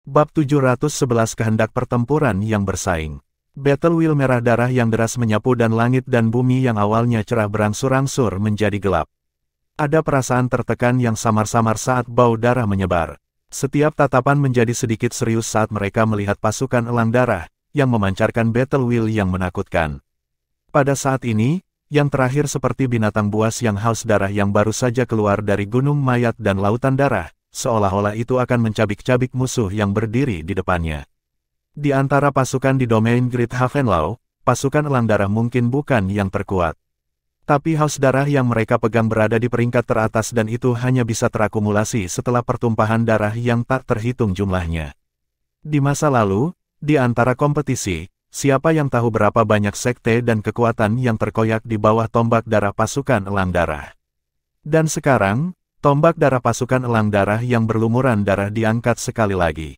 Bab 711 Kehendak Pertempuran yang Bersaing. Battle Wheel merah darah yang deras menyapu dan langit dan bumi yang awalnya cerah berangsur-angsur menjadi gelap. Ada perasaan tertekan yang samar-samar saat bau darah menyebar. Setiap tatapan menjadi sedikit serius saat mereka melihat pasukan elang darah, yang memancarkan Battle Wheel yang menakutkan. Pada saat ini, yang terakhir seperti binatang buas yang haus darah yang baru saja keluar dari gunung mayat dan lautan darah, seolah-olah itu akan mencabik-cabik musuh yang berdiri di depannya. Di antara pasukan di domain Great Havenlau, pasukan elang darah mungkin bukan yang terkuat. Tapi haus darah yang mereka pegang berada di peringkat teratas dan itu hanya bisa terakumulasi setelah pertumpahan darah yang tak terhitung jumlahnya. Di masa lalu, di antara kompetisi, siapa yang tahu berapa banyak sekte dan kekuatan yang terkoyak di bawah tombak darah pasukan elang darah. Dan sekarang, tombak darah pasukan elang darah yang berlumuran darah diangkat sekali lagi.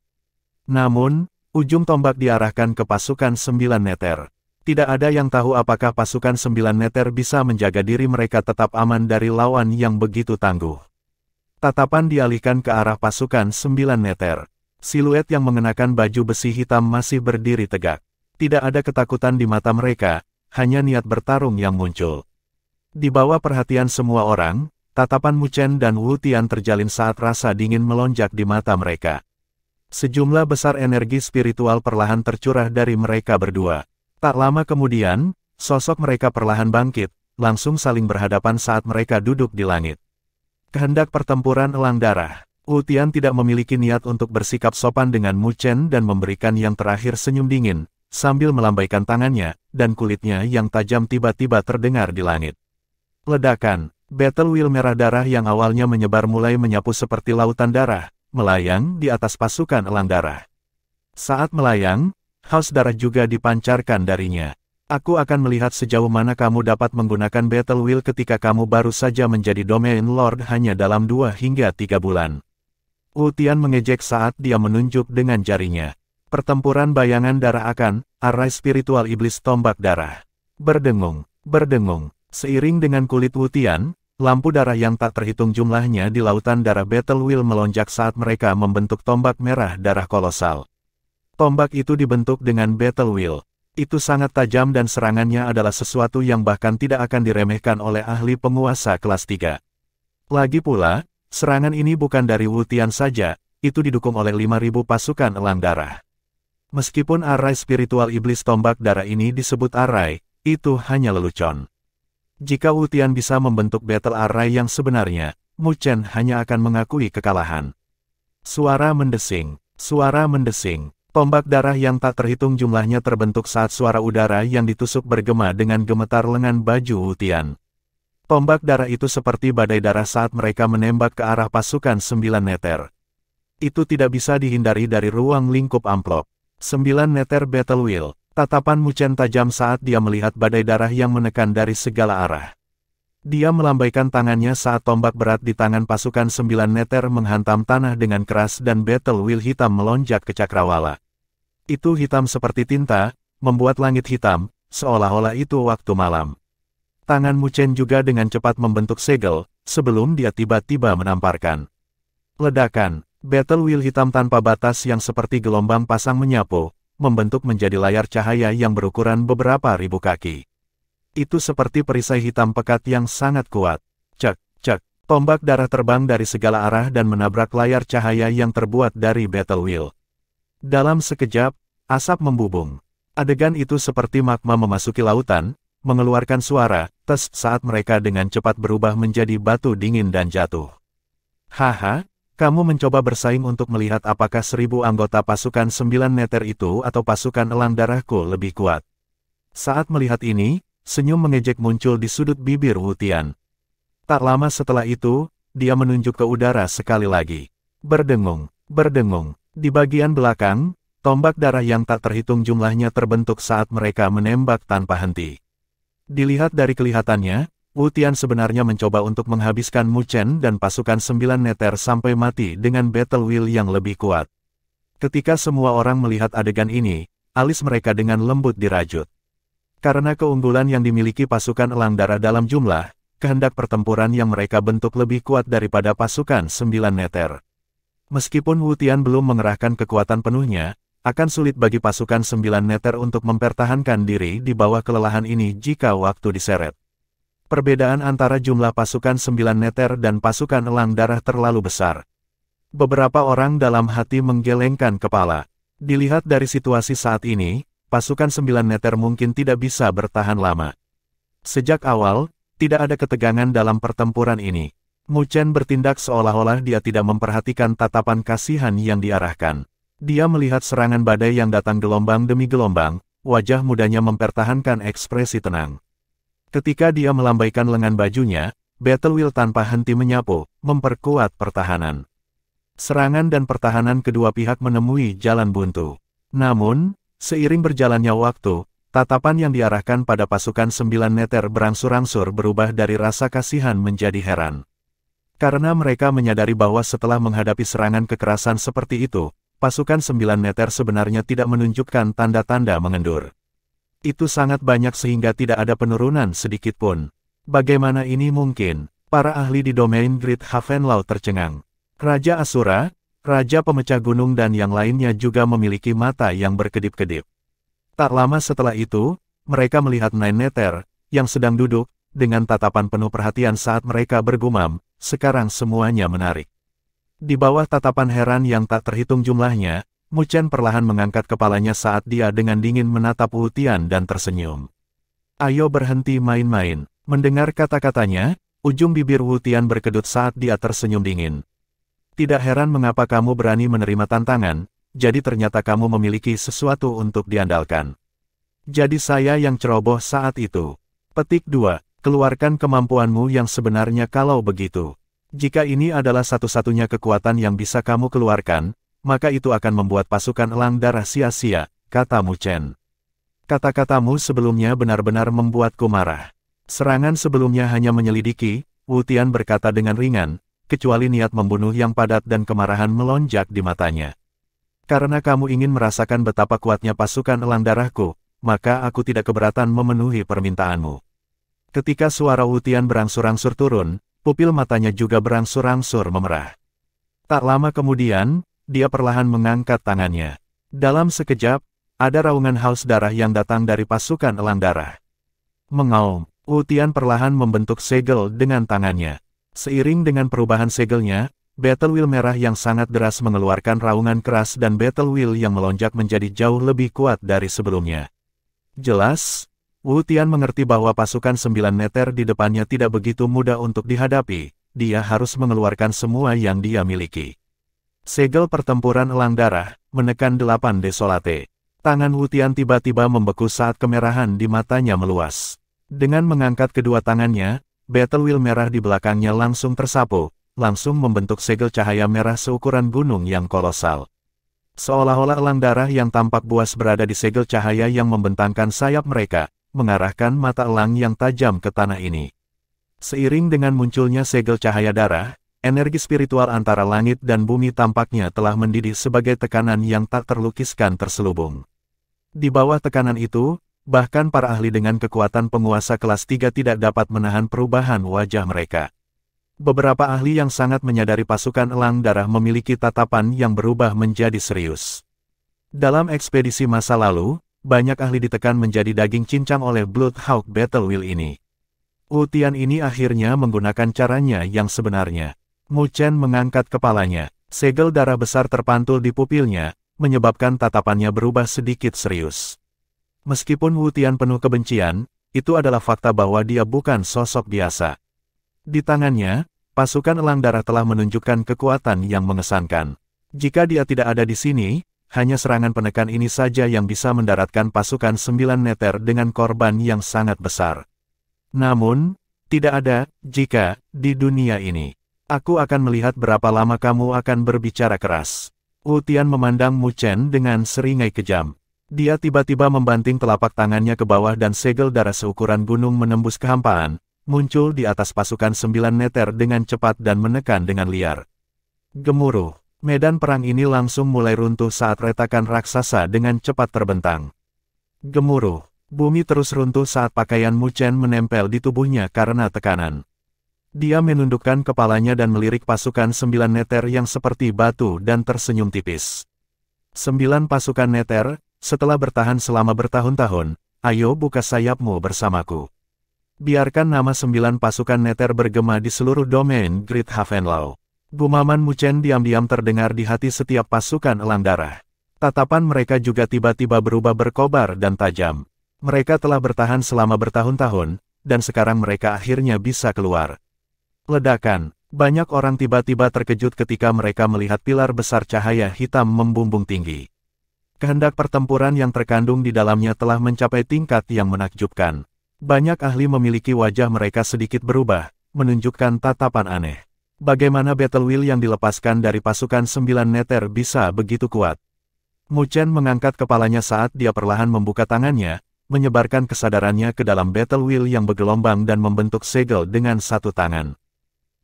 Namun, ujung tombak diarahkan ke pasukan 9 neter. Tidak ada yang tahu apakah pasukan 9 neter bisa menjaga diri mereka tetap aman dari lawan yang begitu tangguh. Tatapan dialihkan ke arah pasukan 9 neter. Siluet yang mengenakan baju besi hitam masih berdiri tegak. Tidak ada ketakutan di mata mereka, hanya niat bertarung yang muncul. Di bawah perhatian semua orang, tatapan Mu Chen dan Wu Tian terjalin saat rasa dingin melonjak di mata mereka. Sejumlah besar energi spiritual perlahan tercurah dari mereka berdua. Tak lama kemudian, sosok mereka perlahan bangkit, langsung saling berhadapan saat mereka duduk di langit. Kehendak pertempuran elang darah. Wu Tian tidak memiliki niat untuk bersikap sopan dengan Mu Chen dan memberikan yang terakhir senyum dingin, sambil melambaikan tangannya, dan kulitnya yang tajam tiba-tiba terdengar di langit. Ledakan. Battle Wheel merah darah yang awalnya menyebar mulai menyapu seperti lautan darah, melayang di atas pasukan elang darah. Saat melayang, haus darah juga dipancarkan darinya. Aku akan melihat sejauh mana kamu dapat menggunakan Battle Wheel ketika kamu baru saja menjadi Domain Lord hanya dalam 2 hingga 3 bulan. Wu Tian mengejek saat dia menunjuk dengan jarinya. Pertempuran bayangan darah akan, arai spiritual iblis tombak darah. Berdengung, berdengung. Seiring dengan kulit Wu Tian, lampu darah yang tak terhitung jumlahnya di lautan darah Battle Wheel melonjak saat mereka membentuk tombak merah darah kolosal. Tombak itu dibentuk dengan Battle Wheel. Itu sangat tajam dan serangannya adalah sesuatu yang bahkan tidak akan diremehkan oleh ahli penguasa kelas 3. Lagi pula, serangan ini bukan dari Wu Tian saja, itu didukung oleh 5.000 pasukan elang darah. Meskipun arai spiritual iblis tombak darah ini disebut arai, itu hanya lelucon. Jika Wu Tian bisa membentuk battle array yang sebenarnya, Mu Chen hanya akan mengakui kekalahan. Suara mendesing, suara mendesing. Tombak darah yang tak terhitung jumlahnya terbentuk saat suara udara yang ditusuk bergema dengan gemetar lengan baju Wu Tian. Tombak darah itu seperti badai darah saat mereka menembak ke arah pasukan 9 neter. Itu tidak bisa dihindari dari ruang lingkup amplop. 9 neter Battle Wheel. Tatapan Mu Chen tajam saat dia melihat badai darah yang menekan dari segala arah. Dia melambaikan tangannya saat tombak berat di tangan pasukan 9 neter menghantam tanah dengan keras dan Battle Wheel hitam melonjak ke cakrawala. Itu hitam seperti tinta, membuat langit hitam, seolah-olah itu waktu malam. Tangan Mu Chen juga dengan cepat membentuk segel, sebelum dia tiba-tiba menamparkan. Ledakan, Battle Wheel hitam tanpa batas yang seperti gelombang pasang menyapu, membentuk menjadi layar cahaya yang berukuran beberapa ribu kaki. Itu seperti perisai hitam pekat yang sangat kuat. Cek, cek, tombak darah terbang dari segala arah dan menabrak layar cahaya yang terbuat dari Battle Wheel. Dalam sekejap, asap membubung. Adegan itu seperti magma memasuki lautan, mengeluarkan suara, tes saat mereka dengan cepat berubah menjadi batu dingin dan jatuh. Haha. Kamu mencoba bersaing untuk melihat apakah 1.000 anggota pasukan 9 neter itu atau pasukan elang darahku lebih kuat. Saat melihat ini, senyum mengejek muncul di sudut bibir Wu Tian. Tak lama setelah itu, dia menunjuk ke udara sekali lagi. Berdengung, berdengung. Di bagian belakang, tombak darah yang tak terhitung jumlahnya terbentuk saat mereka menembak tanpa henti. Dilihat dari kelihatannya, Wu Tian sebenarnya mencoba untuk menghabiskan Mu Chen dan pasukan 9 neter sampai mati dengan Battle Wheel yang lebih kuat. Ketika semua orang melihat adegan ini, alis mereka dengan lembut dirajut. Karena keunggulan yang dimiliki pasukan elang darah dalam jumlah, kehendak pertempuran yang mereka bentuk lebih kuat daripada pasukan 9 neter. Meskipun Wu Tian belum mengerahkan kekuatan penuhnya, akan sulit bagi pasukan 9 neter untuk mempertahankan diri di bawah kelelahan ini jika waktu diseret. Perbedaan antara jumlah pasukan 9 neter dan pasukan elang darah terlalu besar. Beberapa orang dalam hati menggelengkan kepala. Dilihat dari situasi saat ini, pasukan 9 neter mungkin tidak bisa bertahan lama. Sejak awal, tidak ada ketegangan dalam pertempuran ini. Mu Chen bertindak seolah-olah dia tidak memperhatikan tatapan kasihan yang diarahkan. Dia melihat serangan badai yang datang gelombang demi gelombang, wajah mudanya mempertahankan ekspresi tenang. Ketika dia melambaikan lengan bajunya, Battle Wheel tanpa henti menyapu, memperkuat pertahanan. Serangan dan pertahanan kedua pihak menemui jalan buntu. Namun, seiring berjalannya waktu, tatapan yang diarahkan pada pasukan 9 neter berangsur-angsur berubah dari rasa kasihan menjadi heran. Karena mereka menyadari bahwa setelah menghadapi serangan kekerasan seperti itu, pasukan 9 neter sebenarnya tidak menunjukkan tanda-tanda mengendur. Itu sangat banyak sehingga tidak ada penurunan sedikit pun. Bagaimana ini mungkin? Para ahli di domain Great Havenlau tercengang. Raja Asura, Raja Pemecah Gunung dan yang lainnya juga memiliki mata yang berkedip-kedip. Tak lama setelah itu, mereka melihat Nine Neter, yang sedang duduk, dengan tatapan penuh perhatian saat mereka bergumam, sekarang semuanya menarik. Di bawah tatapan heran yang tak terhitung jumlahnya, Mu Chen perlahan mengangkat kepalanya saat dia dengan dingin menatap Wu Tian dan tersenyum. Ayo berhenti main-main. Mendengar kata-katanya, ujung bibir Wu Tian berkedut saat dia tersenyum dingin. Tidak heran mengapa kamu berani menerima tantangan, jadi ternyata kamu memiliki sesuatu untuk diandalkan. Jadi saya yang ceroboh saat itu. Petik 2. Keluarkan kemampuanmu yang sebenarnya kalau begitu. Jika ini adalah satu-satunya kekuatan yang bisa kamu keluarkan, maka itu akan membuat pasukan elang darah sia-sia, kata Mu Chen. Kata-katamu sebelumnya benar-benar membuatku marah. Serangan sebelumnya hanya menyelidiki, Wu Tian berkata dengan ringan, kecuali niat membunuh yang padat dan kemarahan melonjak di matanya. Karena kamu ingin merasakan betapa kuatnya pasukan elang darahku, maka aku tidak keberatan memenuhi permintaanmu. Ketika suara Wu Tian berangsur-angsur turun, pupil matanya juga berangsur-angsur memerah. Tak lama kemudian, dia perlahan mengangkat tangannya. Dalam sekejap, ada raungan haus darah yang datang dari pasukan elang darah. Mengaum, Wu Tian perlahan membentuk segel dengan tangannya. Seiring dengan perubahan segelnya, Battle Wheel merah yang sangat deras mengeluarkan raungan keras dan Battle Wheel yang melonjak menjadi jauh lebih kuat dari sebelumnya. Jelas, Wu Tian mengerti bahwa pasukan 9 neter di depannya tidak begitu mudah untuk dihadapi, dia harus mengeluarkan semua yang dia miliki. Segel pertempuran elang darah, menekan 8 Desolate. Tangan Wu Tian tiba-tiba membeku saat kemerahan di matanya meluas. Dengan mengangkat kedua tangannya, Battle Wheel merah di belakangnya langsung tersapu, langsung membentuk segel cahaya merah seukuran gunung yang kolosal. Seolah-olah elang darah yang tampak buas berada di segel cahaya yang membentangkan sayap mereka, mengarahkan mata elang yang tajam ke tanah ini. Seiring dengan munculnya segel cahaya darah, energi spiritual antara langit dan bumi tampaknya telah mendidih sebagai tekanan yang tak terlukiskan terselubung. Di bawah tekanan itu, bahkan para ahli dengan kekuatan penguasa kelas 3 tidak dapat menahan perubahan wajah mereka. Beberapa ahli yang sangat menyadari pasukan elang darah memiliki tatapan yang berubah menjadi serius. Dalam ekspedisi masa lalu, banyak ahli ditekan menjadi daging cincang oleh Bloodhawk Battle Wheel ini. Wu Tian ini akhirnya menggunakan caranya yang sebenarnya. Mu Chen mengangkat kepalanya, segel darah besar terpantul di pupilnya, menyebabkan tatapannya berubah sedikit serius. Meskipun Wu Tian penuh kebencian, itu adalah fakta bahwa dia bukan sosok biasa. Di tangannya, pasukan elang darah telah menunjukkan kekuatan yang mengesankan. Jika dia tidak ada di sini, hanya serangan penekan ini saja yang bisa mendaratkan pasukan 9 neter dengan korban yang sangat besar. Namun, tidak ada, jika, di dunia ini. Aku akan melihat berapa lama kamu akan berbicara keras. Wu Tian memandang Mu Chen dengan seringai kejam. Dia tiba-tiba membanting telapak tangannya ke bawah dan segel darah seukuran gunung menembus kehampaan, muncul di atas pasukan 9 neter dengan cepat dan menekan dengan liar. Gemuruh. Medan perang ini langsung mulai runtuh saat retakan raksasa dengan cepat terbentang. Gemuruh. Bumi terus runtuh saat pakaian Mu Chen menempel di tubuhnya karena tekanan. Dia menundukkan kepalanya dan melirik pasukan 9 neter yang seperti batu dan tersenyum tipis. 9 pasukan neter, setelah bertahan selama bertahun-tahun, ayo buka sayapmu bersamaku. Biarkan nama 9 pasukan neter bergema di seluruh domain Great Havenlau. Gumaman Mu Chen diam-diam terdengar di hati setiap pasukan elang darah. Tatapan mereka juga tiba-tiba berubah berkobar dan tajam. Mereka telah bertahan selama bertahun-tahun, dan sekarang mereka akhirnya bisa keluar. Ledakan. Banyak orang tiba-tiba terkejut ketika mereka melihat pilar besar cahaya hitam membumbung tinggi. Kehendak pertempuran yang terkandung di dalamnya telah mencapai tingkat yang menakjubkan. Banyak ahli memiliki wajah mereka sedikit berubah, menunjukkan tatapan aneh. Bagaimana battle wheel yang dilepaskan dari pasukan 9 neter bisa begitu kuat? Mu Chen mengangkat kepalanya saat dia perlahan membuka tangannya, menyebarkan kesadarannya ke dalam battle wheel yang bergelombang dan membentuk segel dengan satu tangan.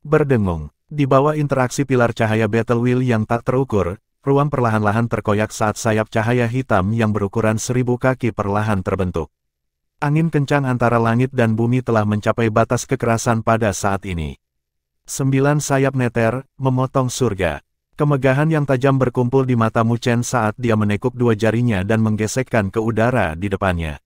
Berdengung, di bawah interaksi pilar cahaya battle wheel yang tak terukur, ruang perlahan-lahan terkoyak saat sayap cahaya hitam yang berukuran 1000 kaki perlahan terbentuk. Angin kencang antara langit dan bumi telah mencapai batas kekerasan pada saat ini. 9 sayap neter, memotong surga. Kemegahan yang tajam berkumpul di mata Mu Chen saat dia menekuk dua jarinya dan menggesekkan ke udara di depannya.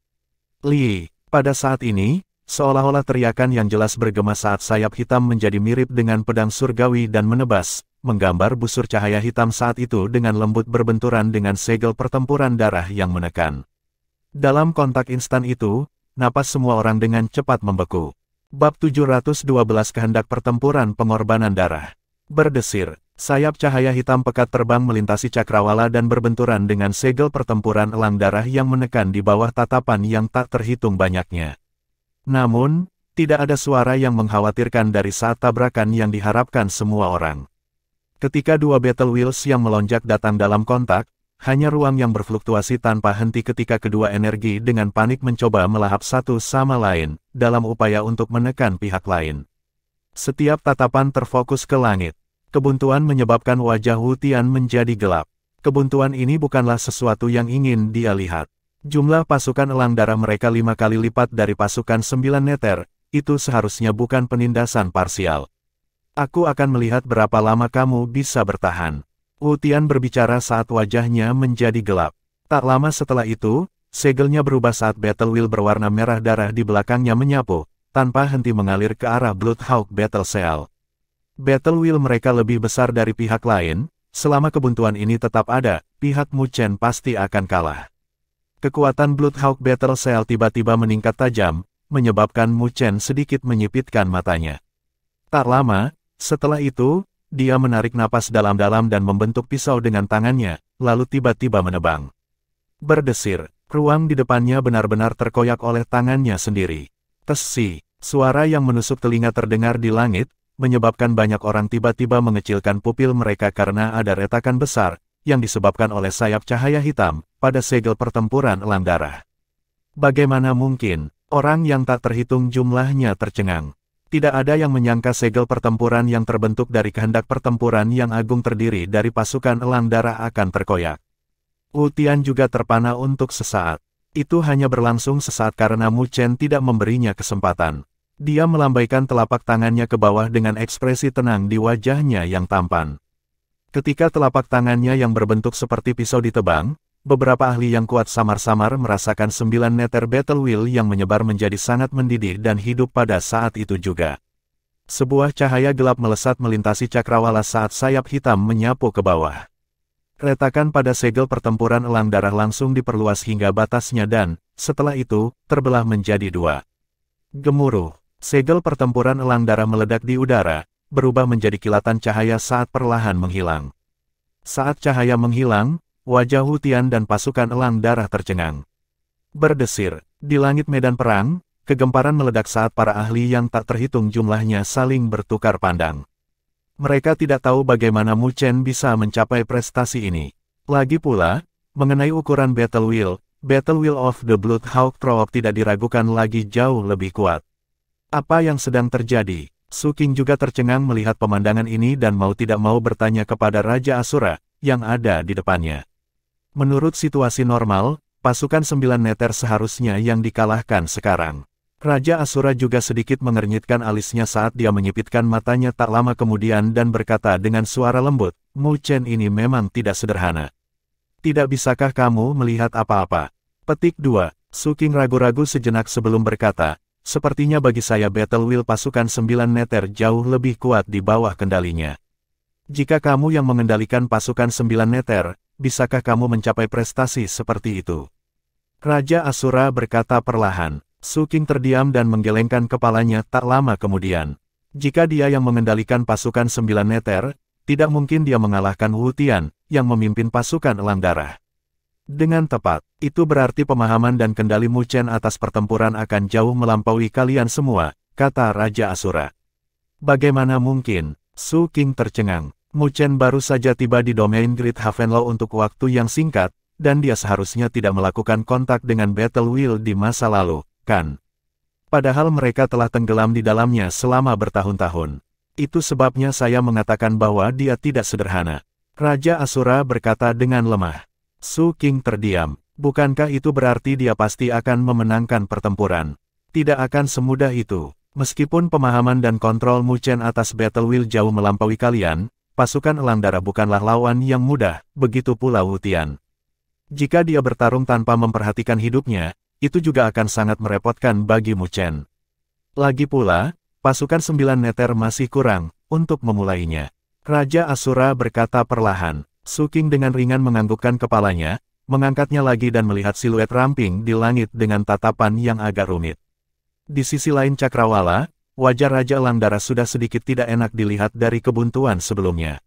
Li, pada saat ini, seolah-olah teriakan yang jelas bergema saat sayap hitam menjadi mirip dengan pedang surgawi dan menebas, menggambar busur cahaya hitam saat itu dengan lembut berbenturan dengan segel pertempuran darah yang menekan. Dalam kontak instan itu, napas semua orang dengan cepat membeku. Bab 712 Kehendak Pertempuran Pengorbanan Darah. Berdesir, sayap cahaya hitam pekat terbang melintasi cakrawala dan berbenturan dengan segel pertempuran elang darah yang menekan di bawah tatapan yang tak terhitung banyaknya. Namun, tidak ada suara yang mengkhawatirkan dari saat tabrakan yang diharapkan semua orang. Ketika dua battle wheels yang melonjak datang dalam kontak, hanya ruang yang berfluktuasi tanpa henti ketika kedua energi dengan panik mencoba melahap satu sama lain, dalam upaya untuk menekan pihak lain. Setiap tatapan terfokus ke langit. Kebuntuan menyebabkan wajah Wu Tian menjadi gelap. Kebuntuan ini bukanlah sesuatu yang ingin dia lihat. Jumlah pasukan elang darah mereka 5 kali lipat dari pasukan 9 neter, itu seharusnya bukan penindasan parsial. Aku akan melihat berapa lama kamu bisa bertahan. Wu Tian berbicara saat wajahnya menjadi gelap. Tak lama setelah itu, segelnya berubah saat battle wheel berwarna merah darah di belakangnya menyapu, tanpa henti mengalir ke arah Bloodhawk Battle Seal. Battle wheel mereka lebih besar dari pihak lain, selama kebuntuan ini tetap ada, pihak Mu Chen pasti akan kalah. Kekuatan Bloodhawk Battle Seal tiba-tiba meningkat tajam, menyebabkan Mu Chen sedikit menyipitkan matanya. Tak lama, setelah itu, dia menarik napas dalam-dalam dan membentuk pisau dengan tangannya, lalu tiba-tiba menebang. Berdesir, ruang di depannya benar-benar terkoyak oleh tangannya sendiri. Tesi, suara yang menusuk telinga terdengar di langit, menyebabkan banyak orang tiba-tiba mengecilkan pupil mereka karena ada retakan besar, yang disebabkan oleh sayap cahaya hitam, pada segel pertempuran elang darah. Bagaimana mungkin, orang yang tak terhitung jumlahnya tercengang. Tidak ada yang menyangka segel pertempuran yang terbentuk dari kehendak pertempuran yang agung terdiri dari pasukan elang darah akan terkoyak. Wu Tian juga terpana untuk sesaat. Itu hanya berlangsung sesaat karena Mu Chen tidak memberinya kesempatan. Dia melambaikan telapak tangannya ke bawah dengan ekspresi tenang di wajahnya yang tampan. Ketika telapak tangannya yang berbentuk seperti pisau ditebang, beberapa ahli yang kuat samar-samar merasakan 9 neter battle wheel yang menyebar menjadi sangat mendidih dan hidup pada saat itu juga. Sebuah cahaya gelap melesat melintasi cakrawala saat sayap hitam menyapu ke bawah. Retakan pada segel pertempuran elang darah langsung diperluas hingga batasnya dan, setelah itu, terbelah menjadi dua. Gemuruh, segel pertempuran elang darah meledak di udara, berubah menjadi kilatan cahaya saat perlahan menghilang. Saat cahaya menghilang, wajah Wu Tian dan pasukan elang darah tercengang. Berdesir, di langit medan perang, kegemparan meledak saat para ahli yang tak terhitung jumlahnya saling bertukar pandang. Mereka tidak tahu bagaimana Mu Chen bisa mencapai prestasi ini. Lagi pula, mengenai ukuran Battle Wheel of the Bloodhawk Troop tidak diragukan lagi jauh lebih kuat. Apa yang sedang terjadi? Su Qing juga tercengang melihat pemandangan ini dan mau tidak mau bertanya kepada Raja Asura, yang ada di depannya. Menurut situasi normal, pasukan 9 neter seharusnya yang dikalahkan sekarang. Raja Asura juga sedikit mengernyitkan alisnya saat dia menyipitkan matanya tak lama kemudian dan berkata dengan suara lembut, Mu Chen ini memang tidak sederhana. Tidak bisakah kamu melihat apa-apa? Petik 2. Su King ragu-ragu sejenak sebelum berkata, sepertinya bagi saya Battle Wheel pasukan 9 neter jauh lebih kuat di bawah kendalinya. Jika kamu yang mengendalikan pasukan 9 neter, bisakah kamu mencapai prestasi seperti itu? Raja Asura berkata perlahan. Su King terdiam dan menggelengkan kepalanya tak lama kemudian. Jika dia yang mengendalikan pasukan 9 neter, tidak mungkin dia mengalahkan Wu Tian, yang memimpin pasukan Elang Darah. Dengan tepat, itu berarti pemahaman dan kendali Mu Chen atas pertempuran akan jauh melampaui kalian semua, kata Raja Asura. Bagaimana mungkin? Su King tercengang. Mu Chen baru saja tiba di domain Great Havenlaw untuk waktu yang singkat, dan dia seharusnya tidak melakukan kontak dengan Battle Wheel di masa lalu, kan? Padahal mereka telah tenggelam di dalamnya selama bertahun-tahun. Itu sebabnya saya mengatakan bahwa dia tidak sederhana. Raja Asura berkata dengan lemah. Su King terdiam. Bukankah itu berarti dia pasti akan memenangkan pertempuran? Tidak akan semudah itu. Meskipun pemahaman dan kontrol Mu Chen atas Battle Wheel jauh melampaui kalian, pasukan Elang Darah bukanlah lawan yang mudah, begitu pula Wu Tian. Jika dia bertarung tanpa memperhatikan hidupnya, itu juga akan sangat merepotkan bagi Mu Chen. Lagi pula, pasukan 9 neter masih kurang untuk memulainya. Raja Asura berkata perlahan. Su King dengan ringan menganggukkan kepalanya, mengangkatnya lagi dan melihat siluet ramping di langit dengan tatapan yang agak rumit. Di sisi lain cakrawala, wajah Raja Elang Darah sudah sedikit tidak enak dilihat dari kebuntuan sebelumnya.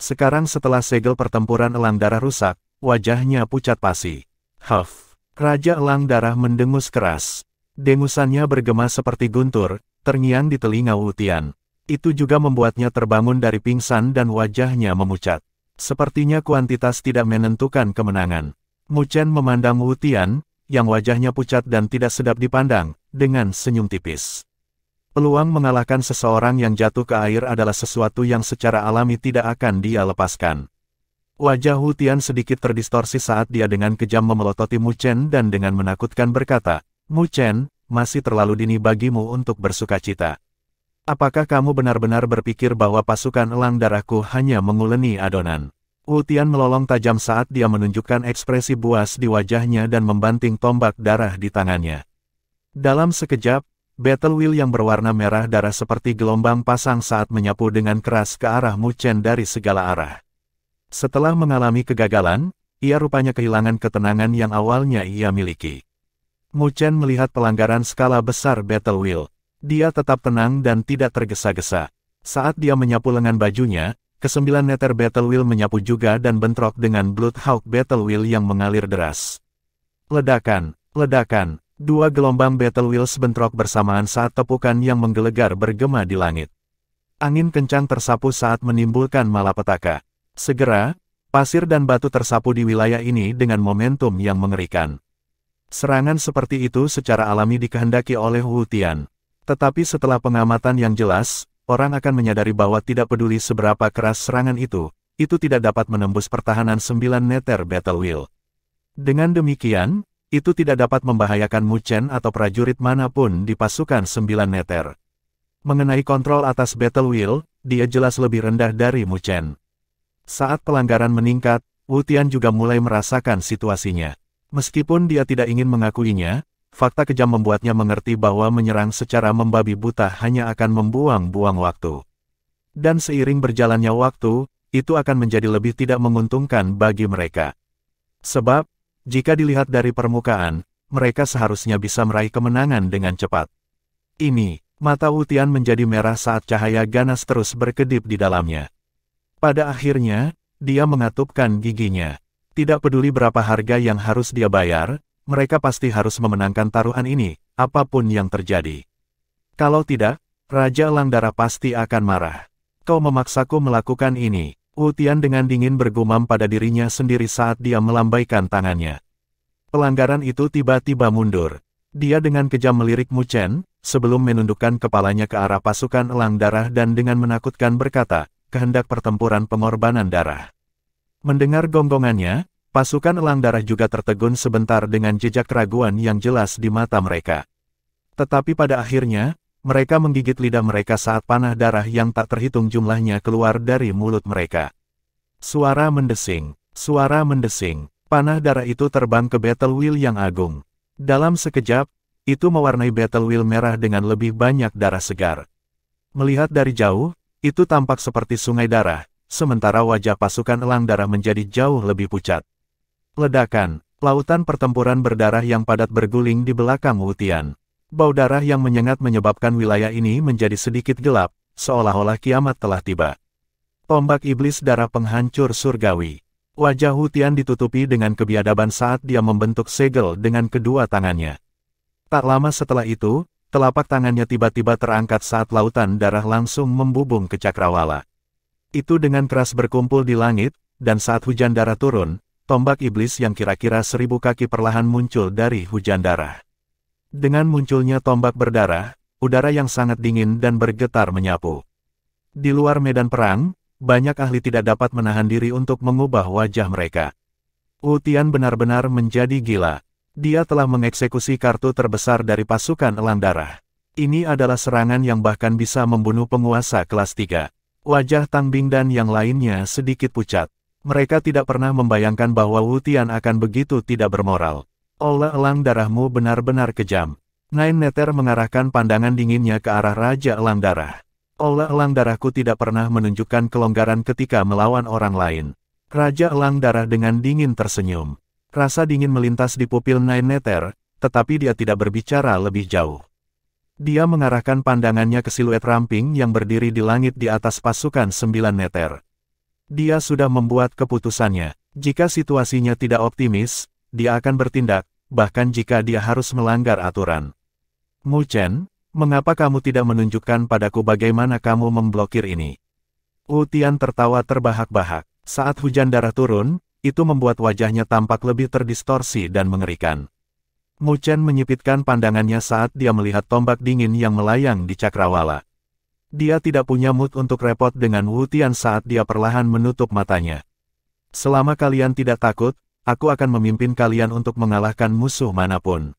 Sekarang setelah segel pertempuran Elang Darah rusak, wajahnya pucat pasi. Huff! Raja Elang Darah mendengus keras. Dengusannya bergema seperti guntur, terngiang di telinga Wu Tian. Itu juga membuatnya terbangun dari pingsan dan wajahnya memucat. Sepertinya kuantitas tidak menentukan kemenangan. Mu Chen memandang Wu Tian, yang wajahnya pucat dan tidak sedap dipandang, dengan senyum tipis. Peluang mengalahkan seseorang yang jatuh ke air adalah sesuatu yang secara alami tidak akan dia lepaskan. Wajah Wu Tian sedikit terdistorsi saat dia dengan kejam memelototi Mu Chen dan dengan menakutkan berkata, Mu Chen, masih terlalu dini bagimu untuk bersukacita. Apakah kamu benar-benar berpikir bahwa pasukan Elang Darahku hanya menguleni adonan? Wu Tian melolong tajam saat dia menunjukkan ekspresi buas di wajahnya dan membanting tombak darah di tangannya. Dalam sekejap, Battle Wheel yang berwarna merah darah seperti gelombang pasang saat menyapu dengan keras ke arah Mu Chen dari segala arah. Setelah mengalami kegagalan, ia rupanya kehilangan ketenangan yang awalnya ia miliki. Mu Chen melihat pelanggaran skala besar Battle Wheel. Dia tetap tenang dan tidak tergesa-gesa. Saat dia menyapu lengan bajunya, ke-9 neter Battle Wheel menyapu juga dan bentrok dengan Bloodhawk Battle Wheel yang mengalir deras. Ledakan, ledakan, dua gelombang Battle Wheel bentrok bersamaan saat tepukan yang menggelegar bergema di langit. Angin kencang tersapu saat menimbulkan malapetaka. Segera, pasir dan batu tersapu di wilayah ini dengan momentum yang mengerikan. Serangan seperti itu secara alami dikehendaki oleh Wu Tian. Tetapi setelah pengamatan yang jelas, orang akan menyadari bahwa tidak peduli seberapa keras serangan itu tidak dapat menembus pertahanan 9 neter Battle Wheel. Dengan demikian, itu tidak dapat membahayakan Mu Chen atau prajurit manapun di pasukan 9 neter. Mengenai kontrol atas Battle Wheel, dia jelas lebih rendah dari Mu Chen. Saat pelanggaran meningkat, Wu Tian juga mulai merasakan situasinya. Meskipun dia tidak ingin mengakuinya, fakta kejam membuatnya mengerti bahwa menyerang secara membabi buta hanya akan membuang-buang waktu. Dan seiring berjalannya waktu, itu akan menjadi lebih tidak menguntungkan bagi mereka. Sebab, jika dilihat dari permukaan, mereka seharusnya bisa meraih kemenangan dengan cepat. Ini, mata Wu Tian menjadi merah saat cahaya ganas terus berkedip di dalamnya. Pada akhirnya, dia mengatupkan giginya. Tidak peduli berapa harga yang harus dia bayar, mereka pasti harus memenangkan taruhan ini, apapun yang terjadi. Kalau tidak, Raja Elang Darah pasti akan marah. Kau memaksaku melakukan ini. Wu Tian dengan dingin bergumam pada dirinya sendiri saat dia melambaikan tangannya. Pelanggaran itu tiba-tiba mundur. Dia dengan kejam melirik Mu Chen, sebelum menundukkan kepalanya ke arah pasukan Elang Darah dan dengan menakutkan berkata, kehendak pertempuran pengorbanan darah. Mendengar gonggongannya, pasukan Elang Darah juga tertegun sebentar dengan jejak keraguan yang jelas di mata mereka. Tetapi pada akhirnya, mereka menggigit lidah mereka saat panah darah yang tak terhitung jumlahnya keluar dari mulut mereka. Suara mendesing, panah darah itu terbang ke Battle Wheel yang agung. Dalam sekejap, itu mewarnai Battle Wheel merah dengan lebih banyak darah segar. Melihat dari jauh, itu tampak seperti sungai darah, sementara wajah pasukan elang darah menjadi jauh lebih pucat. Ledakan, lautan pertempuran berdarah yang padat berguling di belakang Wu Tian. Bau darah yang menyengat menyebabkan wilayah ini menjadi sedikit gelap, seolah-olah kiamat telah tiba. Tombak iblis darah penghancur surgawi. Wajah Wu Tian ditutupi dengan kebiadaban saat dia membentuk segel dengan kedua tangannya. Tak lama setelah itu, telapak tangannya tiba-tiba terangkat saat lautan darah langsung membubung ke cakrawala. Itu dengan keras berkumpul di langit, dan saat hujan darah turun, tombak iblis yang kira-kira 1000 kaki perlahan muncul dari hujan darah. Dengan munculnya tombak berdarah, udara yang sangat dingin dan bergetar menyapu. Di luar medan perang, banyak ahli tidak dapat menahan diri untuk mengubah wajah mereka. Wu Tian benar-benar menjadi gila. Dia telah mengeksekusi kartu terbesar dari pasukan elang darah. Ini adalah serangan yang bahkan bisa membunuh penguasa kelas 3. Wajah Tang Bing dan yang lainnya sedikit pucat. Mereka tidak pernah membayangkan bahwa Wu Tian akan begitu tidak bermoral. Aura elang darahmu benar-benar kejam. Nine Nether mengarahkan pandangan dinginnya ke arah Raja Elang Darah. Aura elang darahku tidak pernah menunjukkan kelonggaran ketika melawan orang lain. Raja Elang Darah dengan dingin tersenyum. Rasa dingin melintas di pupil Nine Nether, tetapi dia tidak berbicara lebih jauh. Dia mengarahkan pandangannya ke siluet ramping yang berdiri di langit di atas pasukan 9 Nether. Dia sudah membuat keputusannya. Jika situasinya tidak optimis, dia akan bertindak, bahkan jika dia harus melanggar aturan. Mu Chen, mengapa kamu tidak menunjukkan padaku bagaimana kamu memblokir ini? Wu Tian tertawa terbahak-bahak. Saat hujan darah turun, itu membuat wajahnya tampak lebih terdistorsi dan mengerikan. Mu Chen menyipitkan pandangannya saat dia melihat tombak dingin yang melayang di cakrawala. Dia tidak punya mood untuk repot dengan Wu Tian saat dia perlahan menutup matanya. Selama kalian tidak takut, aku akan memimpin kalian untuk mengalahkan musuh manapun.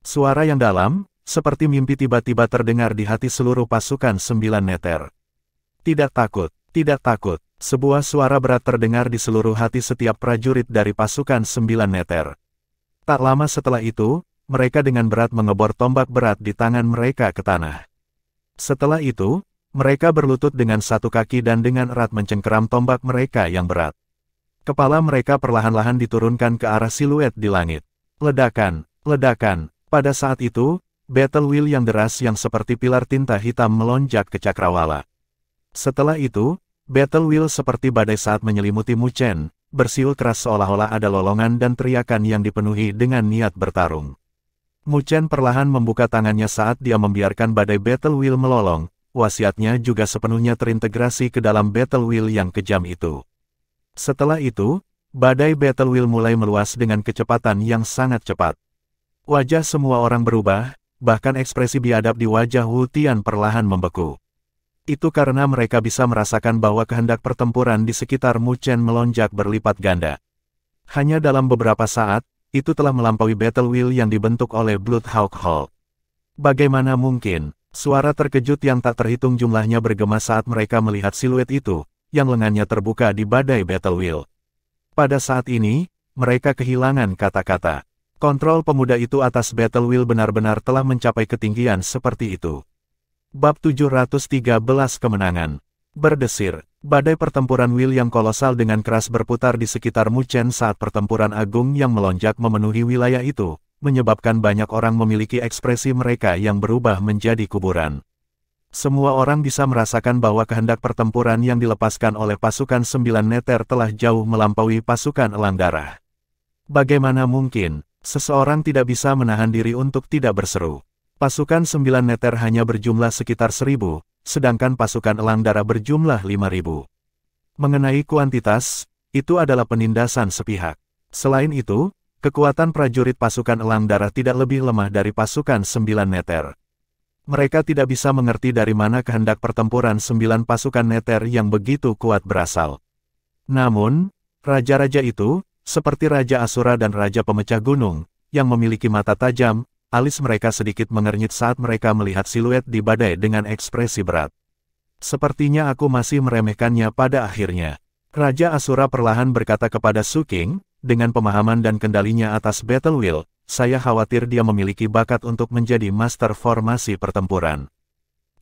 Suara yang dalam, seperti mimpi tiba-tiba terdengar di hati seluruh pasukan 9 Nether. Tidak takut, tidak takut. Sebuah suara berat terdengar di seluruh hati setiap prajurit dari pasukan 9 Nether. Tak lama setelah itu, mereka dengan berat mengebor tombak berat di tangan mereka ke tanah. Setelah itu, mereka berlutut dengan satu kaki dan dengan erat mencengkeram tombak mereka yang berat. Kepala mereka perlahan-lahan diturunkan ke arah siluet di langit. Ledakan, ledakan. Pada saat itu, Battle Wheel yang deras yang seperti pilar tinta hitam melonjak ke cakrawala. Setelah itu, Battle Wheel seperti badai saat menyelimuti Mu Chen, bersiul keras seolah-olah ada lolongan dan teriakan yang dipenuhi dengan niat bertarung. Mu Chen perlahan membuka tangannya saat dia membiarkan badai Battle Wheel melolong, wasiatnya juga sepenuhnya terintegrasi ke dalam Battle Wheel yang kejam itu. Setelah itu, badai Battle Wheel mulai meluas dengan kecepatan yang sangat cepat. Wajah semua orang berubah, bahkan ekspresi biadab di wajah Wu Tian perlahan membeku. Itu karena mereka bisa merasakan bahwa kehendak pertempuran di sekitar Mu Chen melonjak berlipat ganda. Hanya dalam beberapa saat, itu telah melampaui Battle Wheel yang dibentuk oleh Bloodhawk Hall. Bagaimana mungkin? Suara terkejut yang tak terhitung jumlahnya bergema saat mereka melihat siluet itu, yang lengannya terbuka di badai Battle Wheel. Pada saat ini, mereka kehilangan kata-kata. Kontrol pemuda itu atas Battle Wheel benar-benar telah mencapai ketinggian seperti itu. Bab 713 Kemenangan. Berdesir, badai pertempuran Wheel yang kolosal dengan keras berputar di sekitar Mu Chen saat pertempuran agung yang melonjak memenuhi wilayah itu, menyebabkan banyak orang memiliki ekspresi mereka yang berubah menjadi kuburan. Semua orang bisa merasakan bahwa kehendak pertempuran yang dilepaskan oleh pasukan 9 Nether telah jauh melampaui pasukan Elang Darah. Bagaimana mungkin, seseorang tidak bisa menahan diri untuk tidak berseru. Pasukan 9 Nether hanya berjumlah sekitar 1000, sedangkan pasukan Elang Darah berjumlah 5000. Mengenai kuantitas, itu adalah penindasan sepihak. Selain itu, kekuatan prajurit pasukan Elang Darah tidak lebih lemah dari pasukan 9 Nether. Mereka tidak bisa mengerti dari mana kehendak pertempuran 9 pasukan Nether yang begitu kuat berasal. Namun, raja-raja itu, seperti Raja Asura dan Raja Pemecah Gunung, yang memiliki mata tajam, alis mereka sedikit mengernyit saat mereka melihat siluet di badai dengan ekspresi berat. Sepertinya aku masih meremehkannya pada akhirnya. Raja Asura perlahan berkata kepada Su King, dengan pemahaman dan kendalinya atas Battle Wheel, saya khawatir dia memiliki bakat untuk menjadi master formasi pertempuran.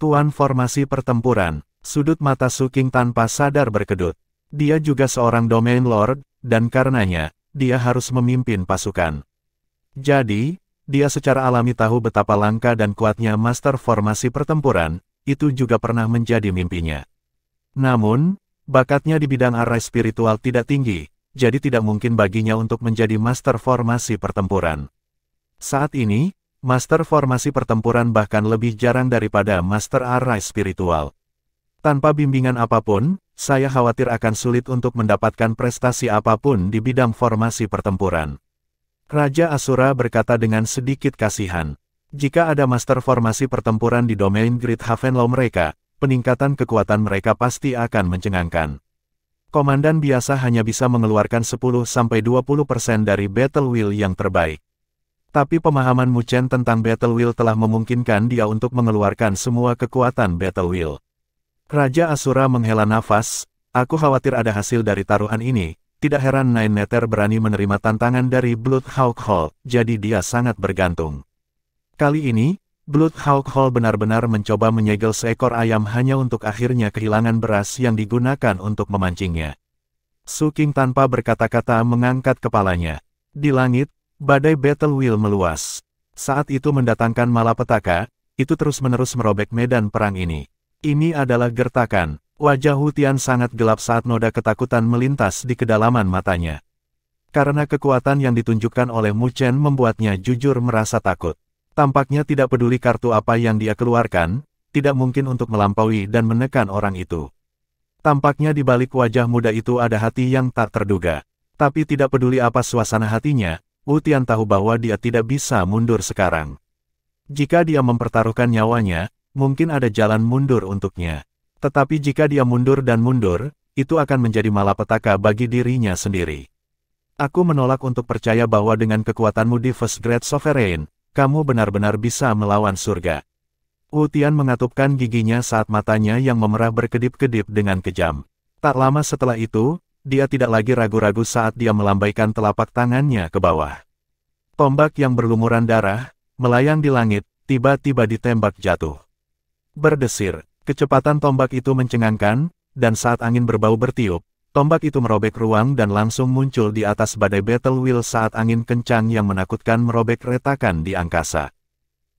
Tuan formasi pertempuran, sudut mata Su King tanpa sadar berkedut. Dia juga seorang Domain Lord, dan karenanya, dia harus memimpin pasukan. Jadi, dia secara alami tahu betapa langka dan kuatnya master formasi pertempuran, itu juga pernah menjadi mimpinya. Namun, bakatnya di bidang arah spiritual tidak tinggi, jadi tidak mungkin baginya untuk menjadi master formasi pertempuran. Saat ini, master formasi pertempuran bahkan lebih jarang daripada master arah spiritual. Tanpa bimbingan apapun, saya khawatir akan sulit untuk mendapatkan prestasi apapun di bidang formasi pertempuran. Raja Asura berkata dengan sedikit kasihan. Jika ada master formasi pertempuran di domain Great Havenlaw mereka, peningkatan kekuatan mereka pasti akan mencengangkan. Komandan biasa hanya bisa mengeluarkan 10-20% dari Battle Wheel yang terbaik. Tapi pemahaman Mu Chen tentang Battle Wheel telah memungkinkan dia untuk mengeluarkan semua kekuatan Battle Wheel. Raja Asura menghela nafas, aku khawatir ada hasil dari taruhan ini. Tidak heran Nine Nether berani menerima tantangan dari Bloodhawk Hall, jadi dia sangat bergantung. Kali ini, Bloodhawk Hall benar-benar mencoba menyegel seekor ayam hanya untuk akhirnya kehilangan beras yang digunakan untuk memancingnya. Su King tanpa berkata-kata mengangkat kepalanya. Di langit, badai Battle Wheel meluas. Saat itu mendatangkan malapetaka, itu terus-menerus merobek medan perang ini. Ini adalah gertakan. Wajah Wu Tian sangat gelap saat noda ketakutan melintas di kedalaman matanya. Karena kekuatan yang ditunjukkan oleh Mu Chen membuatnya jujur merasa takut. Tampaknya tidak peduli kartu apa yang dia keluarkan, tidak mungkin untuk melampaui dan menekan orang itu. Tampaknya di balik wajah muda itu ada hati yang tak terduga. Tapi tidak peduli apa suasana hatinya, Wu Tian tahu bahwa dia tidak bisa mundur sekarang. Jika dia mempertaruhkan nyawanya, mungkin ada jalan mundur untuknya. Tetapi jika dia mundur dan mundur, itu akan menjadi malapetaka bagi dirinya sendiri. Aku menolak untuk percaya bahwa dengan kekuatanmu di First Great Sovereign, kamu benar-benar bisa melawan surga. Wu Tian mengatupkan giginya saat matanya yang memerah berkedip-kedip dengan kejam. Tak lama setelah itu, dia tidak lagi ragu-ragu saat dia melambaikan telapak tangannya ke bawah. Tombak yang berlumuran darah, melayang di langit, tiba-tiba ditembak jatuh. Berdesir, kecepatan tombak itu mencengangkan, dan saat angin berbau bertiup, tombak itu merobek ruang dan langsung muncul di atas badai Battle Wheel saat angin kencang yang menakutkan merobek retakan di angkasa.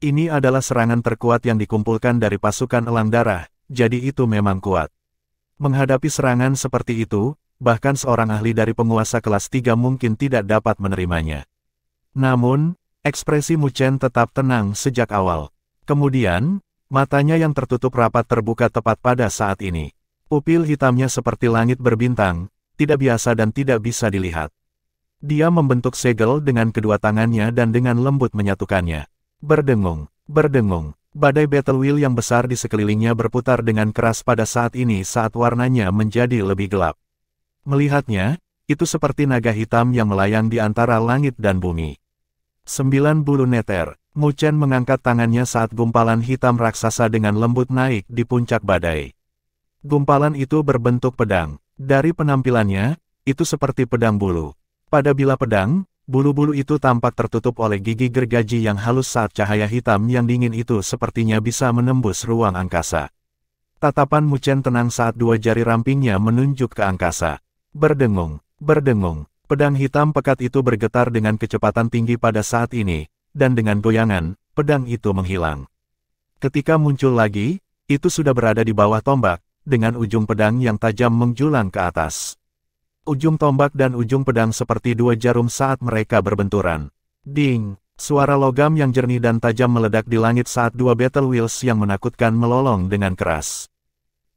Ini adalah serangan terkuat yang dikumpulkan dari pasukan elang darah, jadi itu memang kuat. Menghadapi serangan seperti itu, bahkan seorang ahli dari penguasa kelas 3 mungkin tidak dapat menerimanya. Namun, ekspresi Mu Chen tetap tenang sejak awal. Kemudian, matanya yang tertutup rapat terbuka tepat pada saat ini. Pupil hitamnya seperti langit berbintang, tidak biasa dan tidak bisa dilihat. Dia membentuk segel dengan kedua tangannya dan dengan lembut menyatukannya. Berdengung, berdengung, badai Battle Wheel yang besar di sekelilingnya berputar dengan keras pada saat ini saat warnanya menjadi lebih gelap. Melihatnya, itu seperti naga hitam yang melayang di antara langit dan bumi. 9 bulu neter, Mu Chen mengangkat tangannya saat gumpalan hitam raksasa dengan lembut naik di puncak badai. Gumpalan itu berbentuk pedang. Dari penampilannya, itu seperti pedang bulu. Pada bilah pedang, bulu-bulu itu tampak tertutup oleh gigi gergaji yang halus saat cahaya hitam yang dingin itu sepertinya bisa menembus ruang angkasa. Tatapan Mu Chen tenang saat dua jari rampingnya menunjuk ke angkasa. Berdengung, berdengung. Pedang hitam pekat itu bergetar dengan kecepatan tinggi pada saat ini, dan dengan goyangan, pedang itu menghilang. Ketika muncul lagi, itu sudah berada di bawah tombak, dengan ujung pedang yang tajam menjulang ke atas. Ujung tombak dan ujung pedang seperti dua jarum saat mereka berbenturan. Ding! Suara logam yang jernih dan tajam meledak di langit saat dua Battle Wheels yang menakutkan melolong dengan keras.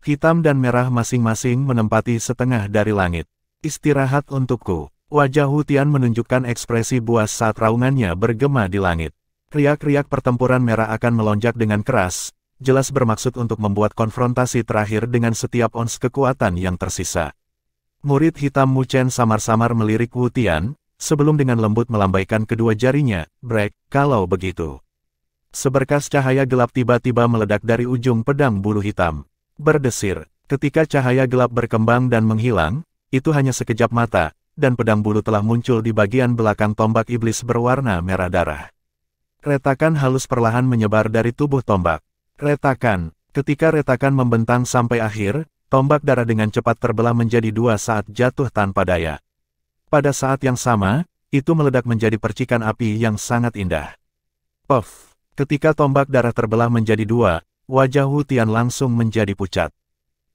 Hitam dan merah masing-masing menempati setengah dari langit. Istirahat untukku. Wajah Wu Tian menunjukkan ekspresi buas saat raungannya bergema di langit. Riak-riak pertempuran merah akan melonjak dengan keras, jelas bermaksud untuk membuat konfrontasi terakhir dengan setiap ons kekuatan yang tersisa. Murid hitam Mu Chen samar-samar melirik Wu Tian, sebelum dengan lembut melambaikan kedua jarinya, "Break, kalau begitu. Seberkas cahaya gelap tiba-tiba meledak dari ujung pedang bulu hitam. Berdesir, ketika cahaya gelap berkembang dan menghilang, itu hanya sekejap mata, dan pedang bulu telah muncul di bagian belakang tombak iblis berwarna merah darah. Retakan halus perlahan menyebar dari tubuh tombak. Retakan, ketika retakan membentang sampai akhir, tombak darah dengan cepat terbelah menjadi dua saat jatuh tanpa daya. Pada saat yang sama, itu meledak menjadi percikan api yang sangat indah. Puff! Ketika tombak darah terbelah menjadi dua, wajah Wu Tian langsung menjadi pucat.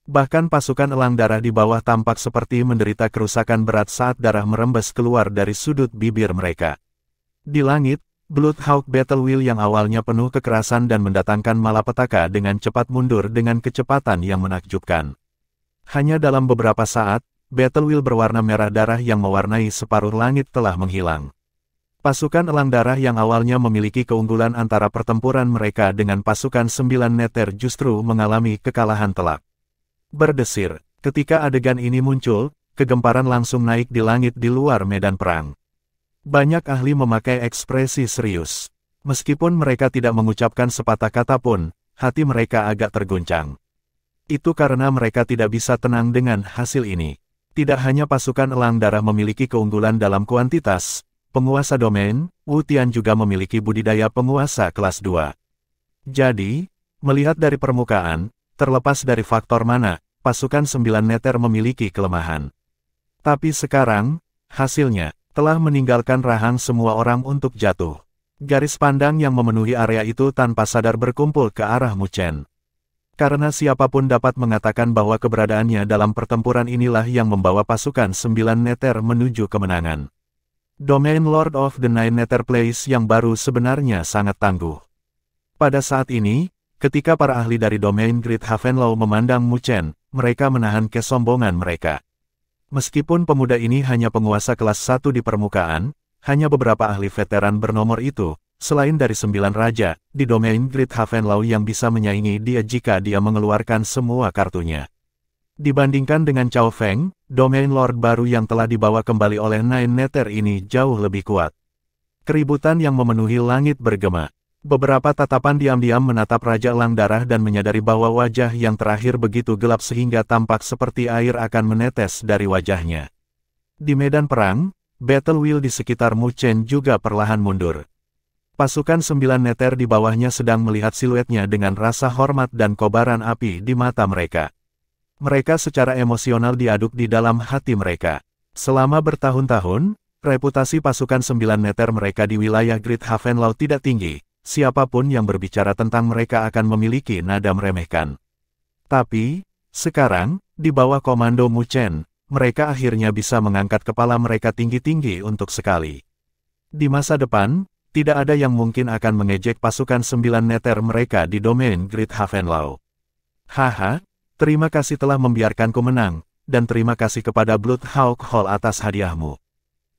Bahkan pasukan elang darah di bawah tampak seperti menderita kerusakan berat saat darah merembes keluar dari sudut bibir mereka. Di langit, Bloodhawk Battle Wheel yang awalnya penuh kekerasan dan mendatangkan malapetaka dengan cepat mundur dengan kecepatan yang menakjubkan. Hanya dalam beberapa saat, Battle Wheel berwarna merah darah yang mewarnai separuh langit telah menghilang. Pasukan elang darah yang awalnya memiliki keunggulan antara pertempuran mereka dengan pasukan 9 neter justru mengalami kekalahan telak. Berdesir, ketika adegan ini muncul, kegemparan langsung naik di langit di luar medan perang. Banyak ahli memakai ekspresi serius. Meskipun mereka tidak mengucapkan sepatah kata pun, hati mereka agak terguncang. Itu karena mereka tidak bisa tenang dengan hasil ini. Tidak hanya pasukan elang darah memiliki keunggulan dalam kuantitas, penguasa domain, Wu Tian juga memiliki budidaya penguasa kelas 2. Jadi, melihat dari permukaan, terlepas dari faktor mana, pasukan 9 neter memiliki kelemahan. Tapi sekarang, hasilnya, telah meninggalkan rahang semua orang untuk jatuh. Garis pandang yang memenuhi area itu tanpa sadar berkumpul ke arah Mu Chen. Karena siapapun dapat mengatakan bahwa keberadaannya dalam pertempuran inilah yang membawa pasukan 9 neter menuju kemenangan. Domain Lord of the Nine Nether Place yang baru sebenarnya sangat tangguh. Pada saat ini, ketika para ahli dari domain Great Havenlow memandang Mu Chen, mereka menahan kesombongan mereka. Meskipun pemuda ini hanya penguasa kelas 1 di permukaan, hanya beberapa ahli veteran bernomor itu, selain dari 9 raja, di domain Great Havenlow yang bisa menyaingi dia jika dia mengeluarkan semua kartunya. Dibandingkan dengan Cao Feng, domain Lord baru yang telah dibawa kembali oleh Nine Nether ini jauh lebih kuat. Keributan yang memenuhi langit bergema. Beberapa tatapan diam-diam menatap Raja Elang Darah dan menyadari bahwa wajah yang terakhir begitu gelap sehingga tampak seperti air akan menetes dari wajahnya. Di medan perang, Battle Wheel di sekitar Mu Chen juga perlahan mundur. Pasukan 9 neter di bawahnya sedang melihat siluetnya dengan rasa hormat dan kobaran api di mata mereka. Mereka secara emosional diaduk di dalam hati mereka. Selama bertahun-tahun, reputasi pasukan 9 neter mereka di wilayah Great Havenlow tidak tinggi. Siapapun yang berbicara tentang mereka akan memiliki nada meremehkan. Tapi, sekarang, di bawah komando Mu Chen, mereka akhirnya bisa mengangkat kepala mereka tinggi-tinggi untuk sekali. Di masa depan, tidak ada yang mungkin akan mengejek pasukan 9 neter mereka di domain Great Havenlow. Haha. Terima kasih telah membiarkanku menang, dan terima kasih kepada Bloodhawk Hall atas hadiahmu.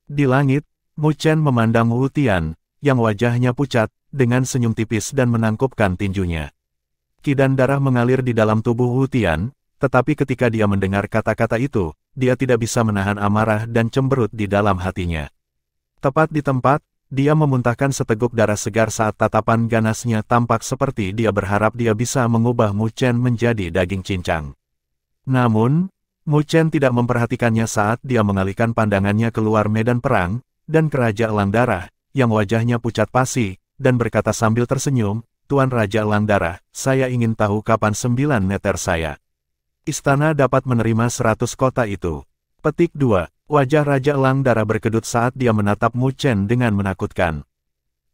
Di langit, Mu Chen memandang Wu Tian, yang wajahnya pucat, dengan senyum tipis dan menangkupkan tinjunya. Kidan darah mengalir di dalam tubuh Wu Tian, tetapi ketika dia mendengar kata-kata itu, dia tidak bisa menahan amarah dan cemberut di dalam hatinya. Tepat di tempat, dia memuntahkan seteguk darah segar saat tatapan ganasnya tampak seperti dia berharap dia bisa mengubah Mu Chen menjadi daging cincang. Namun, Mu Chen tidak memperhatikannya saat dia mengalihkan pandangannya keluar medan perang, dan ke Raja Elang Darah, yang wajahnya pucat pasi, dan berkata sambil tersenyum, Tuan Raja Elang Darah, saya ingin tahu kapan 9 neter saya. Istana dapat menerima 100 kota itu. Petik 2. Wajah Raja Elang Darah berkedut saat dia menatap Mu Chen dengan menakutkan.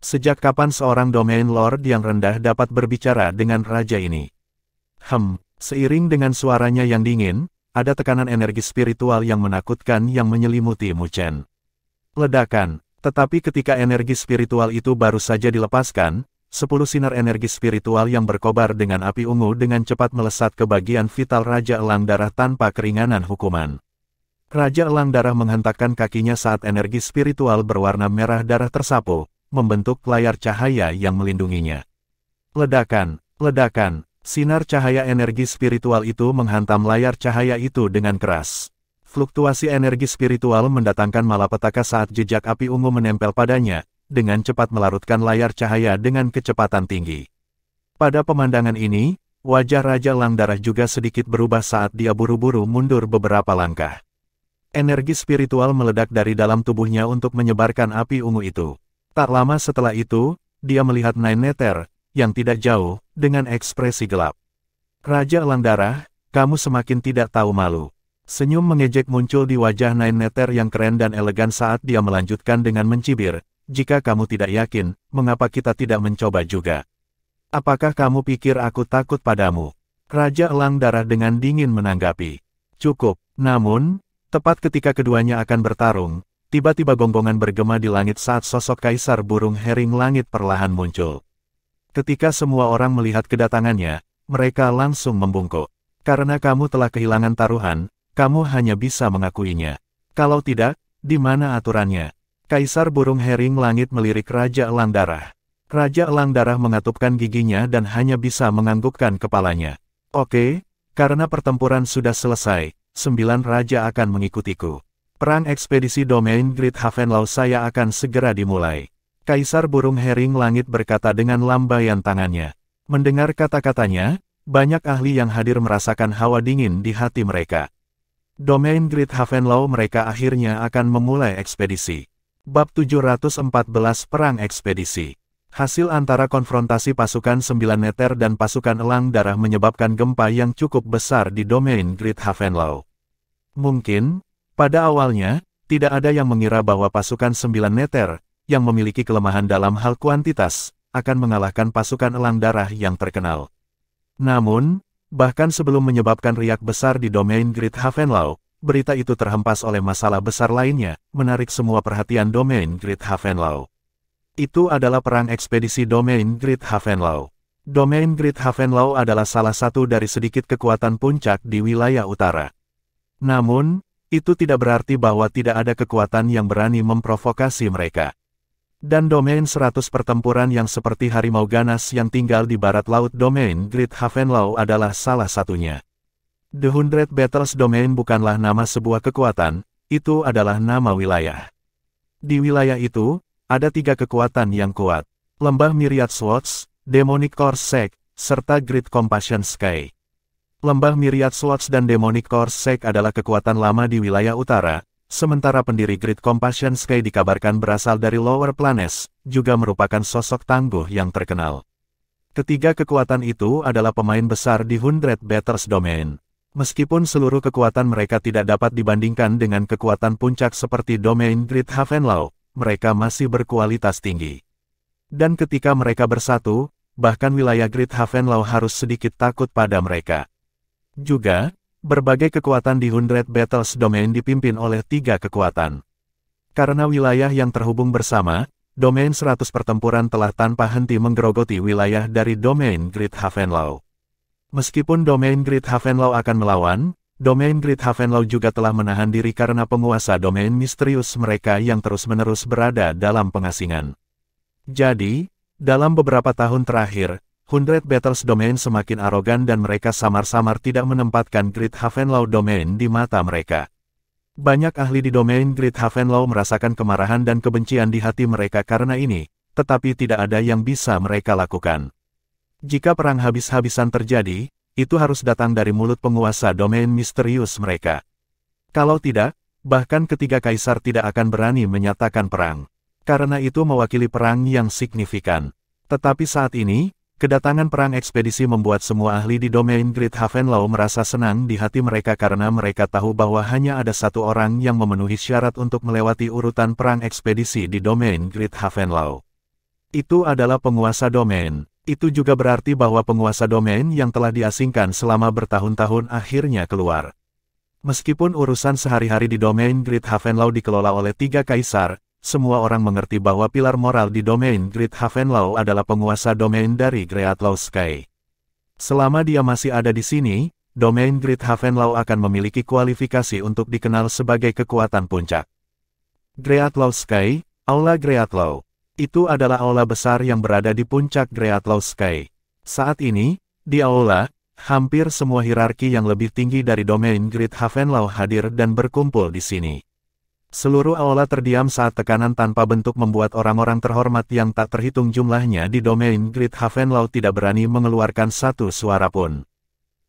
Sejak kapan seorang domain lord yang rendah dapat berbicara dengan raja ini? Seiring dengan suaranya yang dingin, ada tekanan energi spiritual yang menakutkan yang menyelimuti Mu Chen. Ledakan, tetapi ketika energi spiritual itu baru saja dilepaskan, 10 sinar energi spiritual yang berkobar dengan api ungu dengan cepat melesat ke bagian vital Raja Elang Darah tanpa keringanan hukuman. Raja Elang Darah menghentakkan kakinya saat energi spiritual berwarna merah darah tersapu, membentuk layar cahaya yang melindunginya. Ledakan, ledakan, sinar cahaya energi spiritual itu menghantam layar cahaya itu dengan keras. Fluktuasi energi spiritual mendatangkan malapetaka saat jejak api ungu menempel padanya, dengan cepat melarutkan layar cahaya dengan kecepatan tinggi. Pada pemandangan ini, wajah Raja Elang Darah juga sedikit berubah saat dia buru-buru mundur beberapa langkah. Energi spiritual meledak dari dalam tubuhnya untuk menyebarkan api ungu itu. Tak lama setelah itu, dia melihat Nine Nether, yang tidak jauh, dengan ekspresi gelap. Raja Elang Darah, kamu semakin tidak tahu malu. Senyum mengejek muncul di wajah Nine Nether yang keren dan elegan saat dia melanjutkan dengan mencibir, jika kamu tidak yakin, mengapa kita tidak mencoba juga? Apakah kamu pikir aku takut padamu? Raja Elang Darah dengan dingin menanggapi. Cukup, namun, tepat ketika keduanya akan bertarung, tiba-tiba gonggongan bergema di langit saat sosok Kaisar Burung Hering Langit perlahan muncul. Ketika semua orang melihat kedatangannya, mereka langsung membungkuk. Karena kamu telah kehilangan taruhan, kamu hanya bisa mengakuinya. Kalau tidak, di mana aturannya? Kaisar Burung Hering Langit melirik Raja Elang Darah. Raja Elang Darah mengatupkan giginya dan hanya bisa menganggukkan kepalanya. Oke, karena pertempuran sudah selesai, 9 raja akan mengikutiku. Perang ekspedisi domain Great Havenlaw saya akan segera dimulai. Kaisar Burung Hering Langit berkata dengan lambaian tangannya. Mendengar kata-katanya, banyak ahli yang hadir merasakan hawa dingin di hati mereka. Domain Great Havenlaw mereka akhirnya akan memulai ekspedisi. Bab 714 Perang Ekspedisi. Hasil antara konfrontasi pasukan 9 Nether dan pasukan Elang Darah menyebabkan gempa yang cukup besar di domain Great Havenlaw. Mungkin, pada awalnya, tidak ada yang mengira bahwa pasukan 9 Nether, yang memiliki kelemahan dalam hal kuantitas, akan mengalahkan pasukan Elang Darah yang terkenal. Namun, bahkan sebelum menyebabkan riak besar di domain Great Havenlaw, berita itu terhempas oleh masalah besar lainnya, menarik semua perhatian domain Great Havenlaw. Itu adalah perang ekspedisi domain Great Havenlaw. Domain Great Havenlaw adalah salah satu dari sedikit kekuatan puncak di wilayah utara. Namun, itu tidak berarti bahwa tidak ada kekuatan yang berani memprovokasi mereka. Dan domain 100 pertempuran yang seperti harimau ganas yang tinggal di barat laut domain Great Havenlaw adalah salah satunya. The 100 Battles Domain bukanlah nama sebuah kekuatan, itu adalah nama wilayah. Di wilayah itu, ada 3 kekuatan yang kuat. Lembah Myriad Swords, Demonic Core Sect, serta Great Compassion Sky. Lembah Myriad Swords dan Demonic Core Sect adalah kekuatan lama di wilayah utara, sementara pendiri Great Compassion Sky dikabarkan berasal dari Lower Planes, juga merupakan sosok tangguh yang terkenal. Ketiga kekuatan itu adalah pemain besar di 100 Battles Domain. Meskipun seluruh kekuatan mereka tidak dapat dibandingkan dengan kekuatan puncak seperti domain Great Havenlaw, mereka masih berkualitas tinggi. Dan ketika mereka bersatu, bahkan wilayah Great Havenlaw harus sedikit takut pada mereka. Juga, berbagai kekuatan di 100 Battles Domain dipimpin oleh 3 kekuatan. Karena wilayah yang terhubung bersama, domain 100 pertempuran telah tanpa henti menggerogoti wilayah dari domain Great Havenlaw. Meskipun domain Great Havenlaw akan melawan, domain Great Havenlaw juga telah menahan diri karena penguasa domain misterius mereka yang terus-menerus berada dalam pengasingan. Jadi, dalam beberapa tahun terakhir, 100 Battles Domain semakin arogan dan mereka samar-samar tidak menempatkan Great Havenlaw Domain di mata mereka. Banyak ahli di domain Great Havenlaw merasakan kemarahan dan kebencian di hati mereka karena ini, tetapi tidak ada yang bisa mereka lakukan. Jika perang habis-habisan terjadi, itu harus datang dari mulut penguasa domain misterius mereka. Kalau tidak, bahkan ketiga kaisar tidak akan berani menyatakan perang. Karena itu mewakili perang yang signifikan. Tetapi saat ini, kedatangan perang ekspedisi membuat semua ahli di domain Great Havenlaw merasa senang di hati mereka karena mereka tahu bahwa hanya ada satu orang yang memenuhi syarat untuk melewati urutan perang ekspedisi di domain Great Havenlaw. Itu adalah penguasa domain. Itu juga berarti bahwa penguasa domain yang telah diasingkan selama bertahun-tahun akhirnya keluar. Meskipun urusan sehari-hari di domain Great Havenlaw dikelola oleh 3 kaisar, semua orang mengerti bahwa pilar moral di domain Great Havenlaw adalah penguasa domain dari Greatlaw Sky. Selama dia masih ada di sini, domain Great Havenlaw akan memiliki kualifikasi untuk dikenal sebagai kekuatan puncak. Greatlaw Sky, Aula Greatlaw. Itu adalah aula besar yang berada di puncak Greatlaw Sky. Saat ini, di aula, hampir semua hierarki yang lebih tinggi dari domain Great Havenlaw hadir dan berkumpul di sini. Seluruh aula terdiam saat tekanan tanpa bentuk membuat orang-orang terhormat yang tak terhitung jumlahnya di domain Great Havenlau tidak berani mengeluarkan satu suara pun.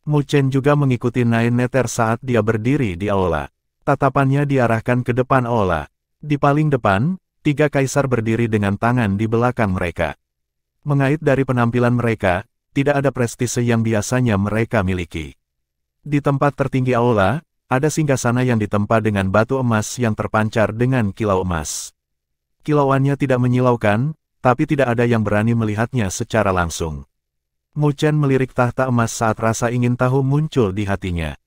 Mu Chen juga mengikuti Nine Nether saat dia berdiri di aula. Tatapannya diarahkan ke depan aula. Di paling depan, 3 kaisar berdiri dengan tangan di belakang mereka. Mengait dari penampilan mereka, tidak ada prestise yang biasanya mereka miliki. Di tempat tertinggi aula, ada singgasana yang ditempa dengan batu emas yang terpancar dengan kilau emas. Kilauannya tidak menyilaukan, tapi tidak ada yang berani melihatnya secara langsung. Mu Chen melirik tahta emas saat rasa ingin tahu muncul di hatinya.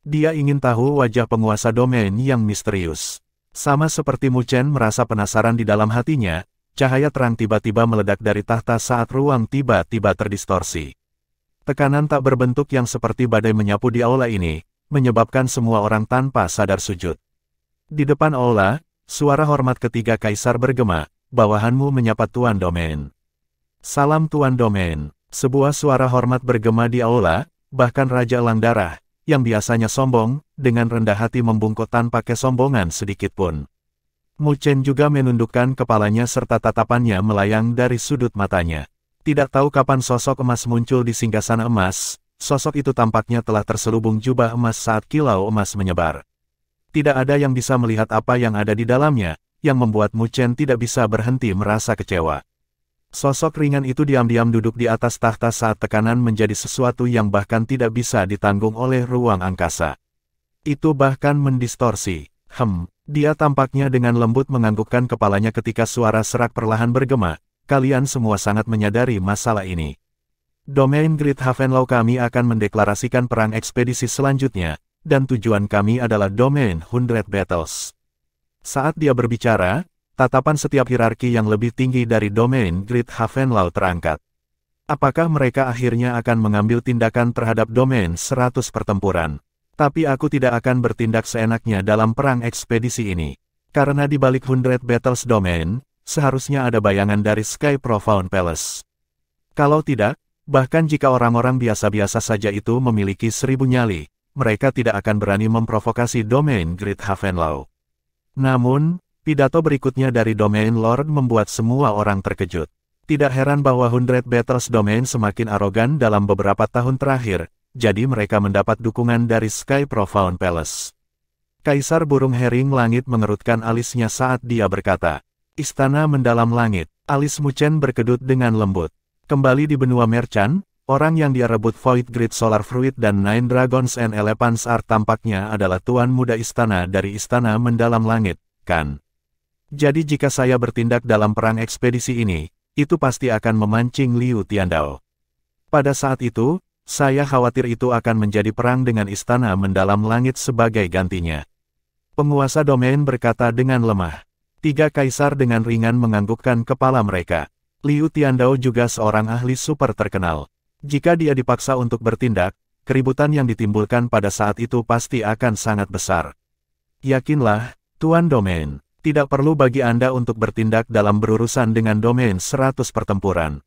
Dia ingin tahu wajah penguasa domain yang misterius. Sama seperti Mu Chen merasa penasaran di dalam hatinya, cahaya terang tiba-tiba meledak dari tahta saat ruang tiba-tiba terdistorsi. Tekanan tak berbentuk yang seperti badai menyapu di aula ini, menyebabkan semua orang tanpa sadar sujud. Di depan aula, suara hormat ketiga kaisar bergema, bawahanmu menyapa Tuan Domain. Salam Tuan Domain. Sebuah suara hormat bergema di aula, bahkan Raja Elang Darah, yang biasanya sombong, dengan rendah hati membungkuk tanpa kesombongan sedikit pun. Mu Chen juga menundukkan kepalanya serta tatapannya melayang dari sudut matanya. Tidak tahu kapan sosok emas muncul di singgasana emas, sosok itu tampaknya telah terselubung jubah emas saat kilau emas menyebar. Tidak ada yang bisa melihat apa yang ada di dalamnya, yang membuat Mu Chen tidak bisa berhenti merasa kecewa. Sosok ringan itu diam-diam duduk di atas tahta saat tekanan menjadi sesuatu yang bahkan tidak bisa ditanggung oleh ruang angkasa. Itu bahkan mendistorsi. Dia tampaknya dengan lembut menganggukkan kepalanya ketika suara serak perlahan bergema, kalian semua sangat menyadari masalah ini. Domain Great Havenlau kami akan mendeklarasikan perang ekspedisi selanjutnya, dan tujuan kami adalah Domain 100 Battles. Saat dia berbicara, tatapan setiap hierarki yang lebih tinggi dari Domain Great Havenlau terangkat. Apakah mereka akhirnya akan mengambil tindakan terhadap Domain 100 pertempuran? Tapi aku tidak akan bertindak seenaknya dalam perang ekspedisi ini. Karena di balik 100 Battles Domain, seharusnya ada bayangan dari Sky Profound Palace. Kalau tidak, bahkan jika orang-orang biasa-biasa saja itu memiliki 1000 nyali, mereka tidak akan berani memprovokasi Domain Great Havenlau. Namun, pidato berikutnya dari Domain Lord membuat semua orang terkejut. Tidak heran bahwa 100 Battles Domain semakin arogan dalam beberapa tahun terakhir, jadi mereka mendapat dukungan dari Sky Profound Palace. Kaisar Burung Hering Langit mengerutkan alisnya saat dia berkata, "Istana mendalam langit." Alis Mu Chen berkedut dengan lembut. Kembali di benua Merchant, orang yang dia rebut Void Grid Solar Fruit dan Nine Dragons and Elephants Art tampaknya adalah tuan muda istana dari Istana Mendalam Langit, kan? Jadi jika saya bertindak dalam perang ekspedisi ini, itu pasti akan memancing Liu Tiandao. Pada saat itu, saya khawatir itu akan menjadi perang dengan Istana Mendalam Langit sebagai gantinya. Penguasa domain berkata dengan lemah. 3 kaisar dengan ringan menganggukkan kepala mereka. Liu Tiandao juga seorang ahli super terkenal. Jika dia dipaksa untuk bertindak, keributan yang ditimbulkan pada saat itu pasti akan sangat besar. Yakinlah, Tuan Domain, tidak perlu bagi Anda untuk bertindak dalam berurusan dengan Domain 100 pertempuran.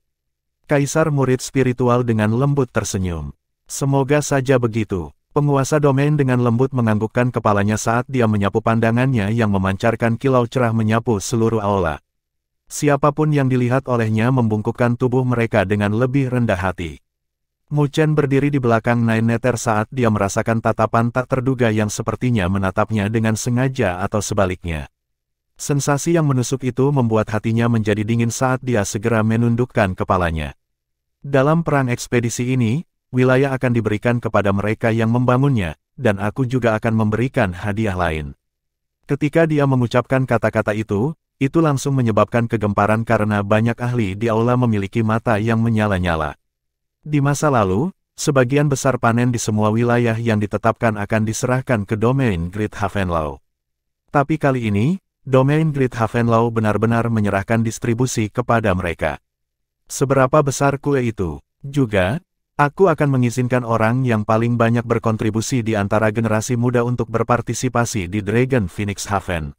Kaisar murid spiritual dengan lembut tersenyum. Semoga saja begitu. Penguasa domain dengan lembut menganggukkan kepalanya saat dia menyapu pandangannya yang memancarkan kilau cerah menyapu seluruh aula. Siapapun yang dilihat olehnya membungkukkan tubuh mereka dengan lebih rendah hati. Mu Chen berdiri di belakang Nine Nether saat dia merasakan tatapan tak terduga yang sepertinya menatapnya dengan sengaja atau sebaliknya. Sensasi yang menusuk itu membuat hatinya menjadi dingin saat dia segera menundukkan kepalanya. Dalam perang ekspedisi ini, wilayah akan diberikan kepada mereka yang membangunnya, dan aku juga akan memberikan hadiah lain. Ketika dia mengucapkan kata-kata itu langsung menyebabkan kegemparan karena banyak ahli di aula memiliki mata yang menyala-nyala. Di masa lalu, sebagian besar panen di semua wilayah yang ditetapkan akan diserahkan ke Domain Great Havenlau. Tapi kali ini, Domain Great Havenlau benar-benar menyerahkan distribusi kepada mereka. Seberapa besar kue itu? Juga, aku akan mengizinkan orang yang paling banyak berkontribusi di antara generasi muda untuk berpartisipasi di Dragon Phoenix Haven.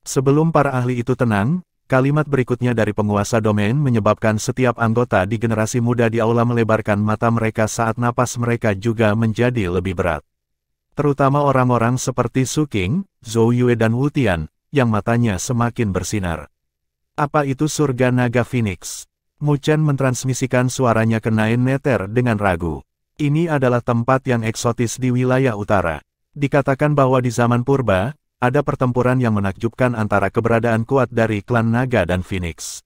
Sebelum para ahli itu tenang, kalimat berikutnya dari penguasa domain menyebabkan setiap anggota di generasi muda di aula melebarkan mata mereka saat napas mereka juga menjadi lebih berat. Terutama orang-orang seperti Su Qing, Zhou Yue dan Wu Tian, yang matanya semakin bersinar. Apa itu surga naga Phoenix? Mu Chen mentransmisikan suaranya ke Nine Nether dengan ragu. Ini adalah tempat yang eksotis di wilayah utara. Dikatakan bahwa di zaman purba, ada pertempuran yang menakjubkan antara keberadaan kuat dari klan naga dan Phoenix.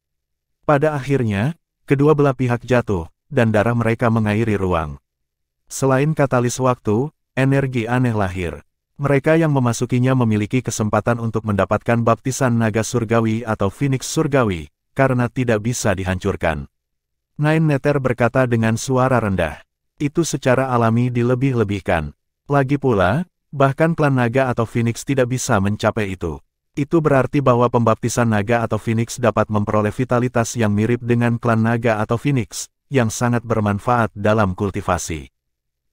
Pada akhirnya, kedua belah pihak jatuh, dan darah mereka mengairi ruang. Selain katalis waktu, energi aneh lahir. Mereka yang memasukinya memiliki kesempatan untuk mendapatkan baptisan naga surgawi atau Phoenix surgawi, karena tidak bisa dihancurkan. Nine Nether berkata dengan suara rendah. Itu secara alami dilebih-lebihkan. Lagi pula, bahkan klan naga atau Phoenix tidak bisa mencapai itu. Itu berarti bahwa pembaptisan naga atau Phoenix dapat memperoleh vitalitas yang mirip dengan klan naga atau Phoenix, yang sangat bermanfaat dalam kultivasi.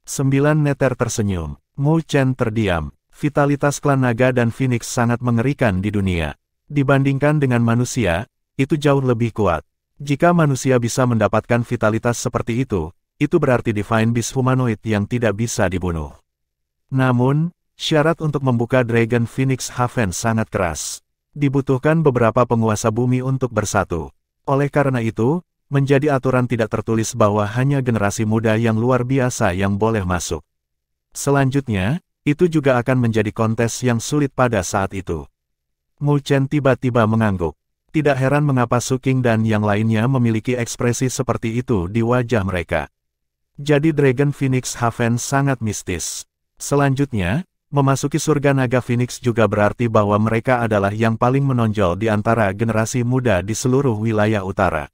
9 Nether tersenyum. Mu Chen terdiam. Vitalitas klan naga dan Phoenix sangat mengerikan di dunia. Dibandingkan dengan manusia, itu jauh lebih kuat. Jika manusia bisa mendapatkan vitalitas seperti itu berarti Divine Beast humanoid yang tidak bisa dibunuh. Namun, syarat untuk membuka Dragon Phoenix Haven sangat keras. Dibutuhkan beberapa penguasa bumi untuk bersatu. Oleh karena itu, menjadi aturan tidak tertulis bahwa hanya generasi muda yang luar biasa yang boleh masuk. Selanjutnya, itu juga akan menjadi kontes yang sulit pada saat itu. Mu Chen tiba-tiba mengangguk. Tidak heran mengapa Su Qing dan yang lainnya memiliki ekspresi seperti itu di wajah mereka. Jadi Dragon Phoenix Haven sangat mistis. Selanjutnya, memasuki surga naga Phoenix juga berarti bahwa mereka adalah yang paling menonjol di antara generasi muda di seluruh wilayah utara.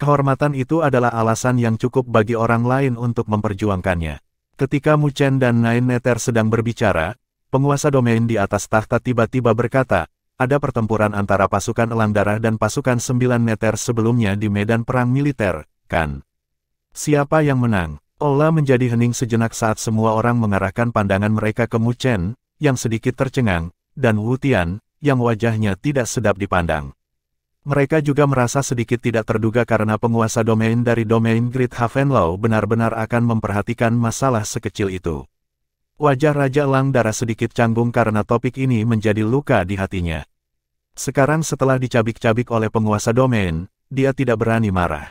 Kehormatan itu adalah alasan yang cukup bagi orang lain untuk memperjuangkannya. Ketika Mu Chen dan Nine Nether sedang berbicara, penguasa domain di atas tahta tiba-tiba berkata, ada pertempuran antara pasukan Elang Darah dan pasukan 9 Nether sebelumnya di medan perang militer, kan? Siapa yang menang? Ola menjadi hening sejenak saat semua orang mengarahkan pandangan mereka ke Mu Chen, yang sedikit tercengang, dan Wu Tian, yang wajahnya tidak sedap dipandang. Mereka juga merasa sedikit tidak terduga karena penguasa domain dari domain Great Havenlow benar-benar akan memperhatikan masalah sekecil itu. Wajah Raja Elang Darah sedikit canggung karena topik ini menjadi luka di hatinya. Sekarang setelah dicabik-cabik oleh penguasa domain, dia tidak berani marah.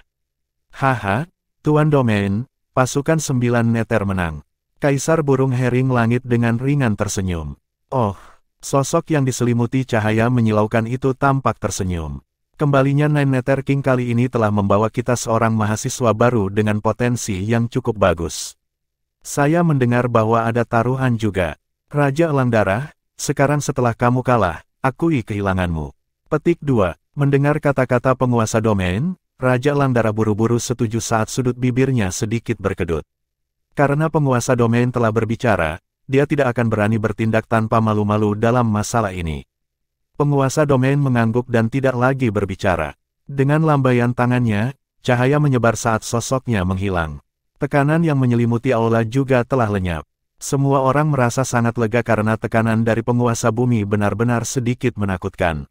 Haha, Tuan Domain, pasukan 9 Nether menang. Kaisar Burung Hering Langit dengan ringan tersenyum. Oh, sosok yang diselimuti cahaya menyilaukan itu tampak tersenyum. Kembalinya Nine Nether King kali ini telah membawa kita seorang mahasiswa baru dengan potensi yang cukup bagus. Saya mendengar bahwa ada taruhan juga. Raja Elang Darah, sekarang setelah kamu kalah, akui kehilanganmu. Petik 2. Mendengar kata-kata penguasa domain, Raja Elang Darah buru-buru setuju saat sudut bibirnya sedikit berkedut. Karena penguasa domain telah berbicara, dia tidak akan berani bertindak tanpa malu-malu dalam masalah ini. Penguasa domain mengangguk dan tidak lagi berbicara. Dengan lambaian tangannya, cahaya menyebar saat sosoknya menghilang. Tekanan yang menyelimuti aula juga telah lenyap. Semua orang merasa sangat lega karena tekanan dari penguasa bumi benar-benar sedikit menakutkan.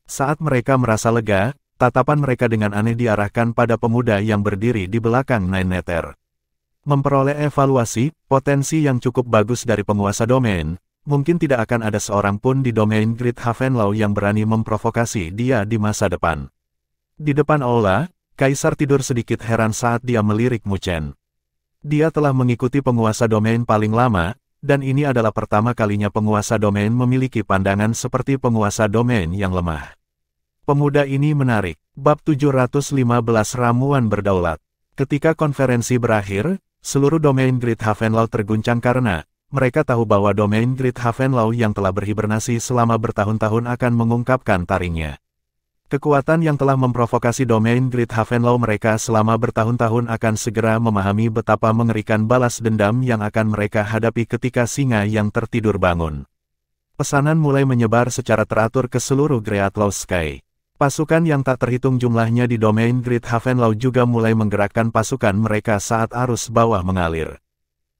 Saat mereka merasa lega, tatapan mereka dengan aneh diarahkan pada pemuda yang berdiri di belakang Nine Nether. Memperoleh evaluasi, potensi yang cukup bagus dari penguasa domain, mungkin tidak akan ada seorang pun di domain Great Havenlow yang berani memprovokasi dia di masa depan. Di depan aula, Kaisar tidur sedikit heran saat dia melirik Mu Chen. Dia telah mengikuti penguasa domain paling lama, dan ini adalah pertama kalinya penguasa domain memiliki pandangan seperti penguasa domain yang lemah. Pemuda ini menarik. Bab 715 Ramuan Berdaulat. Ketika konferensi berakhir, seluruh domain Great Havenlow terguncang karena mereka tahu bahwa domain Great Havenlow yang telah berhibernasi selama bertahun-tahun akan mengungkapkan taringnya. Kekuatan yang telah memprovokasi domain Great Havenlow mereka selama bertahun-tahun akan segera memahami betapa mengerikan balas dendam yang akan mereka hadapi ketika singa yang tertidur bangun. Pesanan mulai menyebar secara teratur ke seluruh Greatlaw Sky. Pasukan yang tak terhitung jumlahnya di domain Great Havenlow juga mulai menggerakkan pasukan mereka saat arus bawah mengalir.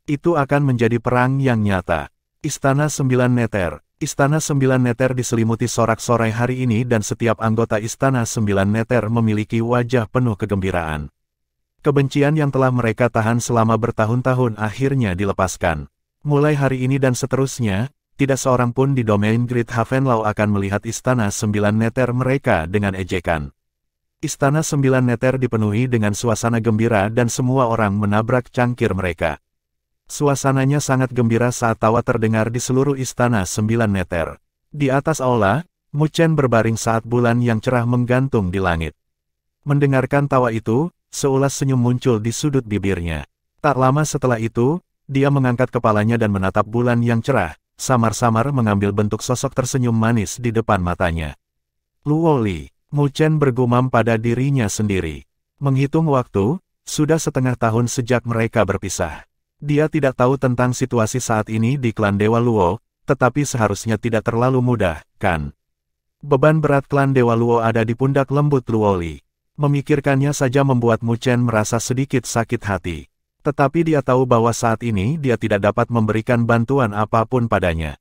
Itu akan menjadi perang yang nyata. Istana 9 Nether. Istana 9 Nether diselimuti sorak-sorai hari ini dan setiap anggota Istana 9 Nether memiliki wajah penuh kegembiraan. Kebencian yang telah mereka tahan selama bertahun-tahun akhirnya dilepaskan. Mulai hari ini dan seterusnya, tidak seorang pun di domain Great Havenlaw akan melihat Istana 9 Neter mereka dengan ejekan. Istana 9 Neter dipenuhi dengan suasana gembira dan semua orang menabrak cangkir mereka. Suasananya sangat gembira saat tawa terdengar di seluruh Istana 9 Neter. Di atas aula, Mu Chen berbaring saat bulan yang cerah menggantung di langit. Mendengarkan tawa itu, seulas senyum muncul di sudut bibirnya. Tak lama setelah itu, dia mengangkat kepalanya dan menatap bulan yang cerah, samar-samar mengambil bentuk sosok tersenyum manis di depan matanya. Luo Li, Mu Chen bergumam pada dirinya sendiri. Menghitung waktu, sudah setengah tahun sejak mereka berpisah. Dia tidak tahu tentang situasi saat ini di klan Dewa Luo, tetapi seharusnya tidak terlalu mudah, kan? Beban berat klan Dewa Luo ada di pundak lembut Luo Li. Memikirkannya saja membuat Mu Chen merasa sedikit sakit hati. Tetapi dia tahu bahwa saat ini dia tidak dapat memberikan bantuan apapun padanya.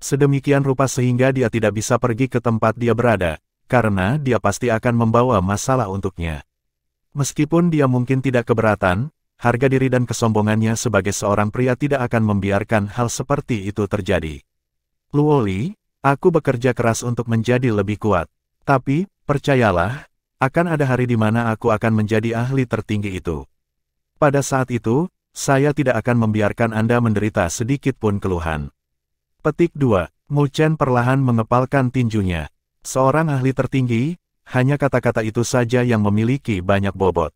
Sedemikian rupa sehingga dia tidak bisa pergi ke tempat dia berada, karena dia pasti akan membawa masalah untuknya. Meskipun dia mungkin tidak keberatan, harga diri dan kesombongannya sebagai seorang pria tidak akan membiarkan hal seperti itu terjadi. Luo Li, aku bekerja keras untuk menjadi lebih kuat. Tapi, percayalah, akan ada hari di mana aku akan menjadi ahli tertinggi itu. Pada saat itu, saya tidak akan membiarkan Anda menderita sedikit pun keluhan. Petik 2. Mu Chen perlahan mengepalkan tinjunya. Seorang ahli tertinggi, hanya kata-kata itu saja yang memiliki banyak bobot.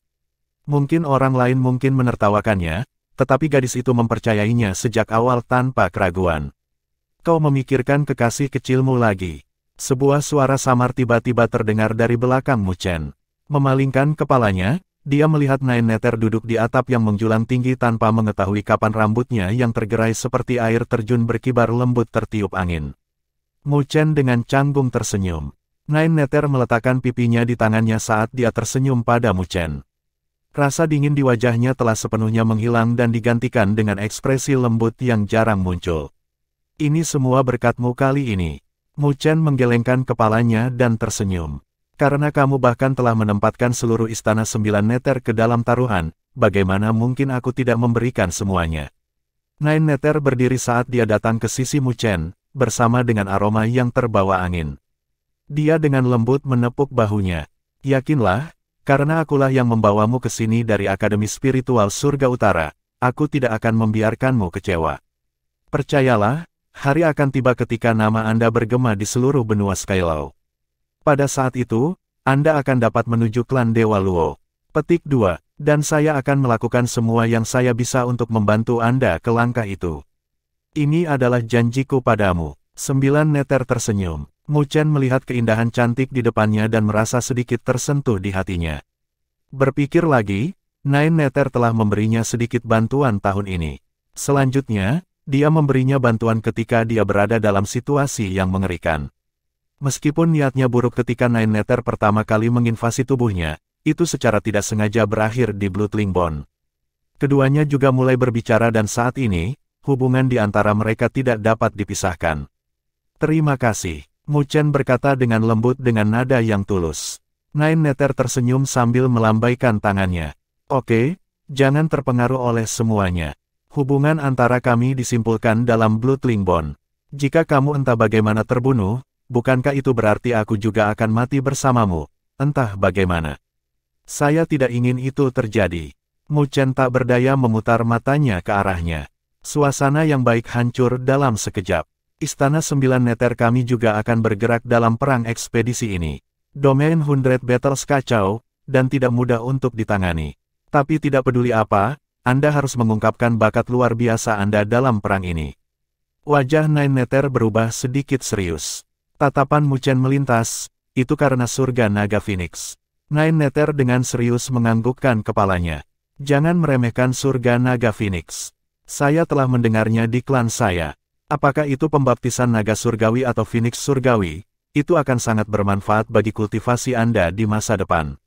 Mungkin orang lain mungkin menertawakannya, tetapi gadis itu mempercayainya sejak awal tanpa keraguan. Kau memikirkan kekasih kecilmu lagi. Sebuah suara samar tiba-tiba terdengar dari belakang Mu Chen. Memalingkan kepalanya, dia melihat Nine Neter duduk di atap yang menjulang tinggi tanpa mengetahui kapan rambutnya yang tergerai seperti air terjun berkibar lembut tertiup angin. Mu Chen dengan canggung tersenyum. Nine Neter meletakkan pipinya di tangannya saat dia tersenyum pada Mu Chen. Rasa dingin di wajahnya telah sepenuhnya menghilang dan digantikan dengan ekspresi lembut yang jarang muncul. Ini semua berkatmu kali ini. Mu Chen menggelengkan kepalanya dan tersenyum. Karena kamu bahkan telah menempatkan seluruh Istana 9 Neter ke dalam taruhan, bagaimana mungkin aku tidak memberikan semuanya? Nine Neter berdiri saat dia datang ke sisi Mu Chen, bersama dengan aroma yang terbawa angin. Dia dengan lembut menepuk bahunya. Yakinlah, karena akulah yang membawamu ke sini dari Akademi Spiritual Surga Utara, aku tidak akan membiarkanmu kecewa. Percayalah, hari akan tiba ketika nama Anda bergema di seluruh benua Skylaw. Pada saat itu, Anda akan dapat menuju klan Dewa Luo. Petik 2. Dan saya akan melakukan semua yang saya bisa untuk membantu Anda ke langkah itu. Ini adalah janjiku padamu. 9 Neter tersenyum. Mu Chen melihat keindahan cantik di depannya dan merasa sedikit tersentuh di hatinya. Berpikir lagi, Nine Neter telah memberinya sedikit bantuan tahun ini. Selanjutnya, dia memberinya bantuan ketika dia berada dalam situasi yang mengerikan. Meskipun niatnya buruk ketika Nine Neter pertama kali menginvasi tubuhnya, itu secara tidak sengaja berakhir di Bloodling Bond. Keduanya juga mulai berbicara dan saat ini, hubungan di antara mereka tidak dapat dipisahkan. Terima kasih, Mu Chen berkata dengan lembut dengan nada yang tulus. Nine Neter tersenyum sambil melambaikan tangannya. Oke, jangan terpengaruh oleh semuanya. Hubungan antara kami disimpulkan dalam Bloodling Bond. Jika kamu entah bagaimana terbunuh, bukankah itu berarti aku juga akan mati bersamamu, entah bagaimana. Saya tidak ingin itu terjadi. Mu Chen tak berdaya memutar matanya ke arahnya. Suasana yang baik hancur dalam sekejap. Istana 9 Neter kami juga akan bergerak dalam perang ekspedisi ini. Domain 100 Battles kacau, dan tidak mudah untuk ditangani. Tapi tidak peduli apa, Anda harus mengungkapkan bakat luar biasa Anda dalam perang ini. Wajah Nine Neter berubah sedikit serius. Tatapan Mu Chen melintas, itu karena surga naga Phoenix. Nine Neter dengan serius menganggukkan kepalanya. Jangan meremehkan surga naga Phoenix. Saya telah mendengarnya di klan saya. Apakah itu pembaptisan naga surgawi atau Phoenix surgawi? Itu akan sangat bermanfaat bagi kultivasi Anda di masa depan.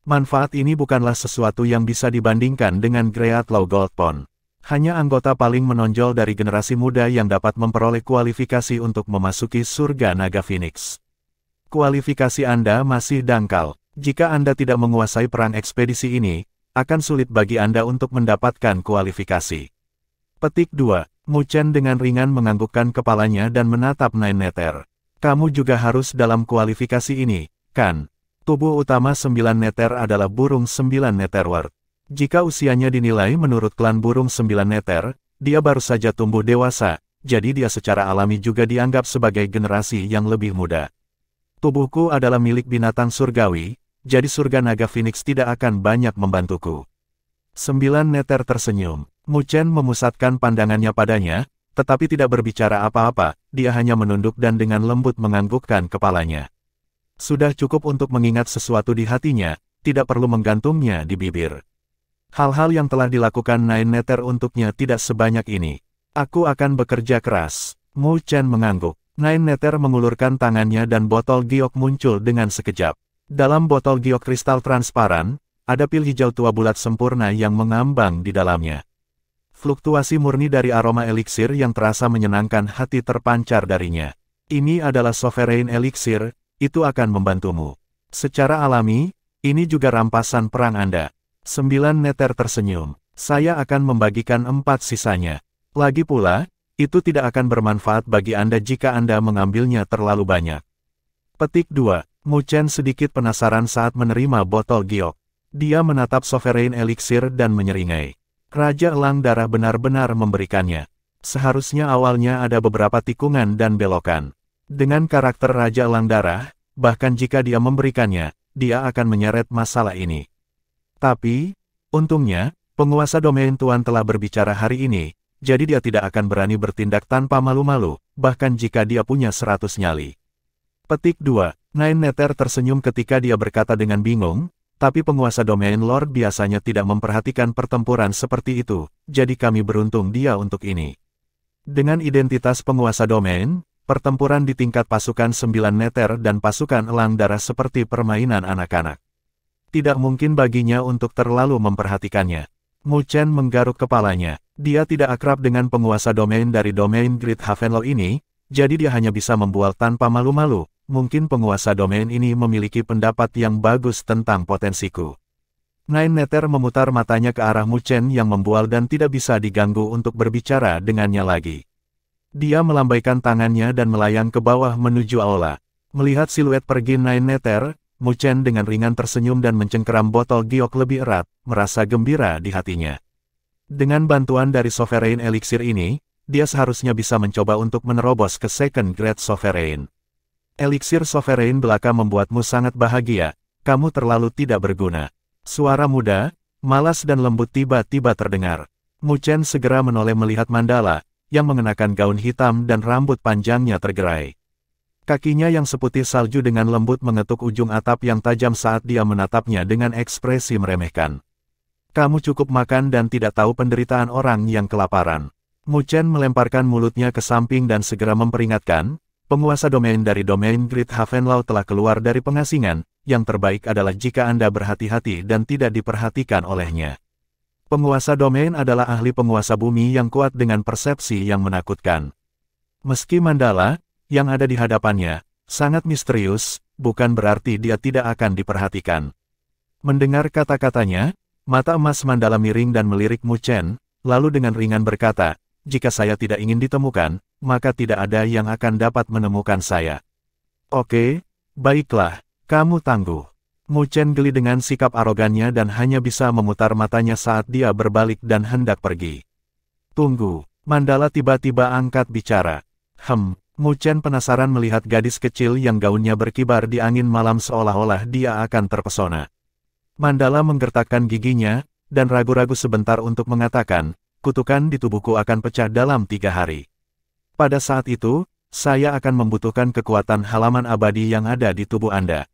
Manfaat ini bukanlah sesuatu yang bisa dibandingkan dengan Great Law Gold Pond. Hanya anggota paling menonjol dari generasi muda yang dapat memperoleh kualifikasi untuk memasuki surga naga Phoenix. Kualifikasi Anda masih dangkal. Jika Anda tidak menguasai perang ekspedisi ini, akan sulit bagi Anda untuk mendapatkan kualifikasi. Petik 2. Mu Chen dengan ringan menganggukkan kepalanya dan menatap Nine Nether. Kamu juga harus dalam kualifikasi ini, kan? Tubuh utama 9 Nether adalah burung 9 Netherworld. Jika usianya dinilai menurut klan burung 9 Nether, dia baru saja tumbuh dewasa, jadi dia secara alami juga dianggap sebagai generasi yang lebih muda. Tubuhku adalah milik binatang surgawi, jadi surga naga Phoenix tidak akan banyak membantuku. 9 Nether tersenyum. Mu Chen memusatkan pandangannya padanya, tetapi tidak berbicara apa-apa, dia hanya menunduk dan dengan lembut menganggukkan kepalanya. Sudah cukup untuk mengingat sesuatu di hatinya, tidak perlu menggantungnya di bibir. Hal-hal yang telah dilakukan Nine Nether untuknya tidak sebanyak ini. Aku akan bekerja keras. Mu Chen mengangguk. Nine Nether mengulurkan tangannya dan botol giok muncul dengan sekejap. Dalam botol giok kristal transparan, ada pil hijau tua bulat sempurna yang mengambang di dalamnya. Fluktuasi murni dari aroma eliksir yang terasa menyenangkan hati terpancar darinya. Ini adalah Sovereign Elixir, itu akan membantumu. Secara alami, ini juga rampasan perang Anda. 9 Nether tersenyum. Saya akan membagikan 4 sisanya. Lagi pula, itu tidak akan bermanfaat bagi Anda jika Anda mengambilnya terlalu banyak. Petik 2. Mu Chen sedikit penasaran saat menerima botol giok. Dia menatap Sovereign Elixir dan menyeringai. Raja Elang Darah benar-benar memberikannya. Seharusnya awalnya ada beberapa tikungan dan belokan. Dengan karakter Raja Elang Darah, bahkan jika dia memberikannya, dia akan menyeret masalah ini. Tapi, untungnya, penguasa domain Tuan telah berbicara hari ini, jadi dia tidak akan berani bertindak tanpa malu-malu, bahkan jika dia punya 100 nyali. Petik 2. Nine Nether tersenyum ketika dia berkata dengan bingung, tapi penguasa domain Lord biasanya tidak memperhatikan pertempuran seperti itu, jadi kami beruntung dia untuk ini. Dengan identitas penguasa domain, pertempuran di tingkat pasukan 9 Nether dan pasukan Elang Darah seperti permainan anak-anak. Tidak mungkin baginya untuk terlalu memperhatikannya. Mu Chen menggaruk kepalanya. Dia tidak akrab dengan penguasa domain dari domain Great Havenlow ini, jadi dia hanya bisa membual tanpa malu-malu. Mungkin penguasa domain ini memiliki pendapat yang bagus tentang potensiku. Nine Nether memutar matanya ke arah Mu Chen yang membual dan tidak bisa diganggu untuk berbicara dengannya lagi. Dia melambaikan tangannya dan melayang ke bawah menuju aula. Melihat siluet pergi Nine Nether, Mu Chen dengan ringan tersenyum dan mencengkeram botol giok lebih erat, merasa gembira di hatinya. Dengan bantuan dari Sovereign Elixir ini, dia seharusnya bisa mencoba untuk menerobos ke Second Grade Sovereign. Eliksir Sovereign belaka membuatmu sangat bahagia, kamu terlalu tidak berguna. Suara muda, malas dan lembut tiba-tiba terdengar. Mu Chen segera menoleh melihat Mandala, yang mengenakan gaun hitam dan rambut panjangnya tergerai. Kakinya yang seputih salju dengan lembut mengetuk ujung atap yang tajam saat dia menatapnya dengan ekspresi meremehkan. Kamu cukup makan dan tidak tahu penderitaan orang yang kelaparan. Mu Chen melemparkan mulutnya ke samping dan segera memperingatkan, penguasa domain dari domain Great Havenlow telah keluar dari pengasingan, yang terbaik adalah jika Anda berhati-hati dan tidak diperhatikan olehnya. Penguasa domain adalah ahli penguasa bumi yang kuat dengan persepsi yang menakutkan. Meski Mandala, yang ada di hadapannya, sangat misterius, bukan berarti dia tidak akan diperhatikan. Mendengar kata-katanya, mata emas Mandala miring dan melirik Mu Chen, lalu dengan ringan berkata, jika saya tidak ingin ditemukan, maka tidak ada yang akan dapat menemukan saya. Oke, baiklah, kamu tangguh. Mu Chen geli dengan sikap arogannya dan hanya bisa memutar matanya saat dia berbalik dan hendak pergi. Tunggu, Mandala tiba-tiba angkat bicara. Mu Chen penasaran melihat gadis kecil yang gaunnya berkibar di angin malam seolah-olah dia akan terpesona. Mandala menggertakkan giginya, dan ragu-ragu sebentar untuk mengatakan, kutukan di tubuhku akan pecah dalam 3 hari. Pada saat itu, saya akan membutuhkan kekuatan halaman abadi yang ada di tubuh Anda.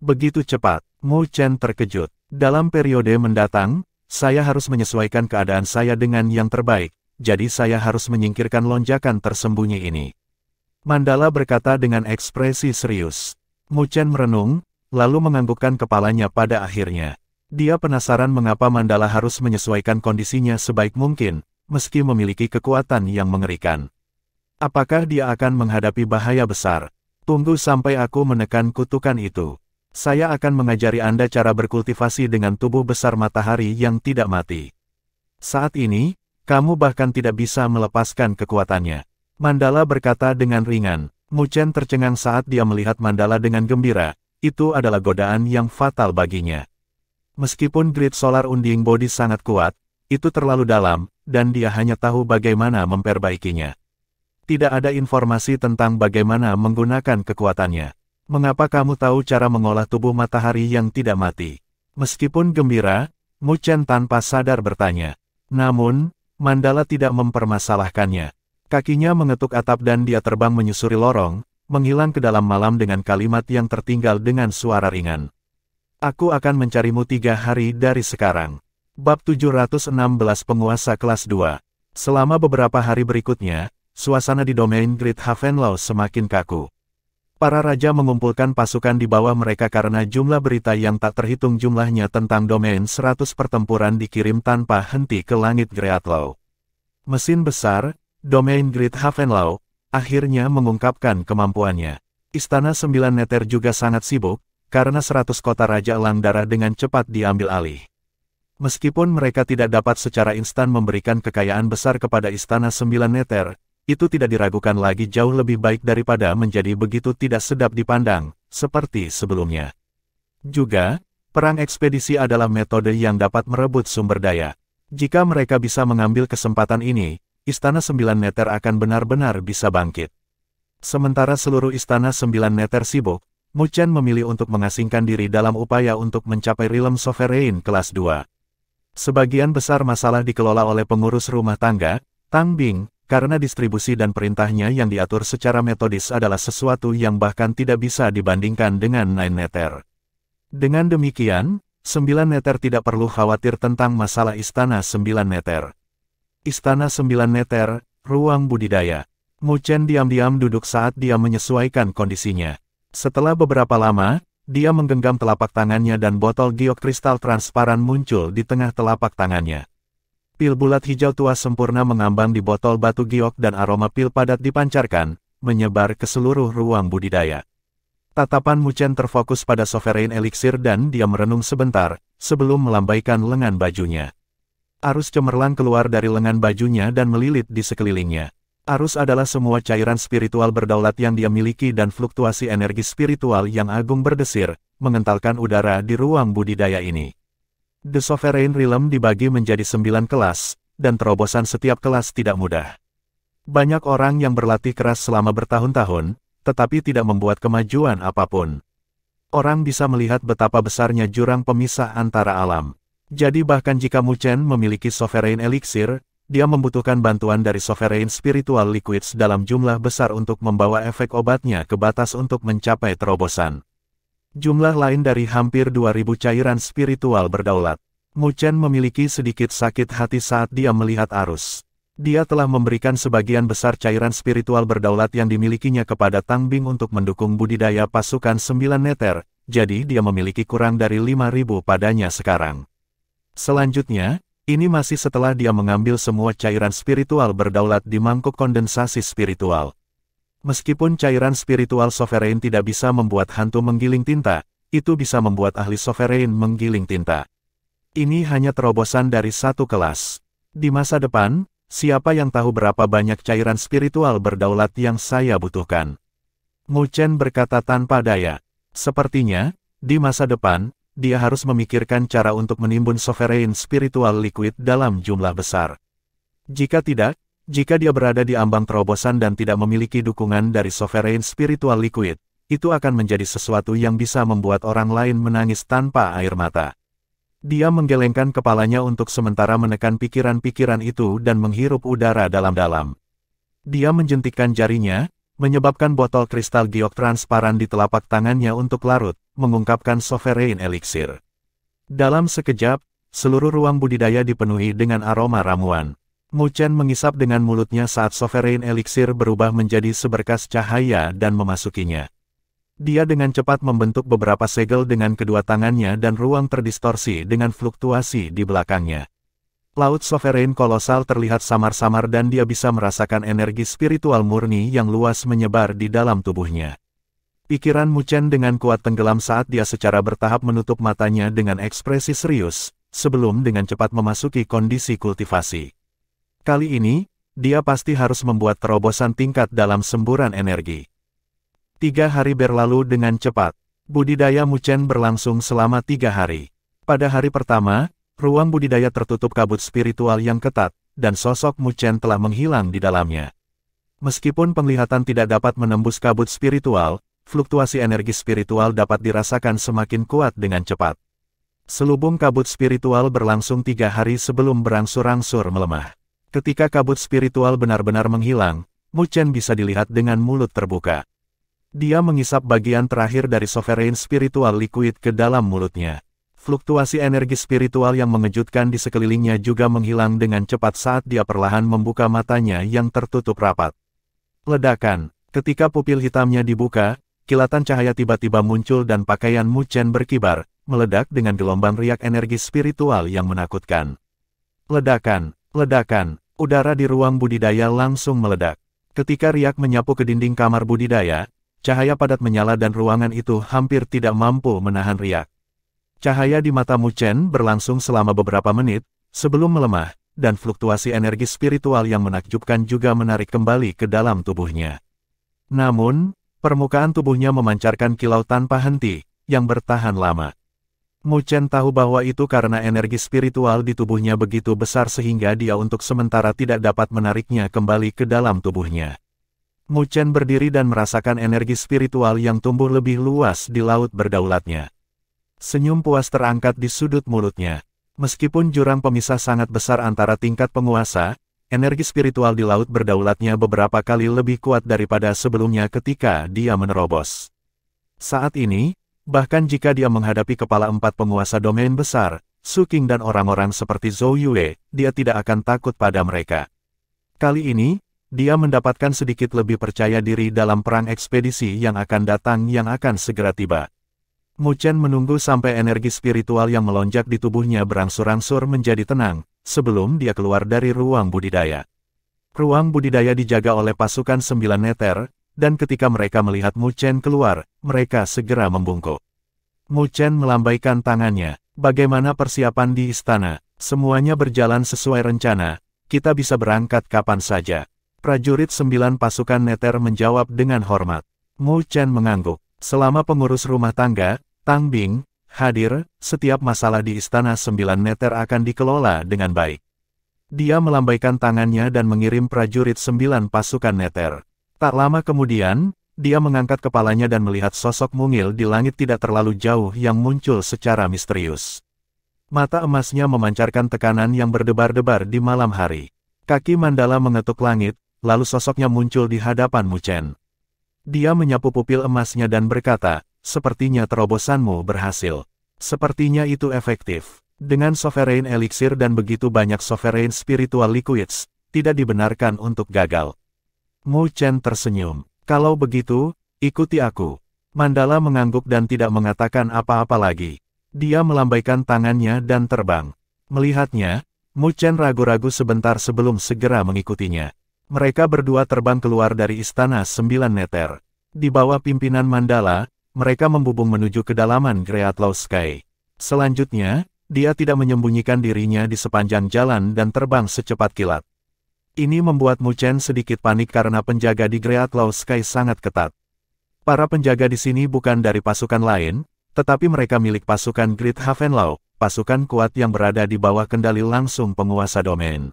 Begitu cepat, Mu Chen terkejut. Dalam periode mendatang, saya harus menyesuaikan keadaan saya dengan yang terbaik, jadi saya harus menyingkirkan lonjakan tersembunyi ini. Mandala berkata dengan ekspresi serius. Mu Chen merenung, lalu menganggukkan kepalanya pada akhirnya. Dia penasaran mengapa Mandala harus menyesuaikan kondisinya sebaik mungkin, meski memiliki kekuatan yang mengerikan. Apakah dia akan menghadapi bahaya besar? Tunggu sampai aku menekan kutukan itu. Saya akan mengajari Anda cara berkultivasi dengan tubuh besar matahari yang tidak mati. Saat ini, Kamu bahkan tidak bisa melepaskan kekuatannya. Mandala berkata dengan ringan. Mu Chen tercengang saat dia melihat Mandala dengan gembira. Itu adalah godaan yang fatal baginya. Meskipun grid solar Unding Body sangat kuat, itu terlalu dalam, dan dia hanya tahu bagaimana memperbaikinya. Tidak ada informasi tentang bagaimana menggunakan kekuatannya. Mengapa kamu tahu cara mengolah tubuh matahari yang tidak mati? Meskipun gembira, Mu Chen tanpa sadar bertanya. Namun, Mandala tidak mempermasalahkannya. Kakinya mengetuk atap dan dia terbang menyusuri lorong, menghilang ke dalam malam dengan kalimat yang tertinggal dengan suara ringan. Aku akan mencarimu 3 hari dari sekarang. Bab 716 Penguasa Kelas 2. Selama beberapa hari berikutnya, suasana di domain Great Havenlaw semakin kaku. Para raja mengumpulkan pasukan di bawah mereka karena jumlah berita yang tak terhitung jumlahnya tentang domain 100 pertempuran dikirim tanpa henti ke langit Greatlaw. Mesin besar, domain Great Havenlaw, akhirnya mengungkapkan kemampuannya. Istana 9 Neter juga sangat sibuk, karena 100 kota Raja Elang Darah dengan cepat diambil alih. Meskipun mereka tidak dapat secara instan memberikan kekayaan besar kepada Istana 9 Neter, itu tidak diragukan lagi jauh lebih baik daripada menjadi begitu tidak sedap dipandang, seperti sebelumnya. Juga, perang ekspedisi adalah metode yang dapat merebut sumber daya. Jika mereka bisa mengambil kesempatan ini, Istana 9 Neter akan benar-benar bisa bangkit. Sementara seluruh Istana 9 Neter sibuk, Mu Chen memilih untuk mengasingkan diri dalam upaya untuk mencapai Realm Sovereign kelas 2. Sebagian besar masalah dikelola oleh pengurus rumah tangga, Tang Bing, karena distribusi dan perintahnya yang diatur secara metodis adalah sesuatu yang bahkan tidak bisa dibandingkan dengan 9 Neter. Dengan demikian, 9 Neter tidak perlu khawatir tentang masalah Istana 9 Neter. Istana 9 Neter, ruang budidaya. Mu Chen diam-diam duduk saat dia menyesuaikan kondisinya. Setelah beberapa lama, dia menggenggam telapak tangannya dan botol giok kristal transparan muncul di tengah telapak tangannya. Pil bulat hijau tua sempurna mengambang di botol batu giok dan aroma pil padat dipancarkan, menyebar ke seluruh ruang budidaya. Tatapan Mu Chen terfokus pada Sovereign Elixir dan dia merenung sebentar, sebelum melambaikan lengan bajunya. Arus cemerlang keluar dari lengan bajunya dan melilit di sekelilingnya. Arus adalah semua cairan spiritual berdaulat yang dia miliki dan fluktuasi energi spiritual yang agung berdesir, mengentalkan udara di ruang budidaya ini. The Sovereign Realm dibagi menjadi 9 kelas, dan terobosan setiap kelas tidak mudah. Banyak orang yang berlatih keras selama bertahun-tahun, tetapi tidak membuat kemajuan apapun. Orang bisa melihat betapa besarnya jurang pemisah antara alam. Jadi bahkan jika Mu Chen memiliki Sovereign Elixir, dia membutuhkan bantuan dari Sovereign Spiritual Liquids dalam jumlah besar untuk membawa efek obatnya ke batas untuk mencapai terobosan. Jumlah lain dari hampir 2000 cairan spiritual berdaulat. Mu Chen memiliki sedikit sakit hati saat dia melihat arus. Dia telah memberikan sebagian besar cairan spiritual berdaulat yang dimilikinya kepada Tang Bing untuk mendukung budidaya pasukan 9 Neter, jadi dia memiliki kurang dari 5000 padanya sekarang. Selanjutnya, ini masih setelah dia mengambil semua cairan spiritual berdaulat di mangkuk kondensasi spiritual. Meskipun cairan spiritual Sovereign tidak bisa membuat hantu menggiling tinta, itu bisa membuat ahli Sovereign menggiling tinta. Ini hanya terobosan dari satu kelas. Di masa depan, siapa yang tahu berapa banyak cairan spiritual berdaulat yang saya butuhkan? Mu Chen berkata tanpa daya. Sepertinya, di masa depan, dia harus memikirkan cara untuk menimbun Sovereign Spiritual Liquid dalam jumlah besar. Jika tidak, jika dia berada di ambang terobosan dan tidak memiliki dukungan dari Sovereign Spiritual Liquid, itu akan menjadi sesuatu yang bisa membuat orang lain menangis tanpa air mata. Dia menggelengkan kepalanya untuk sementara menekan pikiran-pikiran itu dan menghirup udara dalam-dalam. Dia menjentikkan jarinya, menyebabkan botol kristal giok transparan di telapak tangannya untuk larut, mengungkapkan Sovereign Elixir. Dalam sekejap, seluruh ruang budidaya dipenuhi dengan aroma ramuan. Mu Chen mengisap dengan mulutnya saat Sovereign Elixir berubah menjadi seberkas cahaya dan memasukinya. Dia dengan cepat membentuk beberapa segel dengan kedua tangannya dan ruang terdistorsi dengan fluktuasi di belakangnya. Laut Sovereign kolosal terlihat samar-samar dan dia bisa merasakan energi spiritual murni yang luas menyebar di dalam tubuhnya. Pikiran Mu Chen dengan kuat tenggelam saat dia secara bertahap menutup matanya dengan ekspresi serius, sebelum dengan cepat memasuki kondisi kultivasi. Kali ini, dia pasti harus membuat terobosan tingkat dalam semburan energi. 3 hari berlalu dengan cepat. Budidaya Mu Chen berlangsung selama 3 hari. Pada hari pertama, ruang budidaya tertutup kabut spiritual yang ketat, dan sosok Mu Chen telah menghilang di dalamnya. Meskipun penglihatan tidak dapat menembus kabut spiritual, fluktuasi energi spiritual dapat dirasakan semakin kuat dengan cepat. Selubung kabut spiritual berlangsung 3 hari sebelum berangsur-angsur melemah. Ketika kabut spiritual benar-benar menghilang, Mu Chen bisa dilihat dengan mulut terbuka. Dia mengisap bagian terakhir dari sovereign spiritual liquid ke dalam mulutnya. Fluktuasi energi spiritual yang mengejutkan di sekelilingnya juga menghilang dengan cepat saat dia perlahan membuka matanya yang tertutup rapat. Ledakan. Ketika pupil hitamnya dibuka, kilatan cahaya tiba-tiba muncul dan pakaian Mu Chen berkibar, meledak dengan gelombang riak energi spiritual yang menakutkan. Ledakan. Ledakan. Udara di ruang budidaya langsung meledak. Ketika riak menyapu ke dinding kamar budidaya, cahaya padat menyala dan ruangan itu hampir tidak mampu menahan riak. Cahaya di mata Mu Chen berlangsung selama beberapa menit, sebelum melemah, dan fluktuasi energi spiritual yang menakjubkan juga menarik kembali ke dalam tubuhnya. Namun, permukaan tubuhnya memancarkan kilau tanpa henti, yang bertahan lama. Mu Chen tahu bahwa itu karena energi spiritual di tubuhnya begitu besar sehingga dia untuk sementara tidak dapat menariknya kembali ke dalam tubuhnya. Mu Chen berdiri dan merasakan energi spiritual yang tumbuh lebih luas di laut berdaulatnya. Senyum puas terangkat di sudut mulutnya. Meskipun jurang pemisah sangat besar antara tingkat penguasa, energi spiritual di laut berdaulatnya beberapa kali lebih kuat daripada sebelumnya ketika dia menerobos. Saat ini, bahkan jika dia menghadapi kepala 4 penguasa domain besar, Su Qing dan orang-orang seperti Zhou Yue, dia tidak akan takut pada mereka. Kali ini, dia mendapatkan sedikit lebih percaya diri dalam perang ekspedisi yang akan datang yang akan segera tiba. Mu Chen menunggu sampai energi spiritual yang melonjak di tubuhnya berangsur-angsur menjadi tenang, sebelum dia keluar dari ruang budidaya. Ruang budidaya dijaga oleh pasukan 9 neter, dan ketika mereka melihat Mu Chen keluar, mereka segera membungkuk. Mu Chen melambaikan tangannya. Bagaimana persiapan di istana? Semuanya berjalan sesuai rencana, kita bisa berangkat kapan saja. Prajurit 9 pasukan neter menjawab dengan hormat. Mu Chen mengangguk. Selama pengurus rumah tangga, Tang Bing, hadir, setiap masalah di istana 9 neter akan dikelola dengan baik. Dia melambaikan tangannya dan mengirim prajurit 9 pasukan neter. Tak lama kemudian, dia mengangkat kepalanya dan melihat sosok mungil di langit tidak terlalu jauh yang muncul secara misterius. Mata emasnya memancarkan tekanan yang berdebar-debar di malam hari. Kaki mandala mengetuk langit, lalu sosoknya muncul di hadapan Mu Chen. Dia menyapu pupil emasnya dan berkata, sepertinya terobosanmu berhasil. Sepertinya itu efektif. Dengan sovereign elixir dan begitu banyak sovereign spiritual liquids, tidak dibenarkan untuk gagal. Mu Chen tersenyum. Kalau begitu, ikuti aku. Mandala mengangguk dan tidak mengatakan apa-apa lagi. Dia melambaikan tangannya dan terbang. Melihatnya, Mu Chen ragu-ragu sebentar sebelum segera mengikutinya. Mereka berdua terbang keluar dari istana 9 neter. Di bawah pimpinan Mandala, mereka membubung menuju kedalaman Great Law Sky. Selanjutnya, dia tidak menyembunyikan dirinya di sepanjang jalan dan terbang secepat kilat. Ini membuat Mu Chen sedikit panik karena penjaga di Great Law Sky sangat ketat. Para penjaga di sini bukan dari pasukan lain, tetapi mereka milik pasukan Great Havenlaw, pasukan kuat yang berada di bawah kendali langsung penguasa domain.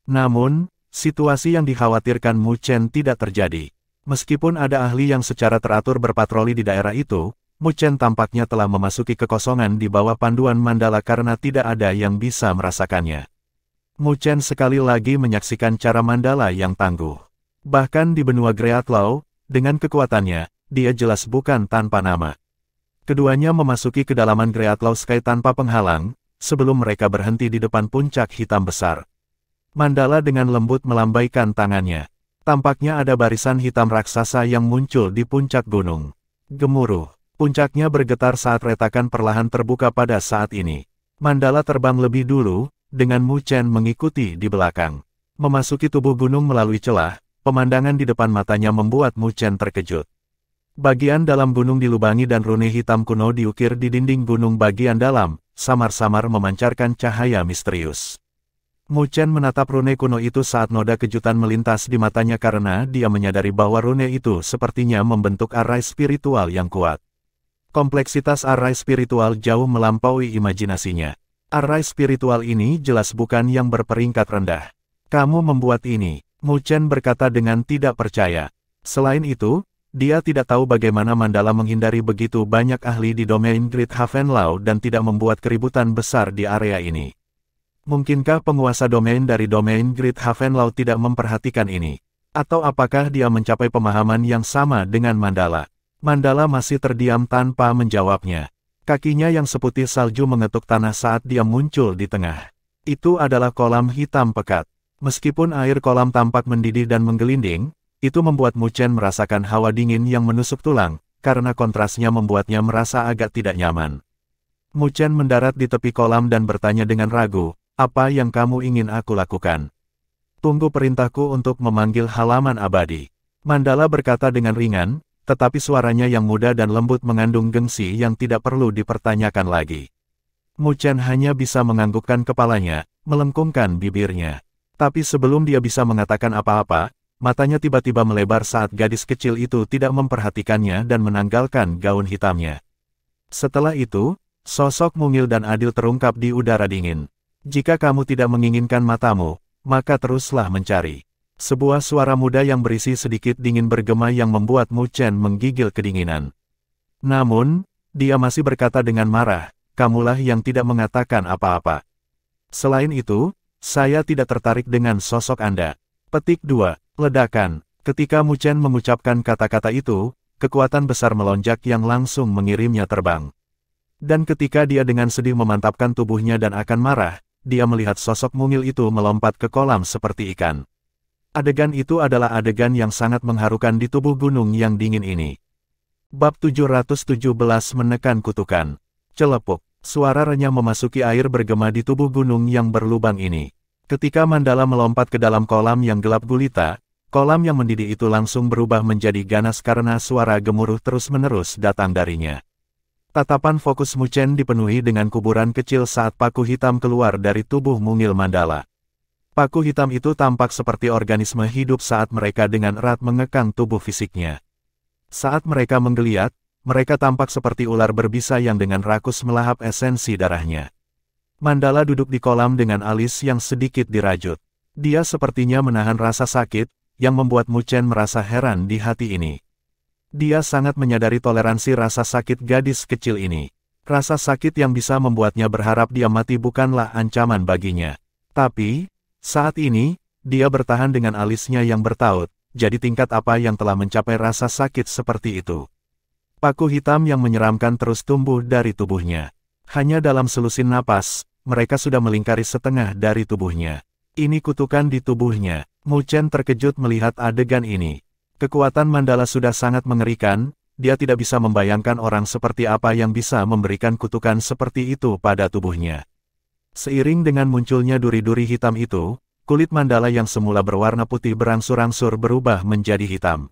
Namun, situasi yang dikhawatirkan Mu Chen tidak terjadi. Meskipun ada ahli yang secara teratur berpatroli di daerah itu, Mu Chen tampaknya telah memasuki kekosongan di bawah panduan Mandala karena tidak ada yang bisa merasakannya. Mu Chen sekali lagi menyaksikan cara Mandala yang tangguh. Bahkan di benua Great Law, dengan kekuatannya, dia jelas bukan tanpa nama. Keduanya memasuki kedalaman Great Law Sky tanpa penghalang, sebelum mereka berhenti di depan puncak hitam besar. Mandala dengan lembut melambaikan tangannya. Tampaknya ada barisan hitam raksasa yang muncul di puncak gunung. Gemuruh. Puncaknya bergetar saat retakan perlahan terbuka pada saat ini. Mandala terbang lebih dulu, dengan Mu Chen mengikuti di belakang. Memasuki tubuh gunung melalui celah, pemandangan di depan matanya membuat Mu Chen terkejut. Bagian dalam gunung dilubangi dan rune hitam kuno diukir di dinding gunung bagian dalam, samar-samar memancarkan cahaya misterius. Mu Chen menatap rune kuno itu saat noda kejutan melintas di matanya karena dia menyadari bahwa rune itu sepertinya membentuk arai spiritual yang kuat. Kompleksitas arai spiritual jauh melampaui imajinasinya. Arai spiritual ini jelas bukan yang berperingkat rendah. Kamu membuat ini, Mu Chen berkata dengan tidak percaya. Selain itu, dia tidak tahu bagaimana Mandala menghindari begitu banyak ahli di domain Great Havenlau dan tidak membuat keributan besar di area ini. Mungkinkah penguasa domain dari domain Great Havenlau tidak memperhatikan ini? Atau apakah dia mencapai pemahaman yang sama dengan Mandala? Mandala masih terdiam tanpa menjawabnya. Kakinya yang seputih salju mengetuk tanah saat dia muncul di tengah. Itu adalah kolam hitam pekat. Meskipun air kolam tampak mendidih dan menggelinding, itu membuat Mu Chen merasakan hawa dingin yang menusuk tulang, karena kontrasnya membuatnya merasa agak tidak nyaman. Mu Chen mendarat di tepi kolam dan bertanya dengan ragu, "Apa yang kamu ingin aku lakukan?" "Tunggu perintahku untuk memanggil halaman abadi." Mandala berkata dengan ringan, tetapi suaranya yang muda dan lembut mengandung gengsi yang tidak perlu dipertanyakan lagi. Mu Chen hanya bisa menganggukkan kepalanya, melengkungkan bibirnya. Tapi sebelum dia bisa mengatakan apa-apa, matanya tiba-tiba melebar saat gadis kecil itu tidak memperhatikannya dan menanggalkan gaun hitamnya. Setelah itu, sosok mungil dan adil terungkap di udara dingin. "Jika kamu tidak menginginkan matamu, maka teruslah mencari." Sebuah suara muda yang berisi sedikit dingin bergema yang membuat Mu Chen menggigil kedinginan. Namun, dia masih berkata dengan marah, "Kamulah yang tidak mengatakan apa-apa. Selain itu, saya tidak tertarik dengan sosok Anda." Petik 2. Ledakan. Ketika Mu Chen mengucapkan kata-kata itu, kekuatan besar melonjak yang langsung mengirimnya terbang. Dan ketika dia dengan sedih memantapkan tubuhnya dan akan marah, dia melihat sosok mungil itu melompat ke kolam seperti ikan. Adegan itu adalah adegan yang sangat mengharukan di tubuh gunung yang dingin ini. Bab 717 menekan kutukan. Celepuk. Suara renyah memasuki air bergema di tubuh gunung yang berlubang ini. Ketika Mandala melompat ke dalam kolam yang gelap gulita, kolam yang mendidih itu langsung berubah menjadi ganas karena suara gemuruh terus-menerus datang darinya. Tatapan fokus Mu Chen dipenuhi dengan kuburan kecil saat paku hitam keluar dari tubuh mungil Mandala. Paku hitam itu tampak seperti organisme hidup saat mereka dengan erat mengekang tubuh fisiknya. Saat mereka menggeliat, mereka tampak seperti ular berbisa yang dengan rakus melahap esensi darahnya. Mandala duduk di kolam dengan alis yang sedikit dirajut. Dia sepertinya menahan rasa sakit, yang membuat Mu Chen merasa heran di hati ini. Dia sangat menyadari toleransi rasa sakit gadis kecil ini. Rasa sakit yang bisa membuatnya berharap dia mati bukanlah ancaman baginya. Tapi, saat ini, dia bertahan dengan alisnya yang bertaut, jadi tingkat apa yang telah mencapai rasa sakit seperti itu. Paku hitam yang menyeramkan terus tumbuh dari tubuhnya. Hanya dalam selusin napas, mereka sudah melingkari setengah dari tubuhnya. Ini kutukan di tubuhnya. Mu Chen terkejut melihat adegan ini. Kekuatan Mandala sudah sangat mengerikan, dia tidak bisa membayangkan orang seperti apa yang bisa memberikan kutukan seperti itu pada tubuhnya. Seiring dengan munculnya duri-duri hitam itu, kulit Mandala yang semula berwarna putih berangsur-angsur berubah menjadi hitam.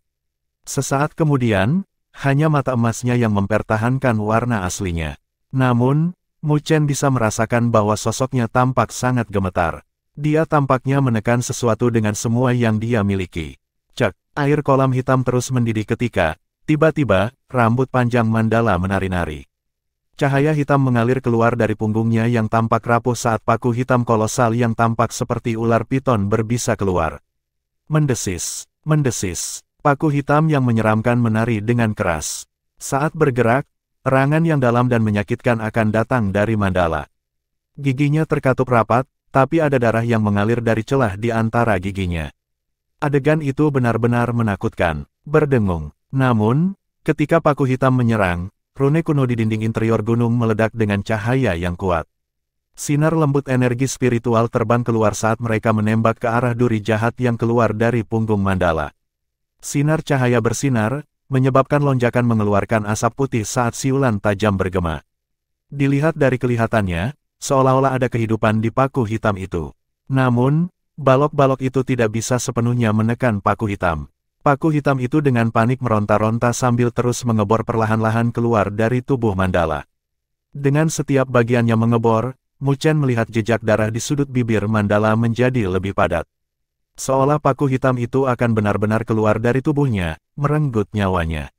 Sesaat kemudian, hanya mata emasnya yang mempertahankan warna aslinya. Namun, Mu Chen bisa merasakan bahwa sosoknya tampak sangat gemetar. Dia tampaknya menekan sesuatu dengan semua yang dia miliki. Cek, air kolam hitam terus mendidih ketika, tiba-tiba, rambut panjang Mandala menari-nari. Cahaya hitam mengalir keluar dari punggungnya yang tampak rapuh saat paku hitam kolosal yang tampak seperti ular piton berbisa keluar. Mendesis, mendesis. Paku hitam yang menyeramkan menari dengan keras. Saat bergerak, erangan yang dalam dan menyakitkan akan datang dari Mandala. Giginya terkatup rapat, tapi ada darah yang mengalir dari celah di antara giginya. Adegan itu benar-benar menakutkan, berdengung. Namun, ketika paku hitam menyerang, rune kuno di dinding interior gunung meledak dengan cahaya yang kuat. Sinar lembut energi spiritual terbang keluar saat mereka menembak ke arah duri jahat yang keluar dari punggung Mandala. Sinar cahaya bersinar, menyebabkan lonjakan mengeluarkan asap putih saat siulan tajam bergema. Dilihat dari kelihatannya, seolah-olah ada kehidupan di paku hitam itu. Namun, balok-balok itu tidak bisa sepenuhnya menekan paku hitam. Paku hitam itu dengan panik meronta-ronta sambil terus mengebor perlahan-lahan keluar dari tubuh Mandala. Dengan setiap bagiannya mengebor, Mu Chen melihat jejak darah di sudut bibir Mandala menjadi lebih padat. Seolah paku hitam itu akan benar-benar keluar dari tubuhnya, merenggut nyawanya.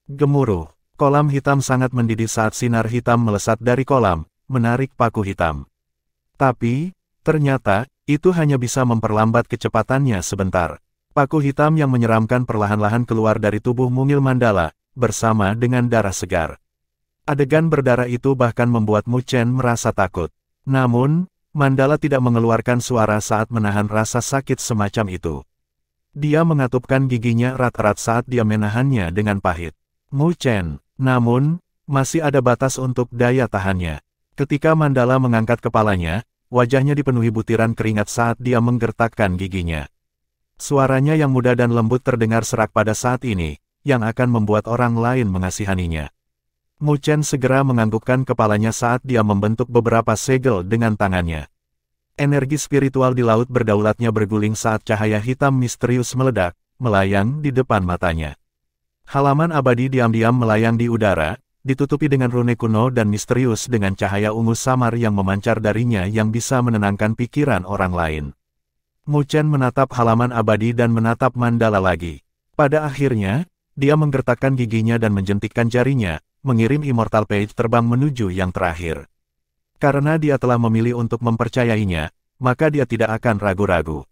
Gemuruh, kolam hitam sangat mendidih saat sinar hitam melesat dari kolam, menarik paku hitam. Tapi, ternyata, itu hanya bisa memperlambat kecepatannya sebentar. Paku hitam yang menyeramkan perlahan-lahan keluar dari tubuh mungil Mandala, bersama dengan darah segar. Adegan berdarah itu bahkan membuat Mu Chen merasa takut. Namun, Mandala tidak mengeluarkan suara saat menahan rasa sakit semacam itu. Dia mengatupkan giginya erat-erat saat dia menahannya dengan pahit. Mu Chen, namun, masih ada batas untuk daya tahannya. Ketika Mandala mengangkat kepalanya, wajahnya dipenuhi butiran keringat saat dia menggertakkan giginya. Suaranya yang muda dan lembut terdengar serak pada saat ini, yang akan membuat orang lain mengasihaninya. Mu Chen segera menganggukkan kepalanya saat dia membentuk beberapa segel dengan tangannya. Energi spiritual di laut berdaulatnya berguling saat cahaya hitam misterius meledak, melayang di depan matanya. Halaman abadi diam-diam melayang di udara, ditutupi dengan rune kuno dan misterius dengan cahaya ungu samar yang memancar darinya yang bisa menenangkan pikiran orang lain. Mu Chen menatap halaman abadi dan menatap Mandala lagi. Pada akhirnya, dia menggertakkan giginya dan menjentikkan jarinya, mengirim Immortal Page terbang menuju yang terakhir. Karena dia telah memilih untuk mempercayainya, maka dia tidak akan ragu-ragu.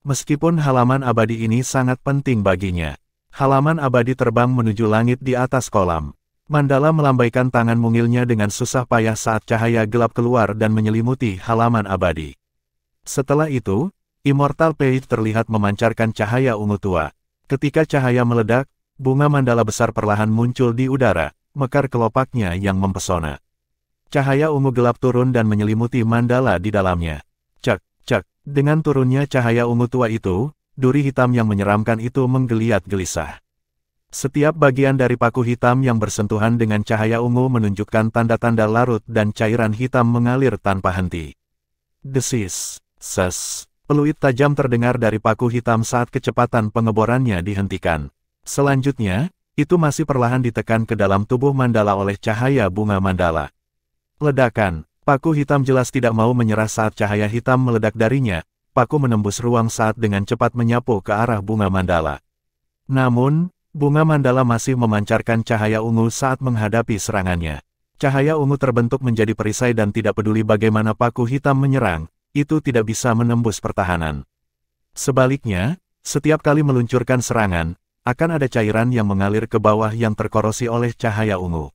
Meskipun halaman abadi ini sangat penting baginya. Halaman abadi terbang menuju langit di atas kolam. Mandala melambaikan tangan mungilnya dengan susah payah saat cahaya gelap keluar dan menyelimuti halaman abadi. Setelah itu, Immortal Page terlihat memancarkan cahaya ungu tua. Ketika cahaya meledak, bunga mandala besar perlahan muncul di udara, mekar kelopaknya yang mempesona. Cahaya ungu gelap turun dan menyelimuti mandala di dalamnya. Cek, cek, dengan turunnya cahaya ungu tua itu, duri hitam yang menyeramkan itu menggeliat gelisah. Setiap bagian dari paku hitam yang bersentuhan dengan cahaya ungu menunjukkan tanda-tanda larut dan cairan hitam mengalir tanpa henti. Desis, ses, peluit tajam terdengar dari paku hitam saat kecepatan pengeborannya dihentikan. Selanjutnya, itu masih perlahan ditekan ke dalam tubuh mandala oleh cahaya bunga mandala. Ledakan, paku hitam jelas tidak mau menyerah saat cahaya hitam meledak darinya, paku menembus ruang saat dengan cepat menyapu ke arah bunga mandala. Namun, bunga mandala masih memancarkan cahaya ungu saat menghadapi serangannya. Cahaya ungu terbentuk menjadi perisai dan tidak peduli bagaimana paku hitam menyerang, itu tidak bisa menembus pertahanan. Sebaliknya, setiap kali meluncurkan serangan, akan ada cairan yang mengalir ke bawah yang terkorosi oleh cahaya ungu.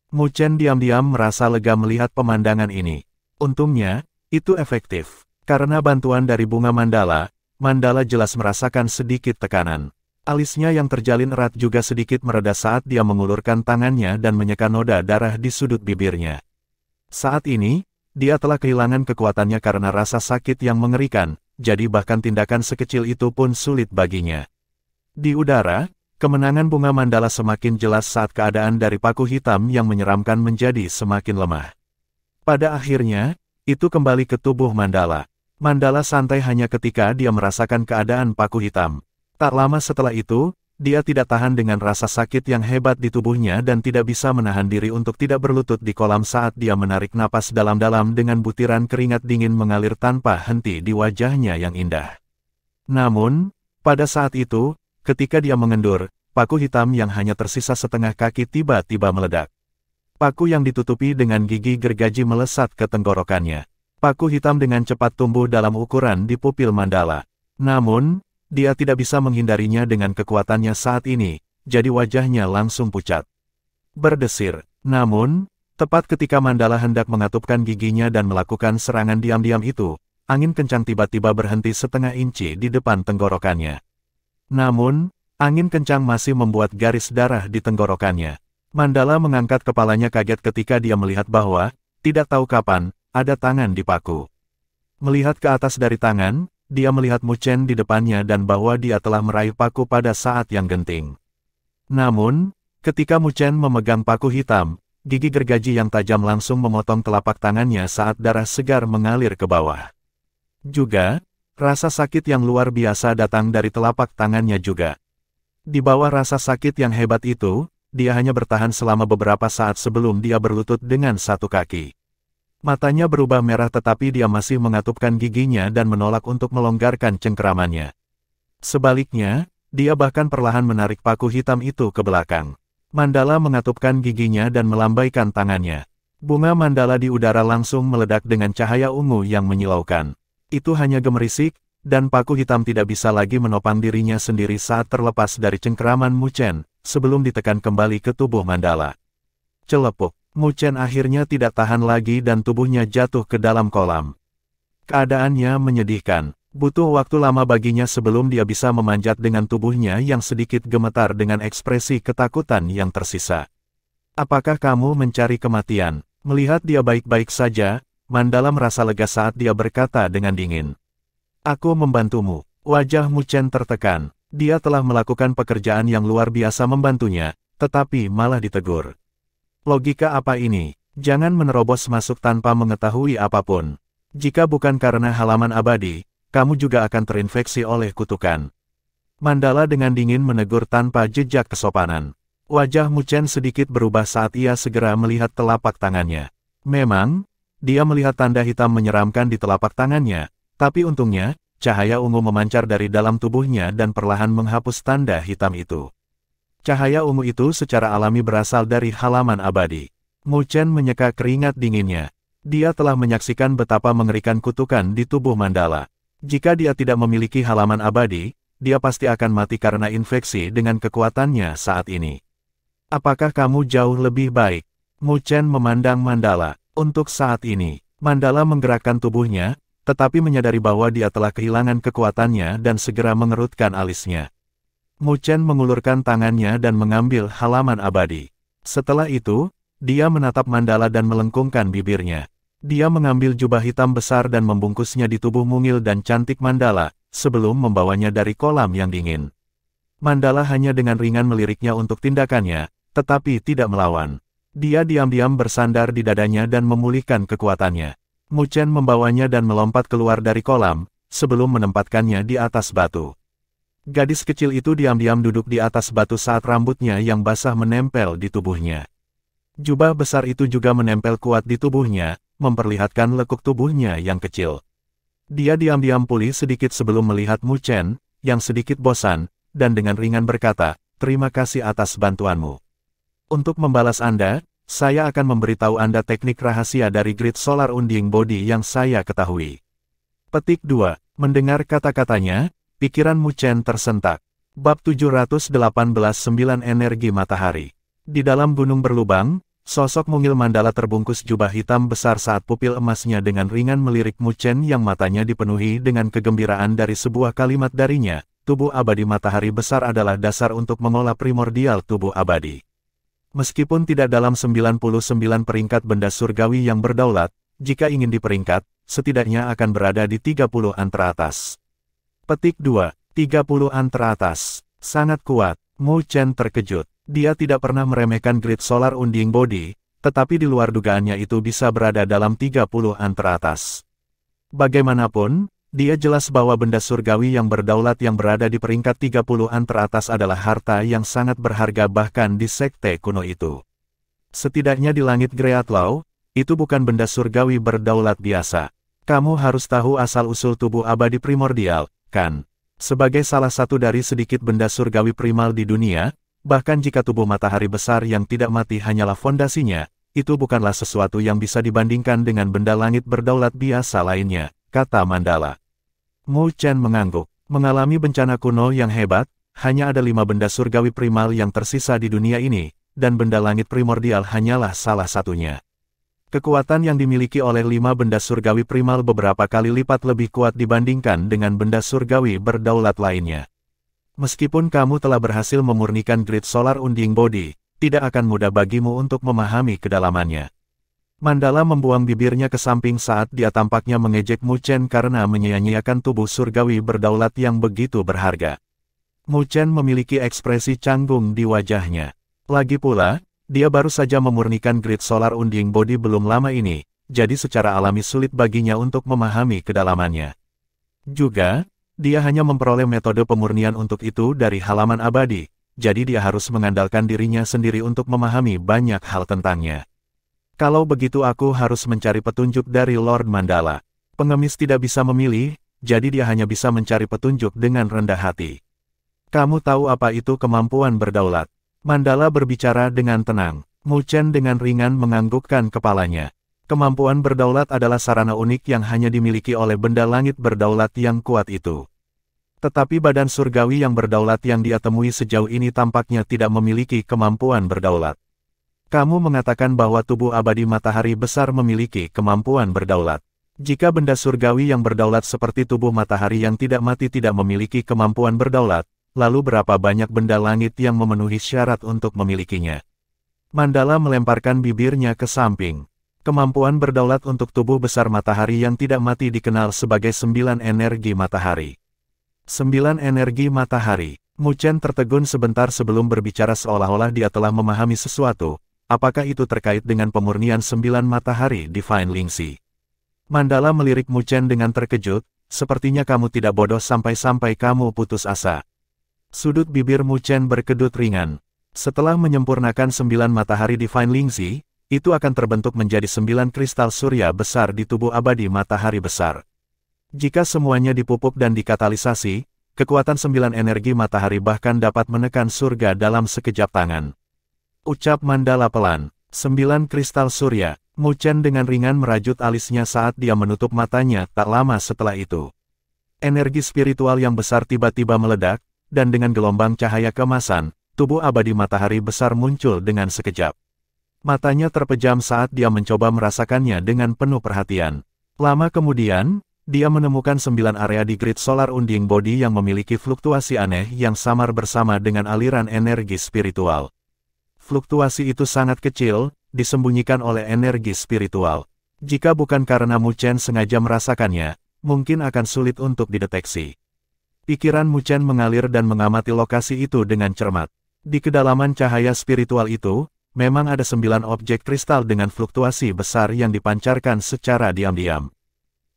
Mu Chen diam-diam merasa lega melihat pemandangan ini. Untungnya, itu efektif. Karena bantuan dari bunga mandala, Mandala jelas merasakan sedikit tekanan. Alisnya yang terjalin erat juga sedikit mereda saat dia mengulurkan tangannya dan menyeka noda darah di sudut bibirnya. Saat ini, dia telah kehilangan kekuatannya karena rasa sakit yang mengerikan, jadi bahkan tindakan sekecil itu pun sulit baginya. Di udara, kemenangan bunga mandala semakin jelas saat keadaan dari paku hitam yang menyeramkan menjadi semakin lemah. Pada akhirnya, itu kembali ke tubuh mandala. Mandala santai hanya ketika dia merasakan keadaan paku hitam. Tak lama setelah itu, dia tidak tahan dengan rasa sakit yang hebat di tubuhnya dan tidak bisa menahan diri untuk tidak berlutut di kolam saat dia menarik napas dalam-dalam dengan butiran keringat dingin mengalir tanpa henti di wajahnya yang indah. Namun, pada saat itu, ketika dia mengendur, paku hitam yang hanya tersisa setengah kaki tiba-tiba meledak. Paku yang ditutupi dengan gigi gergaji melesat ke tenggorokannya. Paku hitam dengan cepat tumbuh dalam ukuran di pupil mandala. Namun, dia tidak bisa menghindarinya dengan kekuatannya saat ini, jadi wajahnya langsung pucat. Berdesir. Namun, tepat ketika mandala hendak mengatupkan giginya dan melakukan serangan diam-diam itu, angin kencang tiba-tiba berhenti setengah inci di depan tenggorokannya. Namun, angin kencang masih membuat garis darah di tenggorokannya. Mandala mengangkat kepalanya kaget ketika dia melihat bahwa, tidak tahu kapan, ada tangan di paku. Melihat ke atas dari tangan, dia melihat Mu Chen di depannya dan bahwa dia telah meraih paku pada saat yang genting. Namun, ketika Mu Chen memegang paku hitam, gigi gergaji yang tajam langsung memotong telapak tangannya saat darah segar mengalir ke bawah. Juga, rasa sakit yang luar biasa datang dari telapak tangannya juga. Di bawah rasa sakit yang hebat itu, dia hanya bertahan selama beberapa saat sebelum dia berlutut dengan satu kaki. Matanya berubah merah tetapi dia masih mengatupkan giginya dan menolak untuk melonggarkan cengkeramannya. Sebaliknya, dia bahkan perlahan menarik paku hitam itu ke belakang. Mandala mengatupkan giginya dan melambaikan tangannya. Bunga mandala di udara langsung meledak dengan cahaya ungu yang menyilaukan. Itu hanya gemerisik, dan paku hitam tidak bisa lagi menopang dirinya sendiri saat terlepas dari cengkeraman Mu Chen, sebelum ditekan kembali ke tubuh mandala. Celepuk, Mu Chen akhirnya tidak tahan lagi dan tubuhnya jatuh ke dalam kolam. Keadaannya menyedihkan. Butuh waktu lama baginya sebelum dia bisa memanjat dengan tubuhnya yang sedikit gemetar dengan ekspresi ketakutan yang tersisa. Apakah kamu mencari kematian? Melihat dia baik-baik saja, Mandala merasa lega saat dia berkata dengan dingin. Aku membantumu. Wajah Mu Chen tertekan. Dia telah melakukan pekerjaan yang luar biasa membantunya, tetapi malah ditegur. Logika apa ini? Jangan menerobos masuk tanpa mengetahui apapun. Jika bukan karena halaman abadi, kamu juga akan terinfeksi oleh kutukan. Mandala dengan dingin menegur tanpa jejak kesopanan. Wajah Mu Chen sedikit berubah saat ia segera melihat telapak tangannya. Memang, dia melihat tanda hitam menyeramkan di telapak tangannya, tapi untungnya, cahaya ungu memancar dari dalam tubuhnya dan perlahan menghapus tanda hitam itu. Cahaya ungu itu secara alami berasal dari halaman abadi. Mu Chen menyeka keringat dinginnya. Dia telah menyaksikan betapa mengerikan kutukan di tubuh Mandala. Jika dia tidak memiliki halaman abadi, dia pasti akan mati karena infeksi dengan kekuatannya saat ini. Apakah kamu jauh lebih baik? Mu Chen memandang Mandala. Untuk saat ini, Mandala menggerakkan tubuhnya, tetapi menyadari bahwa dia telah kehilangan kekuatannya dan segera mengerutkan alisnya. Mu Chen mengulurkan tangannya dan mengambil halaman abadi. Setelah itu, dia menatap Mandala dan melengkungkan bibirnya. Dia mengambil jubah hitam besar dan membungkusnya di tubuh mungil dan cantik Mandala, sebelum membawanya dari kolam yang dingin. Mandala hanya dengan ringan meliriknya untuk tindakannya, tetapi tidak melawan. Dia diam-diam bersandar di dadanya dan memulihkan kekuatannya. Mu Chen membawanya dan melompat keluar dari kolam, sebelum menempatkannya di atas batu. Gadis kecil itu diam-diam duduk di atas batu saat rambutnya yang basah menempel di tubuhnya. Jubah besar itu juga menempel kuat di tubuhnya, memperlihatkan lekuk tubuhnya yang kecil. Dia diam-diam pulih sedikit sebelum melihat Mu Chen, yang sedikit bosan, dan dengan ringan berkata, "Terima kasih atas bantuanmu. Untuk membalas Anda, saya akan memberitahu Anda teknik rahasia dari Grid Solar Unding Body yang saya ketahui." Petik 2. Mendengar kata-katanya, pikiran Mu Chen tersentak. Bab 718-9 Energi Matahari. Di dalam gunung berlubang, sosok mungil Mandala terbungkus jubah hitam besar saat pupil emasnya dengan ringan melirik Mu Chen yang matanya dipenuhi dengan kegembiraan dari sebuah kalimat darinya, tubuh abadi matahari besar adalah dasar untuk mengolah primordial tubuh abadi. Meskipun tidak dalam 99 peringkat benda surgawi yang berdaulat, jika ingin diperingkat, setidaknya akan berada di 30-an teratas. Petik 2. 30-an teratas. Sangat kuat. Mu Chen terkejut. Dia tidak pernah meremehkan Grid Solar Unding Body, tetapi di luar dugaannya itu bisa berada dalam 30-an teratas. Bagaimanapun, dia jelas bahwa benda surgawi yang berdaulat yang berada di peringkat 30-an teratas adalah harta yang sangat berharga bahkan di sekte kuno itu. Setidaknya di langit Greatlaw, itu bukan benda surgawi berdaulat biasa. Kamu harus tahu asal-usul tubuh abadi primordial, kan? Sebagai salah satu dari sedikit benda surgawi primal di dunia, bahkan jika tubuh matahari besar yang tidak mati hanyalah fondasinya, itu bukanlah sesuatu yang bisa dibandingkan dengan benda langit berdaulat biasa lainnya, kata Mandala. Mu Chen mengangguk. Mengalami bencana kuno yang hebat, hanya ada 5 benda surgawi primal yang tersisa di dunia ini, dan benda langit primordial hanyalah salah satunya. Kekuatan yang dimiliki oleh 5 benda surgawi primal beberapa kali lipat lebih kuat dibandingkan dengan benda surgawi berdaulat lainnya. Meskipun kamu telah berhasil memurnikan Grid Solar Unding Body, tidak akan mudah bagimu untuk memahami kedalamannya. Mandala membuang bibirnya ke samping saat dia tampaknya mengejek Mu Chen karena menyia-nyiakan tubuh surgawi berdaulat yang begitu berharga. Mu Chen memiliki ekspresi canggung di wajahnya. Lagi pula, dia baru saja memurnikan Grid Solar Unding Body belum lama ini, jadi secara alami sulit baginya untuk memahami kedalamannya. Juga, dia hanya memperoleh metode pemurnian untuk itu dari halaman abadi, jadi dia harus mengandalkan dirinya sendiri untuk memahami banyak hal tentangnya. Kalau begitu aku harus mencari petunjuk dari Lord Mandala. Pengemis tidak bisa memilih, jadi dia hanya bisa mencari petunjuk dengan rendah hati. Kamu tahu apa itu kemampuan berdaulat? Mandala berbicara dengan tenang. Mu Chen dengan ringan menganggukkan kepalanya. Kemampuan berdaulat adalah sarana unik yang hanya dimiliki oleh benda langit berdaulat yang kuat itu. Tetapi badan surgawi yang berdaulat yang dia temui sejauh ini tampaknya tidak memiliki kemampuan berdaulat. Kamu mengatakan bahwa tubuh abadi matahari besar memiliki kemampuan berdaulat. Jika benda surgawi yang berdaulat seperti tubuh matahari yang tidak mati tidak memiliki kemampuan berdaulat, lalu berapa banyak benda langit yang memenuhi syarat untuk memilikinya? Mandala melemparkan bibirnya ke samping. Kemampuan berdaulat untuk tubuh besar matahari yang tidak mati dikenal sebagai 9 energi matahari. 9 energi matahari. Mu Chen tertegun sebentar sebelum berbicara seolah-olah dia telah memahami sesuatu. Apakah itu terkait dengan pemurnian 9 matahari Divine Lingxi? Mandala melirik Mu Chen dengan terkejut, sepertinya kamu tidak bodoh sampai-sampai kamu putus asa. Sudut bibir Mu Chen berkedut ringan. Setelah menyempurnakan 9 matahari Divine Lingxi, itu akan terbentuk menjadi 9 kristal surya besar di tubuh abadi matahari besar. Jika semuanya dipupuk dan dikatalisasi, kekuatan 9 energi matahari bahkan dapat menekan surga dalam sekejap tangan. Ucap Mandala pelan. 9 kristal surya. Mu Chen dengan ringan merajut alisnya saat dia menutup matanya tak lama setelah itu. Energi spiritual yang besar tiba-tiba meledak, dan dengan gelombang cahaya keemasan, tubuh abadi matahari besar muncul dengan sekejap. Matanya terpejam saat dia mencoba merasakannya dengan penuh perhatian. Lama kemudian, dia menemukan 9 area di grid solar unding body yang memiliki fluktuasi aneh yang samar bersama dengan aliran energi spiritual. Fluktuasi itu sangat kecil, disembunyikan oleh energi spiritual. Jika bukan karena Mu Chen sengaja merasakannya, mungkin akan sulit untuk dideteksi. Pikiran Mu Chen mengalir dan mengamati lokasi itu dengan cermat. Di kedalaman cahaya spiritual itu, memang ada 9 objek kristal dengan fluktuasi besar yang dipancarkan secara diam-diam.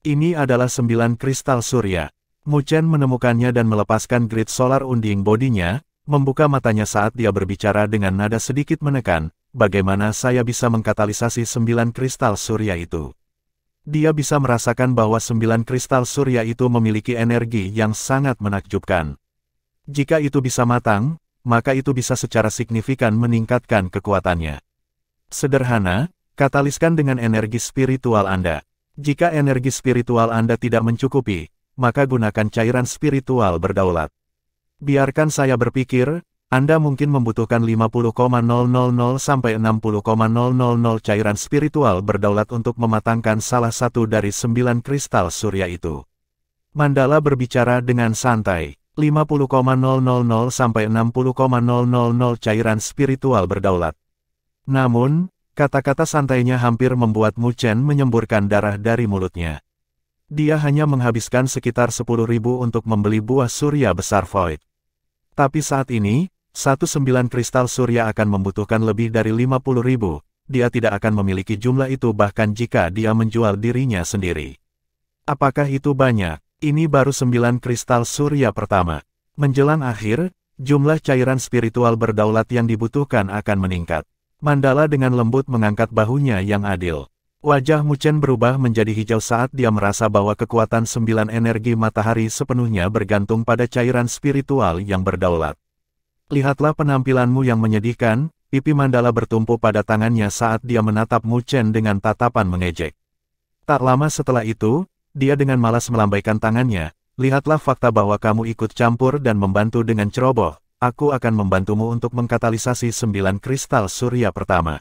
Ini adalah 9 kristal surya. Mu Chen menemukannya dan melepaskan grid solar unding bodinya, membuka matanya saat dia berbicara dengan nada sedikit menekan. Bagaimana saya bisa mengkatalisasi 9 kristal surya itu? Dia bisa merasakan bahwa 9 kristal surya itu memiliki energi yang sangat menakjubkan. Jika itu bisa matang, maka itu bisa secara signifikan meningkatkan kekuatannya. Sederhana, kataliskan dengan energi spiritual Anda. Jika energi spiritual Anda tidak mencukupi, maka gunakan cairan spiritual berdaulat. Biarkan saya berpikir, Anda mungkin membutuhkan 50,000 sampai 60,000 cairan spiritual berdaulat untuk mematangkan salah satu dari 9 kristal surya itu. Mandala berbicara dengan santai. 50,000 sampai 60,000 cairan spiritual berdaulat. Namun, kata-kata santainya hampir membuat Mu Chen menyemburkan darah dari mulutnya. Dia hanya menghabiskan sekitar 10.000 untuk membeli buah surya besar Void. Tapi saat ini, 9 kristal surya akan membutuhkan lebih dari 50.000, dia tidak akan memiliki jumlah itu bahkan jika dia menjual dirinya sendiri. Apakah itu banyak? Ini baru 9 kristal surya pertama. Menjelang akhir, jumlah cairan spiritual berdaulat yang dibutuhkan akan meningkat. Mandala dengan lembut mengangkat bahunya yang adil. Wajah Mu Chen berubah menjadi hijau saat dia merasa bahwa kekuatan 9 energi matahari sepenuhnya bergantung pada cairan spiritual yang berdaulat. Lihatlah penampilanmu yang menyedihkan, pipi Mandala bertumpu pada tangannya saat dia menatap Mu Chen dengan tatapan mengejek. Tak lama setelah itu, dia dengan malas melambaikan tangannya, lihatlah fakta bahwa kamu ikut campur dan membantu dengan ceroboh, aku akan membantumu untuk mengkatalisasi 9 kristal surya pertama.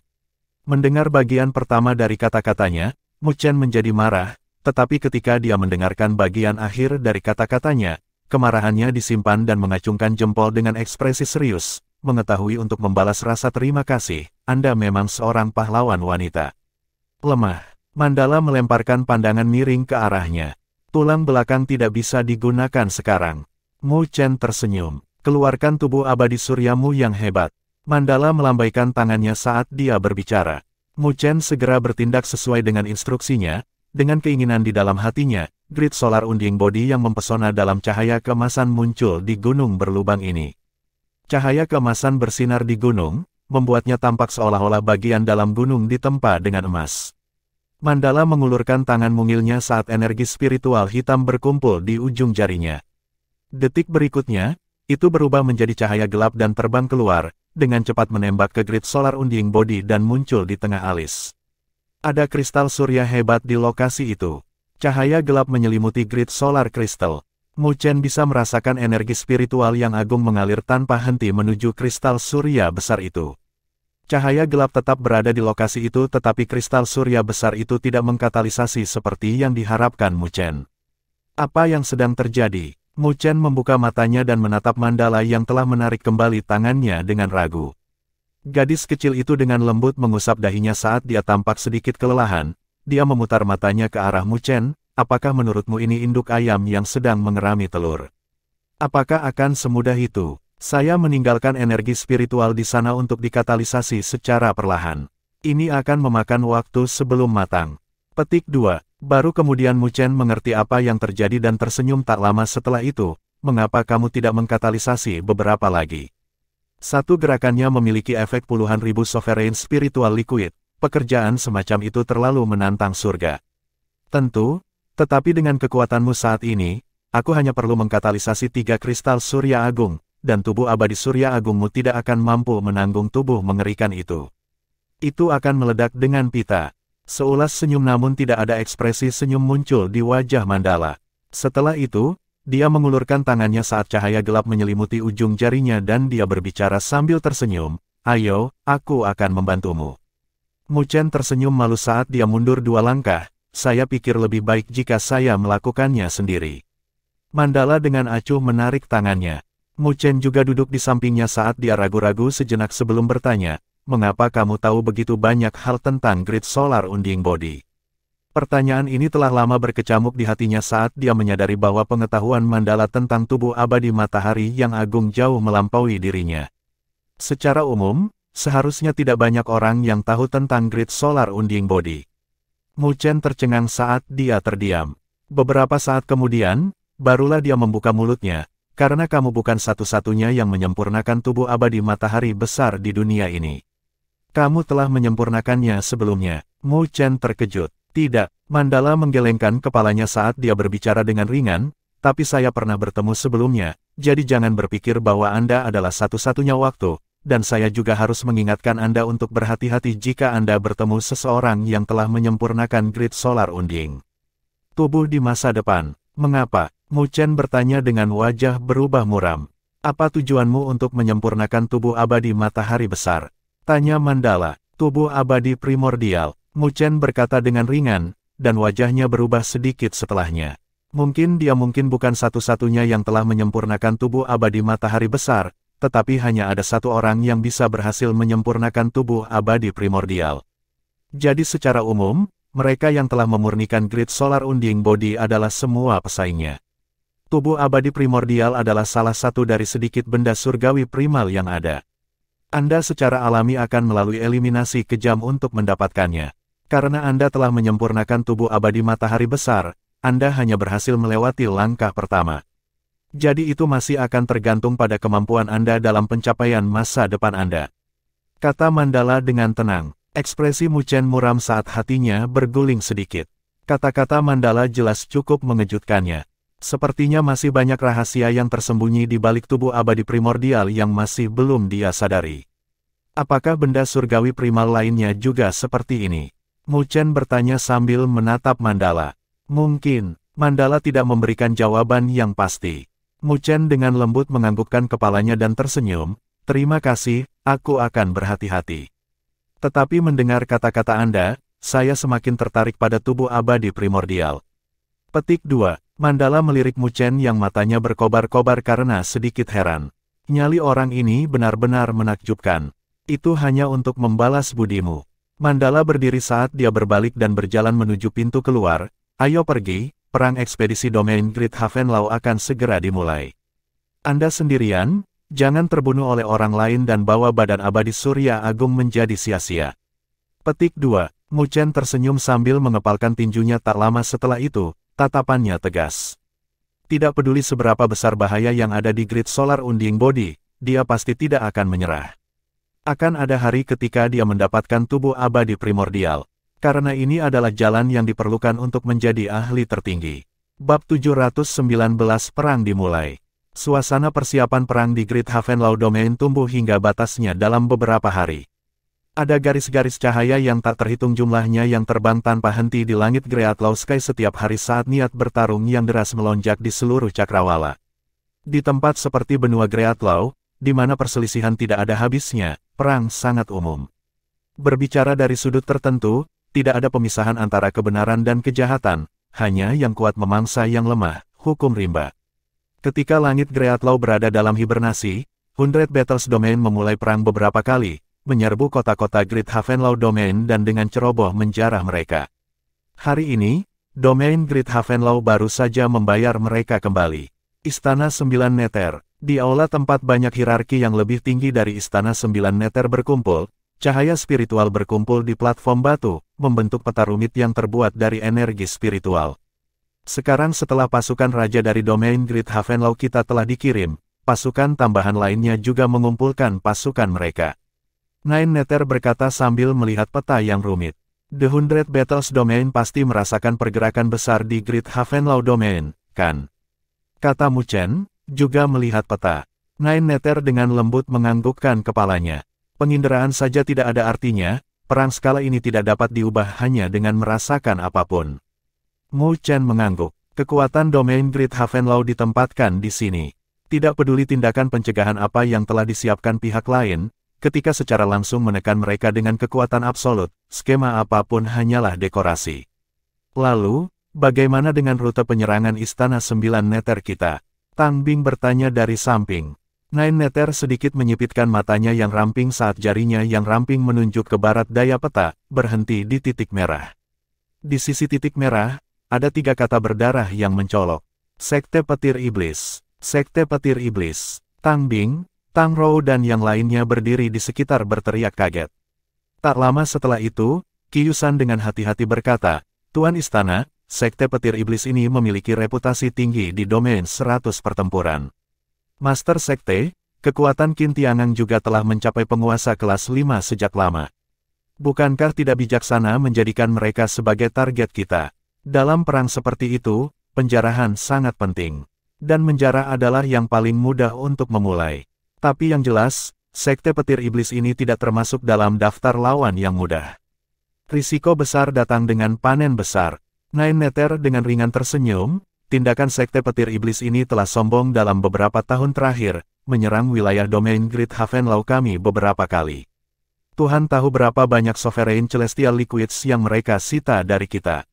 Mendengar bagian pertama dari kata-katanya, Mu Chen menjadi marah, tetapi ketika dia mendengarkan bagian akhir dari kata-katanya, kemarahannya disimpan dan mengacungkan jempol dengan ekspresi serius, mengetahui untuk membalas rasa terima kasih, Anda memang seorang pahlawan wanita. Lemah. Mandala melemparkan pandangan miring ke arahnya. Tulang belakang tidak bisa digunakan sekarang. Mu Chen tersenyum. Keluarkan tubuh abadi suryamu yang hebat. Mandala melambaikan tangannya saat dia berbicara. Mu Chen segera bertindak sesuai dengan instruksinya. Dengan keinginan di dalam hatinya, grid solar unding body yang mempesona dalam cahaya keemasan muncul di gunung berlubang ini. Cahaya keemasan bersinar di gunung, membuatnya tampak seolah-olah bagian dalam gunung ditempa dengan emas. Mandala mengulurkan tangan mungilnya saat energi spiritual hitam berkumpul di ujung jarinya. Detik berikutnya, itu berubah menjadi cahaya gelap dan terbang keluar, dengan cepat menembak ke grid solar Unding Body dan muncul di tengah alis. Ada kristal surya hebat di lokasi itu. Cahaya gelap menyelimuti grid solar kristal. Mu Chen bisa merasakan energi spiritual yang agung mengalir tanpa henti menuju kristal surya besar itu. Cahaya gelap tetap berada di lokasi itu tetapi kristal surya besar itu tidak mengkatalisasi seperti yang diharapkan Mu Chen. Apa yang sedang terjadi? Mu Chen membuka matanya dan menatap Mandala yang telah menarik kembali tangannya dengan ragu. Gadis kecil itu dengan lembut mengusap dahinya saat dia tampak sedikit kelelahan. Dia memutar matanya ke arah Mu Chen, apakah menurutmu ini induk ayam yang sedang mengerami telur? Apakah akan semudah itu? Saya meninggalkan energi spiritual di sana untuk dikatalisasi secara perlahan. Ini akan memakan waktu sebelum matang. Petik 2. Baru kemudian Mu Chen mengerti apa yang terjadi dan tersenyum tak lama setelah itu. Mengapa kamu tidak mengkatalisasi beberapa lagi? Satu gerakannya memiliki efek puluhan ribu sovereign spiritual liquid. Pekerjaan semacam itu terlalu menantang surga. Tentu, tetapi dengan kekuatanmu saat ini, aku hanya perlu mengkatalisasi 3 kristal surya agung. Dan tubuh abadi surya agungmu tidak akan mampu menanggung tubuh mengerikan itu. Itu akan meledak dengan pita. Seulas senyum namun tidak ada ekspresi senyum muncul di wajah Mandala. Setelah itu, dia mengulurkan tangannya saat cahaya gelap menyelimuti ujung jarinya dan dia berbicara sambil tersenyum, "Ayo, aku akan membantumu." Mu Chen tersenyum malu saat dia mundur 2 langkah, "Saya pikir lebih baik jika saya melakukannya sendiri." Mandala dengan acuh menarik tangannya. Mu Chen juga duduk di sampingnya saat dia ragu-ragu sejenak sebelum bertanya, "Mengapa kamu tahu begitu banyak hal tentang grid solar Unding Body?" Pertanyaan ini telah lama berkecamuk di hatinya saat dia menyadari bahwa pengetahuan Mandala tentang tubuh abadi matahari yang agung jauh melampaui dirinya. Secara umum, seharusnya tidak banyak orang yang tahu tentang grid solar Unding Body. Mu Chen tercengang saat dia terdiam. Beberapa saat kemudian, barulah dia membuka mulutnya. "Karena kamu bukan satu-satunya yang menyempurnakan tubuh abadi matahari besar di dunia ini. Kamu telah menyempurnakannya sebelumnya." Mu Chen terkejut. "Tidak." Mandala menggelengkan kepalanya saat dia berbicara dengan ringan, "Tapi saya pernah bertemu sebelumnya, jadi jangan berpikir bahwa Anda adalah satu-satunya waktu, dan saya juga harus mengingatkan Anda untuk berhati-hati jika Anda bertemu seseorang yang telah menyempurnakan grid solar Unding. Tubuh di masa depan. Mengapa?" Mu Chen bertanya dengan wajah berubah muram. "Apa tujuanmu untuk menyempurnakan tubuh abadi matahari besar?" tanya Mandala. "Tubuh abadi primordial." Mu Chen berkata dengan ringan, dan wajahnya berubah sedikit setelahnya. Mungkin dia bukan satu-satunya yang telah menyempurnakan tubuh abadi matahari besar, tetapi hanya ada satu orang yang bisa berhasil menyempurnakan tubuh abadi primordial. Jadi secara umum, mereka yang telah memurnikan grid solar Unding Body adalah semua pesaingnya. Tubuh abadi primordial adalah salah satu dari sedikit benda surgawi primal yang ada. Anda secara alami akan melalui eliminasi kejam untuk mendapatkannya. Karena Anda telah menyempurnakan tubuh abadi matahari besar, Anda hanya berhasil melewati langkah pertama. Jadi itu masih akan tergantung pada kemampuan Anda dalam pencapaian masa depan Anda. Kata Mandala dengan tenang. Ekspresi Mu Chen muram saat hatinya berguling sedikit. Kata-kata Mandala jelas cukup mengejutkannya. Sepertinya masih banyak rahasia yang tersembunyi di balik tubuh abadi primordial yang masih belum dia sadari. Apakah benda surgawi primal lainnya juga seperti ini? Mu Chen bertanya sambil menatap Mandala. Mungkin. Mandala tidak memberikan jawaban yang pasti. Mu Chen dengan lembut menganggukkan kepalanya dan tersenyum. "Terima kasih, aku akan berhati-hati. Tetapi mendengar kata-kata Anda, saya semakin tertarik pada tubuh abadi primordial." Petik 2. Mandala melirik Mu Chen yang matanya berkobar-kobar karena sedikit heran. "Nyali orang ini benar-benar menakjubkan. Itu hanya untuk membalas budimu." Mandala berdiri saat dia berbalik dan berjalan menuju pintu keluar. "Ayo pergi, perang ekspedisi domain Great Havenlau akan segera dimulai. Anda sendirian, jangan terbunuh oleh orang lain dan bawa badan abadi Surya Agung menjadi sia-sia." Petik 2. Mu Chen tersenyum sambil mengepalkan tinjunya tak lama setelah itu. Tatapannya tegas. Tidak peduli seberapa besar bahaya yang ada di grid solar Unding Body, dia pasti tidak akan menyerah. Akan ada hari ketika dia mendapatkan tubuh abadi primordial. Karena ini adalah jalan yang diperlukan untuk menjadi ahli tertinggi. Bab 719 Perang dimulai. Suasana persiapan perang di Great Havenlau Domain tumbuh hingga batasnya dalam beberapa hari. Ada garis-garis cahaya yang tak terhitung jumlahnya yang terbang tanpa henti di langit Greatlaw Sky setiap hari saat niat bertarung yang deras melonjak di seluruh cakrawala. Di tempat seperti benua Greatlaw, di mana perselisihan tidak ada habisnya, perang sangat umum. Berbicara dari sudut tertentu, tidak ada pemisahan antara kebenaran dan kejahatan, hanya yang kuat memangsa yang lemah, hukum rimba. Ketika langit Greatlaw berada dalam hibernasi, 100 Battles Domain memulai perang beberapa kali, menyerbu kota-kota Great Havenlau Domain dan dengan ceroboh menjarah mereka. Hari ini, Domain Great Havenlau baru saja membayar mereka kembali. Istana 9 Neter, di aula tempat banyak hierarki yang lebih tinggi dari Istana 9 Neter berkumpul, cahaya spiritual berkumpul di platform batu, membentuk peta rumit yang terbuat dari energi spiritual. Sekarang setelah pasukan raja dari Domain Great Havenlau kita telah dikirim, pasukan tambahan lainnya juga mengumpulkan pasukan mereka. Nine Neter berkata sambil melihat peta yang rumit. The 100 Battles Domain pasti merasakan pergerakan besar di Great Havenlau Domain, kan? Kata Mu Chen, juga melihat peta. Nine Neter dengan lembut menganggukkan kepalanya. Penginderaan saja tidak ada artinya, perang skala ini tidak dapat diubah hanya dengan merasakan apapun. Mu Chen mengangguk. Kekuatan Domain Great Havenlau ditempatkan di sini. Tidak peduli tindakan pencegahan apa yang telah disiapkan pihak lain, ketika secara langsung menekan mereka dengan kekuatan absolut, skema apapun hanyalah dekorasi. Lalu, bagaimana dengan rute penyerangan Istana 9 Neter kita? Tang Bing bertanya dari samping. Nine Neter sedikit menyipitkan matanya yang ramping saat jarinya yang ramping menunjuk ke barat daya peta, berhenti di titik merah. Di sisi titik merah, ada 3 kata berdarah yang mencolok. Sekte Petir Iblis. Sekte Petir Iblis. Tang Bing, Tang Rou dan yang lainnya berdiri di sekitar berteriak kaget. Tak lama setelah itu, Qiu San dengan hati-hati berkata, Tuan Istana, Sekte Petir Iblis ini memiliki reputasi tinggi di domain 100 pertempuran. Master Sekte, kekuatan Qin Tiangang juga telah mencapai penguasa kelas 5 sejak lama. Bukankah tidak bijaksana menjadikan mereka sebagai target kita? Dalam perang seperti itu, penjarahan sangat penting. Dan menjarah adalah yang paling mudah untuk memulai. Tapi yang jelas, Sekte Petir Iblis ini tidak termasuk dalam daftar lawan yang mudah. Risiko besar datang dengan panen besar. Nine Neter dengan ringan tersenyum, tindakan Sekte Petir Iblis ini telah sombong dalam beberapa tahun terakhir, menyerang wilayah domain Great Havenlau kami beberapa kali. Tuhan tahu berapa banyak Sovereign Celestial Liquids yang mereka sita dari kita.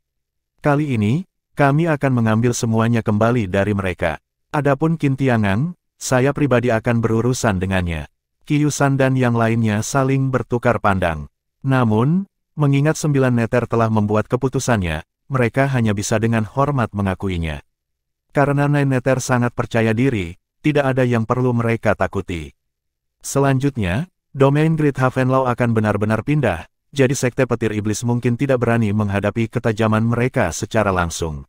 Kali ini, kami akan mengambil semuanya kembali dari mereka. Adapun Qin Tiangang, saya pribadi akan berurusan dengannya. Qiu San dan yang lainnya saling bertukar pandang. Namun, mengingat 9 Neter telah membuat keputusannya, mereka hanya bisa dengan hormat mengakuinya. Karena Nine Neter sangat percaya diri, tidak ada yang perlu mereka takuti. Selanjutnya, domain Great Havenlau akan benar-benar pindah, jadi Sekte Petir Iblis mungkin tidak berani menghadapi ketajaman mereka secara langsung.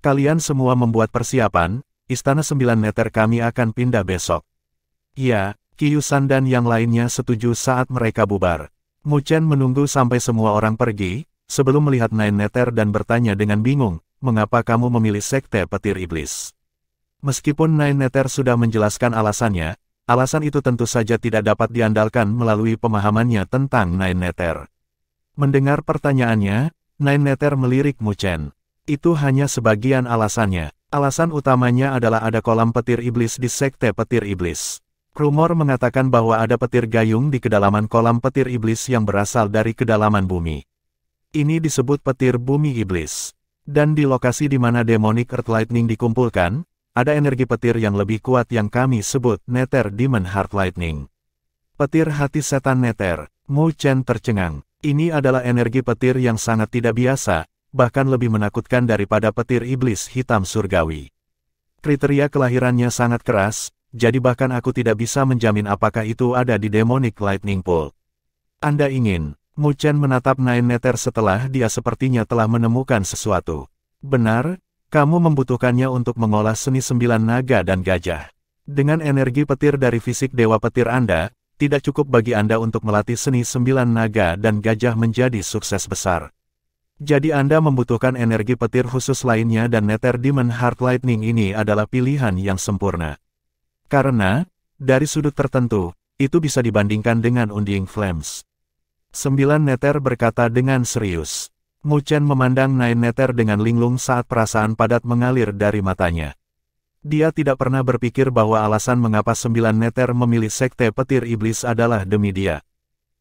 Kalian semua membuat persiapan, Istana 9 Neter kami akan pindah besok. Ya, Qiu San dan yang lainnya setuju saat mereka bubar. Mu Chen menunggu sampai semua orang pergi, sebelum melihat Nine Neter dan bertanya dengan bingung, mengapa kamu memilih Sekte Petir Iblis? Meskipun Nine Neter sudah menjelaskan alasannya, alasan itu tentu saja tidak dapat diandalkan melalui pemahamannya tentang Nine Neter. Mendengar pertanyaannya, Nine Neter melirik Mu Chen. Itu hanya sebagian alasannya. Alasan utamanya adalah ada kolam petir iblis di Sekte Petir Iblis. Rumor mengatakan bahwa ada petir gayung di kedalaman kolam petir iblis yang berasal dari kedalaman bumi. Ini disebut petir bumi iblis. Dan di lokasi di mana Demonic Earth Lightning dikumpulkan, ada energi petir yang lebih kuat yang kami sebut Nether Demon Heart Lightning. Petir hati setan Nether. Mu Chen tercengang. Ini adalah energi petir yang sangat tidak biasa, bahkan lebih menakutkan daripada petir iblis hitam surgawi. Kriteria kelahirannya sangat keras, jadi bahkan aku tidak bisa menjamin apakah itu ada di Demonic Lightning Pool. Anda ingin? Mu Chen menatap Nine Neter setelah dia sepertinya telah menemukan sesuatu. Benar, kamu membutuhkannya untuk mengolah seni 9 naga dan gajah. Dengan energi petir dari fisik dewa petir Anda, tidak cukup bagi Anda untuk melatih seni 9 naga dan gajah menjadi sukses besar. Jadi Anda membutuhkan energi petir khusus lainnya dan Nether Demon Heart Lightning ini adalah pilihan yang sempurna. Karena, dari sudut tertentu, itu bisa dibandingkan dengan Undying Flames. 9 Nether berkata dengan serius. Mu Chen memandang Nine Nether dengan linglung saat perasaan padat mengalir dari matanya. Dia tidak pernah berpikir bahwa alasan mengapa 9 Nether memilih sekte petir iblis adalah demi dia.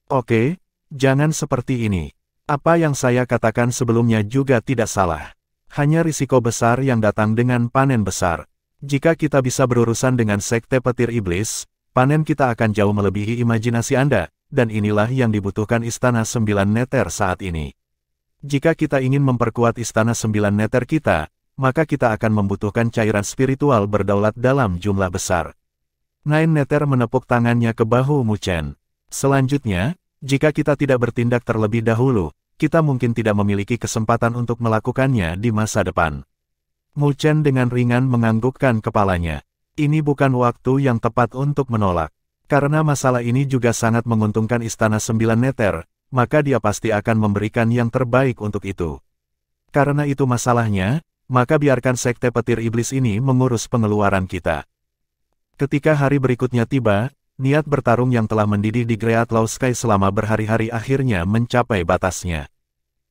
Oke, jangan seperti ini. Apa yang saya katakan sebelumnya juga tidak salah. Hanya risiko besar yang datang dengan panen besar. Jika kita bisa berurusan dengan sekte petir iblis, panen kita akan jauh melebihi imajinasi Anda, dan inilah yang dibutuhkan Istana 9 Nether saat ini. Jika kita ingin memperkuat Istana 9 Nether kita, maka kita akan membutuhkan cairan spiritual berdaulat dalam jumlah besar. Nine Nether menepuk tangannya ke bahu Mu Chen. Selanjutnya, jika kita tidak bertindak terlebih dahulu, kita mungkin tidak memiliki kesempatan untuk melakukannya di masa depan. Mu Chen dengan ringan menganggukkan kepalanya. Ini bukan waktu yang tepat untuk menolak. Karena masalah ini juga sangat menguntungkan Istana 9 Nether, maka dia pasti akan memberikan yang terbaik untuk itu. Karena itu masalahnya, maka biarkan sekte petir iblis ini mengurus pengeluaran kita. Ketika hari berikutnya tiba, niat bertarung yang telah mendidih di Great Law Sky selama berhari-hari akhirnya mencapai batasnya.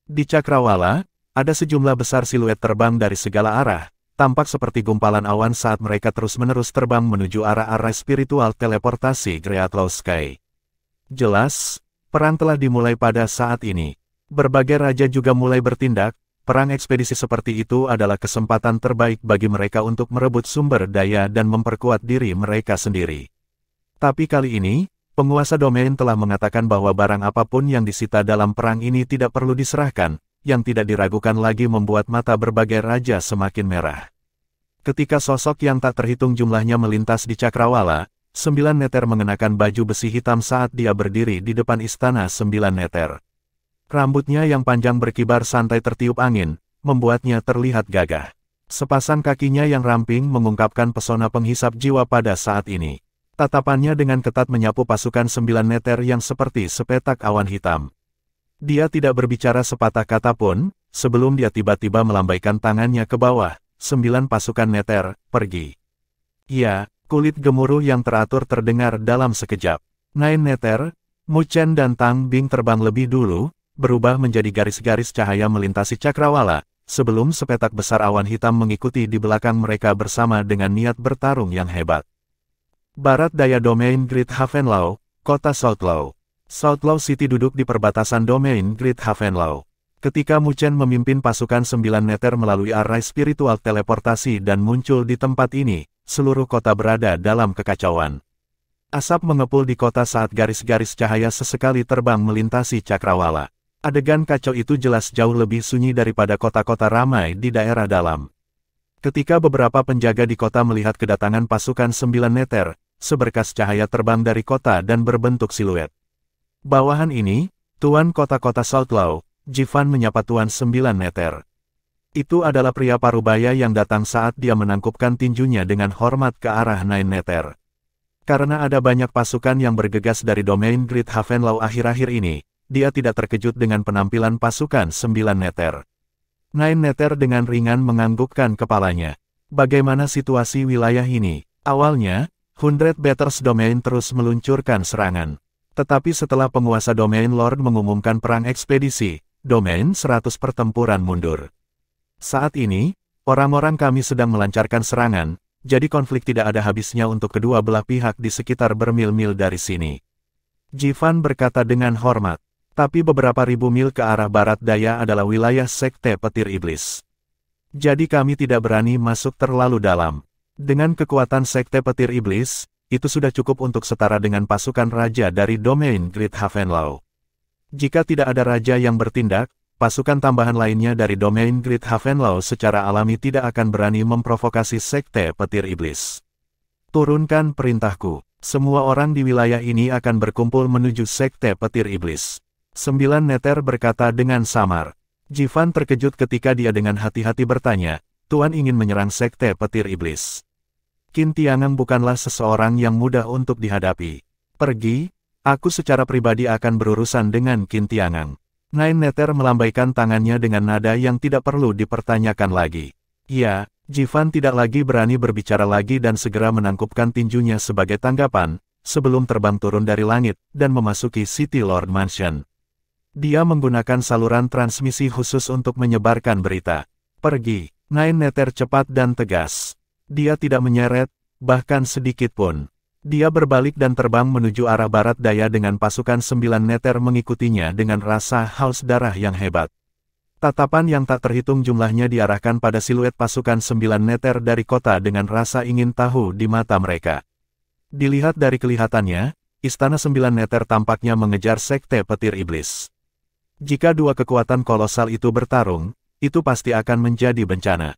Di Cakrawala, ada sejumlah besar siluet terbang dari segala arah, tampak seperti gumpalan awan saat mereka terus-menerus terbang menuju arah-arah spiritual teleportasi Great Law Sky. Jelas, perang telah dimulai pada saat ini. Berbagai raja juga mulai bertindak. Perang ekspedisi seperti itu adalah kesempatan terbaik bagi mereka untuk merebut sumber daya dan memperkuat diri mereka sendiri. Tapi kali ini, penguasa domain telah mengatakan bahwa barang apapun yang disita dalam perang ini tidak perlu diserahkan, yang tidak diragukan lagi membuat mata berbagai raja semakin merah. Ketika sosok yang tak terhitung jumlahnya melintas di Cakrawala, 9 Nether mengenakan baju besi hitam saat dia berdiri di depan Istana 9 Nether. Rambutnya yang panjang berkibar santai tertiup angin, membuatnya terlihat gagah. Sepasang kakinya yang ramping mengungkapkan pesona penghisap jiwa pada saat ini. Tatapannya dengan ketat menyapu pasukan 9 Nether yang seperti sepetak awan hitam. Dia tidak berbicara sepatah kata pun, sebelum dia tiba-tiba melambaikan tangannya ke bawah, 9 pasukan Nether, pergi. Ya, kulit gemuruh yang teratur terdengar dalam sekejap. Nine Nether, Mu Chen dan Tang Bing terbang lebih dulu, berubah menjadi garis-garis cahaya melintasi Cakrawala, sebelum sepetak besar awan hitam mengikuti di belakang mereka bersama dengan niat bertarung yang hebat. Barat daya domain Great Havenlaw, kota Southlaw. Southlaw City duduk di perbatasan domain Great Havenlaw. Ketika Mu Chen memimpin pasukan 9 Nether melalui array spiritual teleportasi dan muncul di tempat ini, seluruh kota berada dalam kekacauan. Asap mengepul di kota saat garis-garis cahaya sesekali terbang melintasi Cakrawala. Adegan kacau itu jelas jauh lebih sunyi daripada kota-kota ramai di daerah dalam. Ketika beberapa penjaga di kota melihat kedatangan pasukan 9 Nether, seberkas cahaya terbang dari kota dan berbentuk siluet. Bawahan ini, Tuan kota-kota Southlaw, Jivan menyapa Tuan 9 Nether. Itu adalah pria parubaya yang datang saat dia menangkupkan tinjunya dengan hormat ke arah Nine Nether. Karena ada banyak pasukan yang bergegas dari domain Great Havenlaw akhir-akhir ini, dia tidak terkejut dengan penampilan pasukan 9 Nether. Nine Nether dengan ringan menganggukkan kepalanya. Bagaimana situasi wilayah ini? Awalnya, 100 Batters Domain terus meluncurkan serangan. Tetapi setelah penguasa domain Lord mengumumkan perang ekspedisi, domain 100 pertempuran mundur. Saat ini, orang-orang kami sedang melancarkan serangan, jadi konflik tidak ada habisnya untuk kedua belah pihak di sekitar bermil-mil dari sini. Jivan berkata dengan hormat. Tapi beberapa ribu mil ke arah barat daya adalah wilayah sekte petir iblis. Jadi kami tidak berani masuk terlalu dalam. Dengan kekuatan sekte petir iblis, itu sudah cukup untuk setara dengan pasukan raja dari domain Great Havenlaw. Jika tidak ada raja yang bertindak, pasukan tambahan lainnya dari domain Great Havenlaw secara alami tidak akan berani memprovokasi sekte petir iblis. Turunkan perintahku. Semua orang di wilayah ini akan berkumpul menuju sekte petir iblis. 9 Nether berkata dengan samar. Jivan terkejut ketika dia dengan hati-hati bertanya, Tuan ingin menyerang sekte petir iblis. Qin Tiangang bukanlah seseorang yang mudah untuk dihadapi. Pergi, aku secara pribadi akan berurusan dengan Qin Tiangang. Nine Nether melambaikan tangannya dengan nada yang tidak perlu dipertanyakan lagi. Ya, Jivan tidak lagi berani berbicara lagi dan segera menangkupkan tinjunya sebagai tanggapan, sebelum terbang turun dari langit, dan memasuki City Lord Mansion. Dia menggunakan saluran transmisi khusus untuk menyebarkan berita. Pergi, Nine Nether cepat dan tegas. Dia tidak menyeret, bahkan sedikit pun. Dia berbalik dan terbang menuju arah barat daya dengan pasukan 9 Nether mengikutinya dengan rasa haus darah yang hebat. Tatapan yang tak terhitung jumlahnya diarahkan pada siluet pasukan 9 Nether dari kota dengan rasa ingin tahu di mata mereka. Dilihat dari kelihatannya, Istana 9 Nether tampaknya mengejar Sekte Petir Iblis. Jika dua kekuatan kolosal itu bertarung, itu pasti akan menjadi bencana.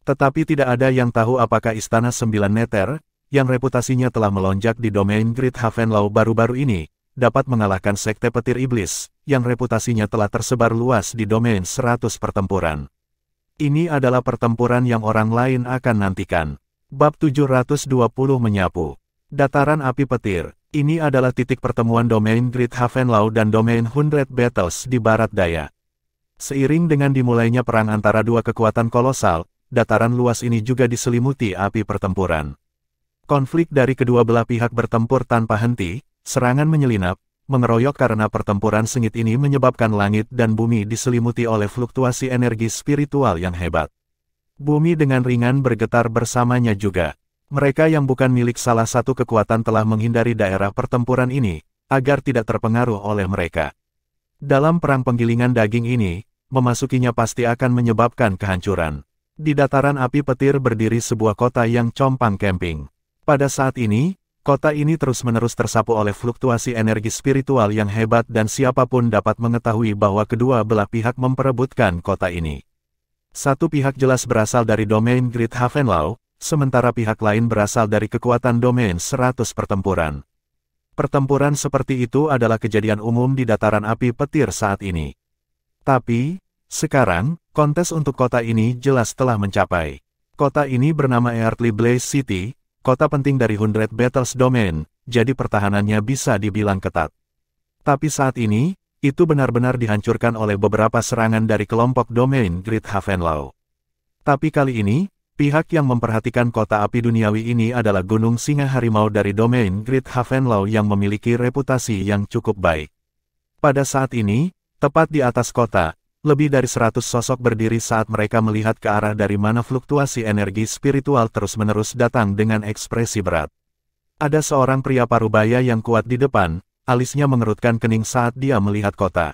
Tetapi tidak ada yang tahu apakah Istana 9 Nether, yang reputasinya telah melonjak di domain Great Havenlaw baru-baru ini, dapat mengalahkan Sekte Petir Iblis, yang reputasinya telah tersebar luas di domain 100 pertempuran. Ini adalah pertempuran yang orang lain akan nantikan. Bab 720 menyapu. Dataran Api Petir. Ini adalah titik pertemuan domain Great Havenlaw dan domain 100 Battles di barat daya. Seiring dengan dimulainya perang antara dua kekuatan kolosal, dataran luas ini juga diselimuti api pertempuran. Konflik dari kedua belah pihak bertempur tanpa henti, serangan menyelinap, mengeroyok karena pertempuran sengit ini menyebabkan langit dan bumi diselimuti oleh fluktuasi energi spiritual yang hebat. Bumi dengan ringan bergetar bersamanya juga. Mereka yang bukan milik salah satu kekuatan telah menghindari daerah pertempuran ini, agar tidak terpengaruh oleh mereka. Dalam perang penggilingan daging ini, memasukinya pasti akan menyebabkan kehancuran. Di dataran api petir berdiri sebuah kota yang compang camping. Pada saat ini, kota ini terus-menerus tersapu oleh fluktuasi energi spiritual yang hebat dan siapapun dapat mengetahui bahwa kedua belah pihak memperebutkan kota ini. Satu pihak jelas berasal dari domain Great Havenlaw, sementara pihak lain berasal dari kekuatan domain 100 pertempuran. Pertempuran seperti itu adalah kejadian umum di dataran api petir saat ini. Tapi, sekarang, kontes untuk kota ini jelas telah mencapai. Kota ini bernama Earthly Blaze City, kota penting dari 100 Battles Domain, jadi pertahanannya bisa dibilang ketat. Tapi saat ini, itu benar-benar dihancurkan oleh beberapa serangan dari kelompok domain Great Havenlaw. Tapi kali ini, pihak yang memperhatikan kota api duniawi ini adalah Gunung Singa Harimau dari domain Great Havenlaw yang memiliki reputasi yang cukup baik. Pada saat ini, tepat di atas kota, lebih dari 100 sosok berdiri saat mereka melihat ke arah dari mana fluktuasi energi spiritual terus-menerus datang dengan ekspresi berat. Ada seorang pria parubaya yang kuat di depan, alisnya mengerutkan kening saat dia melihat kota.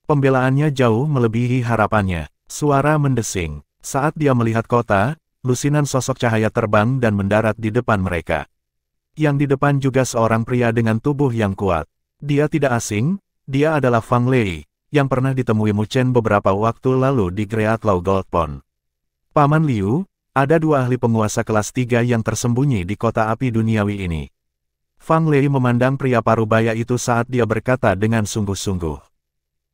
Pembelaannya jauh melebihi harapannya. Suara mendesing. Saat dia melihat kota, lusinan sosok cahaya terbang dan mendarat di depan mereka. Yang di depan juga seorang pria dengan tubuh yang kuat. Dia tidak asing, dia adalah Fang Lei, yang pernah ditemui Mu Chen beberapa waktu lalu di Great Law Gold Pond. Paman Liu, ada dua ahli penguasa kelas 3 yang tersembunyi di kota api duniawi ini. Fang Lei memandang pria parubaya itu saat dia berkata dengan sungguh-sungguh.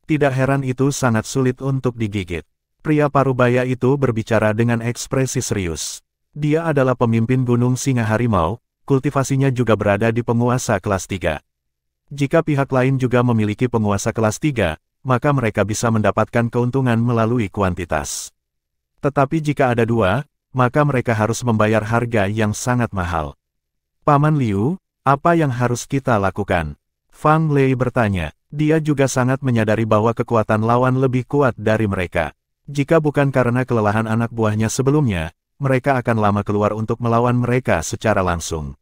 Tidak heran itu sangat sulit untuk digigit. Pria parubaya itu berbicara dengan ekspresi serius. Dia adalah pemimpin Gunung Singa Harimau, kultivasinya juga berada di penguasa kelas 3. Jika pihak lain juga memiliki penguasa kelas 3, maka mereka bisa mendapatkan keuntungan melalui kuantitas. Tetapi jika ada dua, maka mereka harus membayar harga yang sangat mahal. Paman Liu, apa yang harus kita lakukan? Fang Lei bertanya. Dia juga sangat menyadari bahwa kekuatan lawan lebih kuat dari mereka. Jika bukan karena kelelahan anak buahnya sebelumnya, mereka akan lama keluar untuk melawan mereka secara langsung.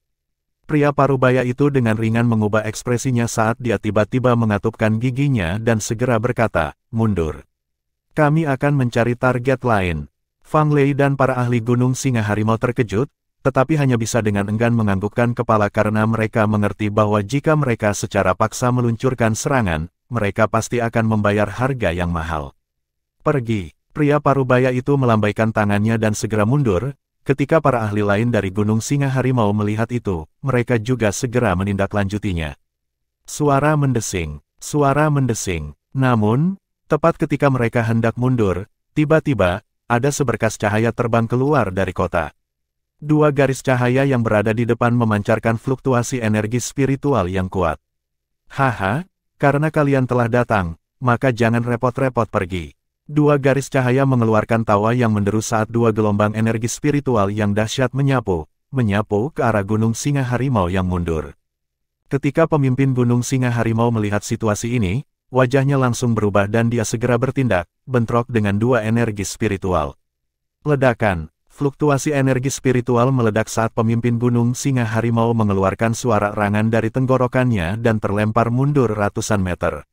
Pria parubaya itu dengan ringan mengubah ekspresinya saat dia tiba-tiba mengatupkan giginya dan segera berkata, mundur. Kami akan mencari target lain. Fang Lei dan para ahli Gunung Singa Harimau terkejut, tetapi hanya bisa dengan enggan menganggukkan kepala karena mereka mengerti bahwa jika mereka secara paksa meluncurkan serangan, mereka pasti akan membayar harga yang mahal. Pergi. Pria parubaya itu melambaikan tangannya dan segera mundur. Ketika para ahli lain dari Gunung Singa Harimau melihat itu, mereka juga segera menindaklanjutinya. Suara mendesing, suara mendesing. Namun, tepat ketika mereka hendak mundur, tiba-tiba, ada seberkas cahaya terbang keluar dari kota. Dua garis cahaya yang berada di depan memancarkan fluktuasi energi spiritual yang kuat. Haha, karena kalian telah datang, maka jangan repot-repot pergi. Dua garis cahaya mengeluarkan tawa yang menderu saat dua gelombang energi spiritual yang dahsyat menyapu ke arah Gunung Singa Harimau yang mundur. Ketika pemimpin Gunung Singa Harimau melihat situasi ini, wajahnya langsung berubah dan dia segera bertindak, bentrok dengan dua energi spiritual. Ledakan. Fluktuasi energi spiritual meledak saat pemimpin Gunung Singa Harimau mengeluarkan suara erangan dari tenggorokannya dan terlempar mundur ratusan meter.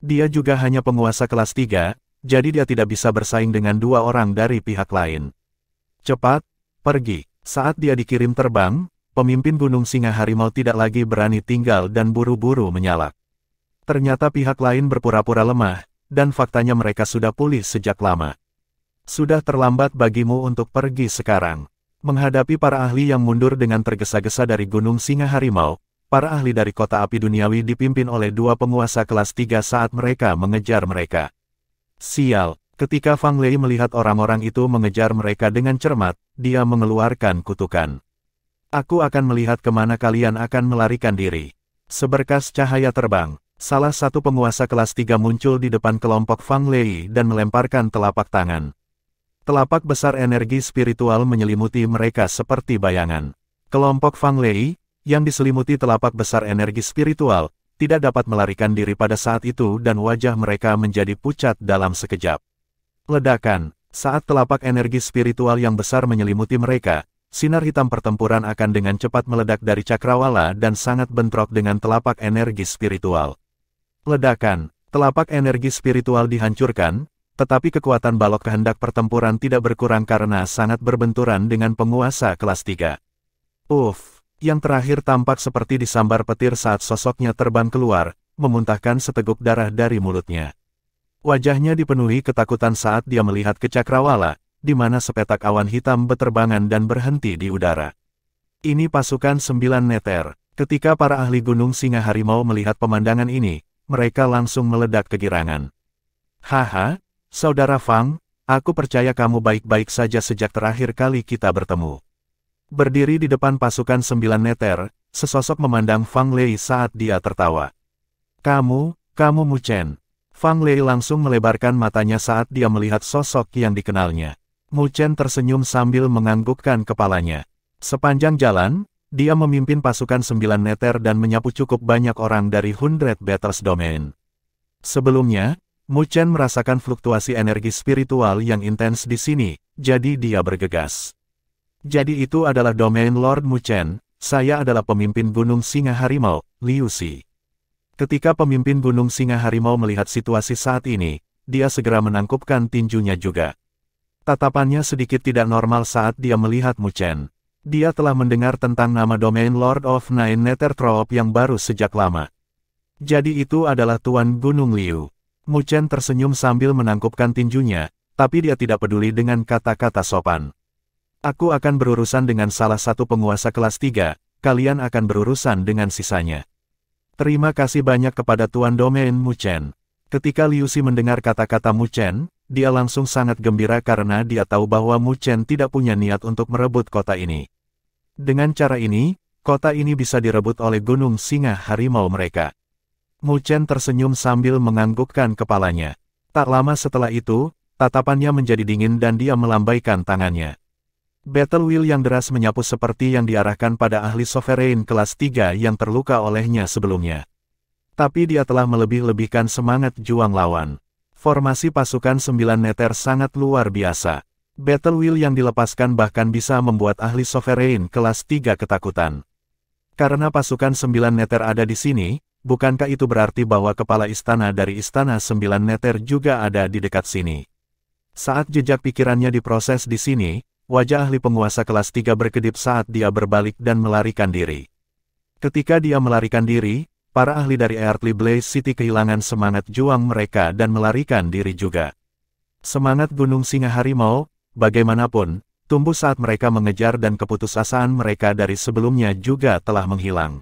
Dia juga hanya penguasa kelas 3, jadi dia tidak bisa bersaing dengan dua orang dari pihak lain. Cepat, pergi. Saat dia dikirim terbang, pemimpin Gunung Singa Harimau tidak lagi berani tinggal dan buru-buru menyalak. Ternyata pihak lain berpura-pura lemah, dan faktanya mereka sudah pulih sejak lama. Sudah terlambat bagimu untuk pergi sekarang. Menghadapi para ahli yang mundur dengan tergesa-gesa dari Gunung Singa Harimau, para ahli dari kota api duniawi dipimpin oleh dua penguasa kelas 3 saat mereka mengejar mereka. Sial, ketika Fang Lei melihat orang-orang itu mengejar mereka dengan cermat, dia mengeluarkan kutukan. Aku akan melihat kemana kalian akan melarikan diri. Seberkas cahaya terbang, salah satu penguasa kelas 3 muncul di depan kelompok Fang Lei dan melemparkan telapak tangan. Telapak besar energi spiritual menyelimuti mereka seperti bayangan. Kelompok Fang Lei, yang diselimuti telapak besar energi spiritual, tidak dapat melarikan diri pada saat itu dan wajah mereka menjadi pucat dalam sekejap. Ledakan. Saat telapak energi spiritual yang besar menyelimuti mereka, sinar hitam pertempuran akan dengan cepat meledak dari cakrawala dan sangat bentrok dengan telapak energi spiritual. Ledakan. Telapak energi spiritual dihancurkan, tetapi kekuatan balok kehendak pertempuran tidak berkurang karena sangat berbenturan dengan penguasa kelas 3. Yang terakhir tampak seperti disambar petir saat sosoknya terbang keluar, memuntahkan seteguk darah dari mulutnya. Wajahnya dipenuhi ketakutan saat dia melihat ke cakrawala, di mana sepetak awan hitam beterbangan dan berhenti di udara. Ini pasukan 9 neter. Ketika para ahli Gunung Singa Harimau melihat pemandangan ini, mereka langsung meledak kegirangan. Haha, Saudara Fang, aku percaya kamu baik-baik saja sejak terakhir kali kita bertemu. Berdiri di depan pasukan 9 neter, sesosok memandang Fang Lei saat dia tertawa. Kamu Mu Chen. Fang Lei langsung melebarkan matanya saat dia melihat sosok yang dikenalnya. Mu Chen tersenyum sambil menganggukkan kepalanya. Sepanjang jalan, dia memimpin pasukan 9 neter dan menyapu cukup banyak orang dari 100 Battles Domain. Sebelumnya, Mu Chen merasakan fluktuasi energi spiritual yang intens di sini, jadi dia bergegas. Jadi itu adalah domain Lord Mu Chen, saya adalah pemimpin Gunung Singa Harimau, Liu Si. Ketika pemimpin Gunung Singa Harimau melihat situasi saat ini, dia segera menangkupkan tinjunya juga. Tatapannya sedikit tidak normal saat dia melihat Mu Chen. Dia telah mendengar tentang nama domain Lord of Nine Nether Troop yang baru sejak lama. Jadi itu adalah Tuan Gunung Liu. Mu Chen tersenyum sambil menangkupkan tinjunya, tapi dia tidak peduli dengan kata-kata sopan. Aku akan berurusan dengan salah satu penguasa kelas 3, kalian akan berurusan dengan sisanya. Terima kasih banyak kepada Tuan Domain Mu Chen. Ketika Liu Si mendengar kata-kata Mu Chen, dia langsung sangat gembira karena dia tahu bahwa Mu Chen tidak punya niat untuk merebut kota ini. Dengan cara ini, kota ini bisa direbut oleh Gunung Singa Harimau mereka. Mu Chen tersenyum sambil menganggukkan kepalanya. Tak lama setelah itu, tatapannya menjadi dingin dan dia melambaikan tangannya. Battle Wheel yang deras menyapu seperti yang diarahkan pada ahli Sovereign kelas 3 yang terluka olehnya sebelumnya. Tapi dia telah melebih-lebihkan semangat juang lawan. Formasi pasukan 9 neter sangat luar biasa. Battle Wheel yang dilepaskan bahkan bisa membuat ahli Sovereign kelas 3 ketakutan. Karena pasukan 9 neter ada di sini, bukankah itu berarti bahwa kepala istana dari istana 9 neter juga ada di dekat sini? Saat jejak pikirannya diproses di sini, wajah ahli penguasa kelas 3 berkedip saat dia berbalik dan melarikan diri. Ketika dia melarikan diri, para ahli dari Earthly Blaze City kehilangan semangat juang mereka dan melarikan diri juga. Semangat Gunung Singa Harimau, bagaimanapun, tumbuh saat mereka mengejar dan keputusasaan mereka dari sebelumnya juga telah menghilang.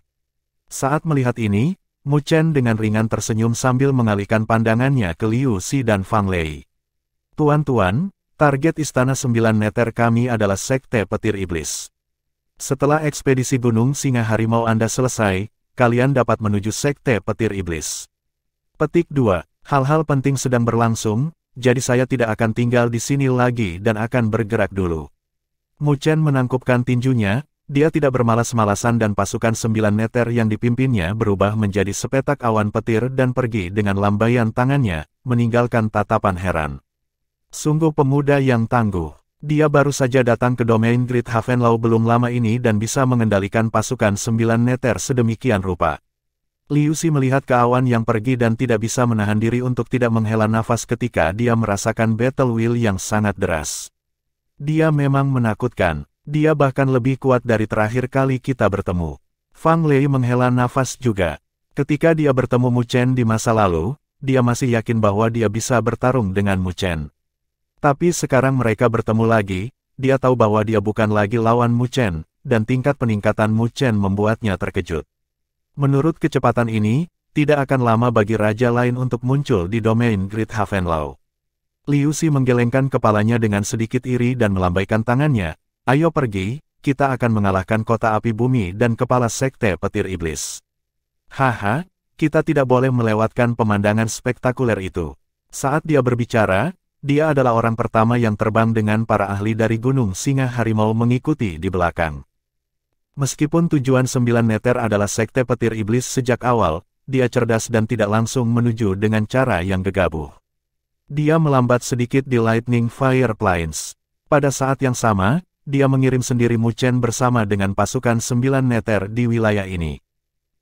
Saat melihat ini, Mu Chen dengan ringan tersenyum sambil mengalihkan pandangannya ke Liu Si dan Fang Lei. Tuan-tuan, Target Istana 9 Neter kami adalah Sekte Petir Iblis. Setelah ekspedisi Gunung Singa Harimau Anda selesai, kalian dapat menuju Sekte Petir Iblis. Petik 2. Hal-hal penting sedang berlangsung, jadi saya tidak akan tinggal di sini lagi dan akan bergerak dulu. Mu Chen menangkupkan tinjunya, dia tidak bermalas-malasan dan pasukan 9 Neter yang dipimpinnya berubah menjadi sepetak awan petir dan pergi dengan lambaian tangannya, meninggalkan tatapan heran. Sungguh pemuda yang tangguh. Dia baru saja datang ke domain Great Havenlau belum lama ini dan bisa mengendalikan pasukan 9 Neter sedemikian rupa. Liu Xi melihat ke awan yang pergi dan tidak bisa menahan diri untuk tidak menghela nafas ketika dia merasakan battle wheel yang sangat deras. Dia memang menakutkan. Dia bahkan lebih kuat dari terakhir kali kita bertemu. Fang Lei menghela nafas juga. Ketika dia bertemu Mu Chen di masa lalu, dia masih yakin bahwa dia bisa bertarung dengan Mu Chen. Tapi sekarang mereka bertemu lagi, dia tahu bahwa dia bukan lagi lawan Mu Chen, dan tingkat peningkatan Mu Chen membuatnya terkejut. Menurut kecepatan ini, tidak akan lama bagi raja lain untuk muncul di domain Great Havenlau. Liu Xi menggelengkan kepalanya dengan sedikit iri dan melambaikan tangannya. Ayo pergi, kita akan mengalahkan kota api bumi dan kepala Sekte Petir Iblis. Haha, kita tidak boleh melewatkan pemandangan spektakuler itu. Saat dia berbicara, dia adalah orang pertama yang terbang dengan para ahli dari Gunung Singa Harimau mengikuti di belakang. Meskipun tujuan 9 Neter adalah Sekte Petir Iblis sejak awal, dia cerdas dan tidak langsung menuju dengan cara yang gegabah. Dia melambat sedikit di Lightning Fire Plains. Pada saat yang sama, dia mengirim sendiri Mu Chen bersama dengan pasukan 9 Neter di wilayah ini.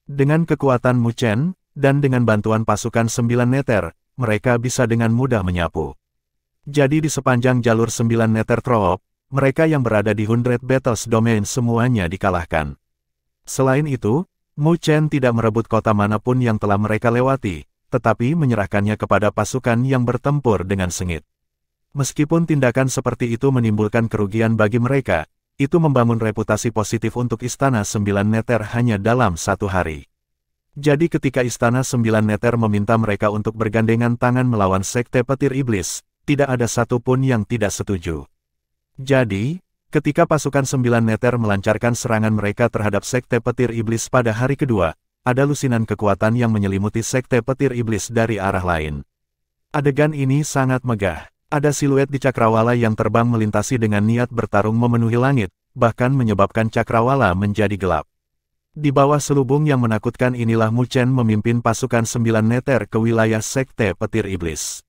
Dengan kekuatan Mu Chen, dan dengan bantuan pasukan 9 Neter, mereka bisa dengan mudah menyapu. Jadi di sepanjang jalur 9 Neter Troop, mereka yang berada di 100 Battles Domain semuanya dikalahkan. Selain itu, Mu Chen tidak merebut kota manapun yang telah mereka lewati, tetapi menyerahkannya kepada pasukan yang bertempur dengan sengit. Meskipun tindakan seperti itu menimbulkan kerugian bagi mereka, itu membangun reputasi positif untuk Istana 9 Neter hanya dalam satu hari. Jadi ketika Istana 9 Neter meminta mereka untuk bergandengan tangan melawan Sekte Petir Iblis, tidak ada satupun yang tidak setuju. Jadi, ketika pasukan 9 Neter melancarkan serangan mereka terhadap Sekte Petir Iblis pada hari kedua, ada lusinan kekuatan yang menyelimuti Sekte Petir Iblis dari arah lain. Adegan ini sangat megah. Ada siluet di cakrawala yang terbang melintasi dengan niat bertarung memenuhi langit, bahkan menyebabkan cakrawala menjadi gelap. Di bawah selubung yang menakutkan inilah Mu Chen memimpin pasukan 9 Neter ke wilayah Sekte Petir Iblis.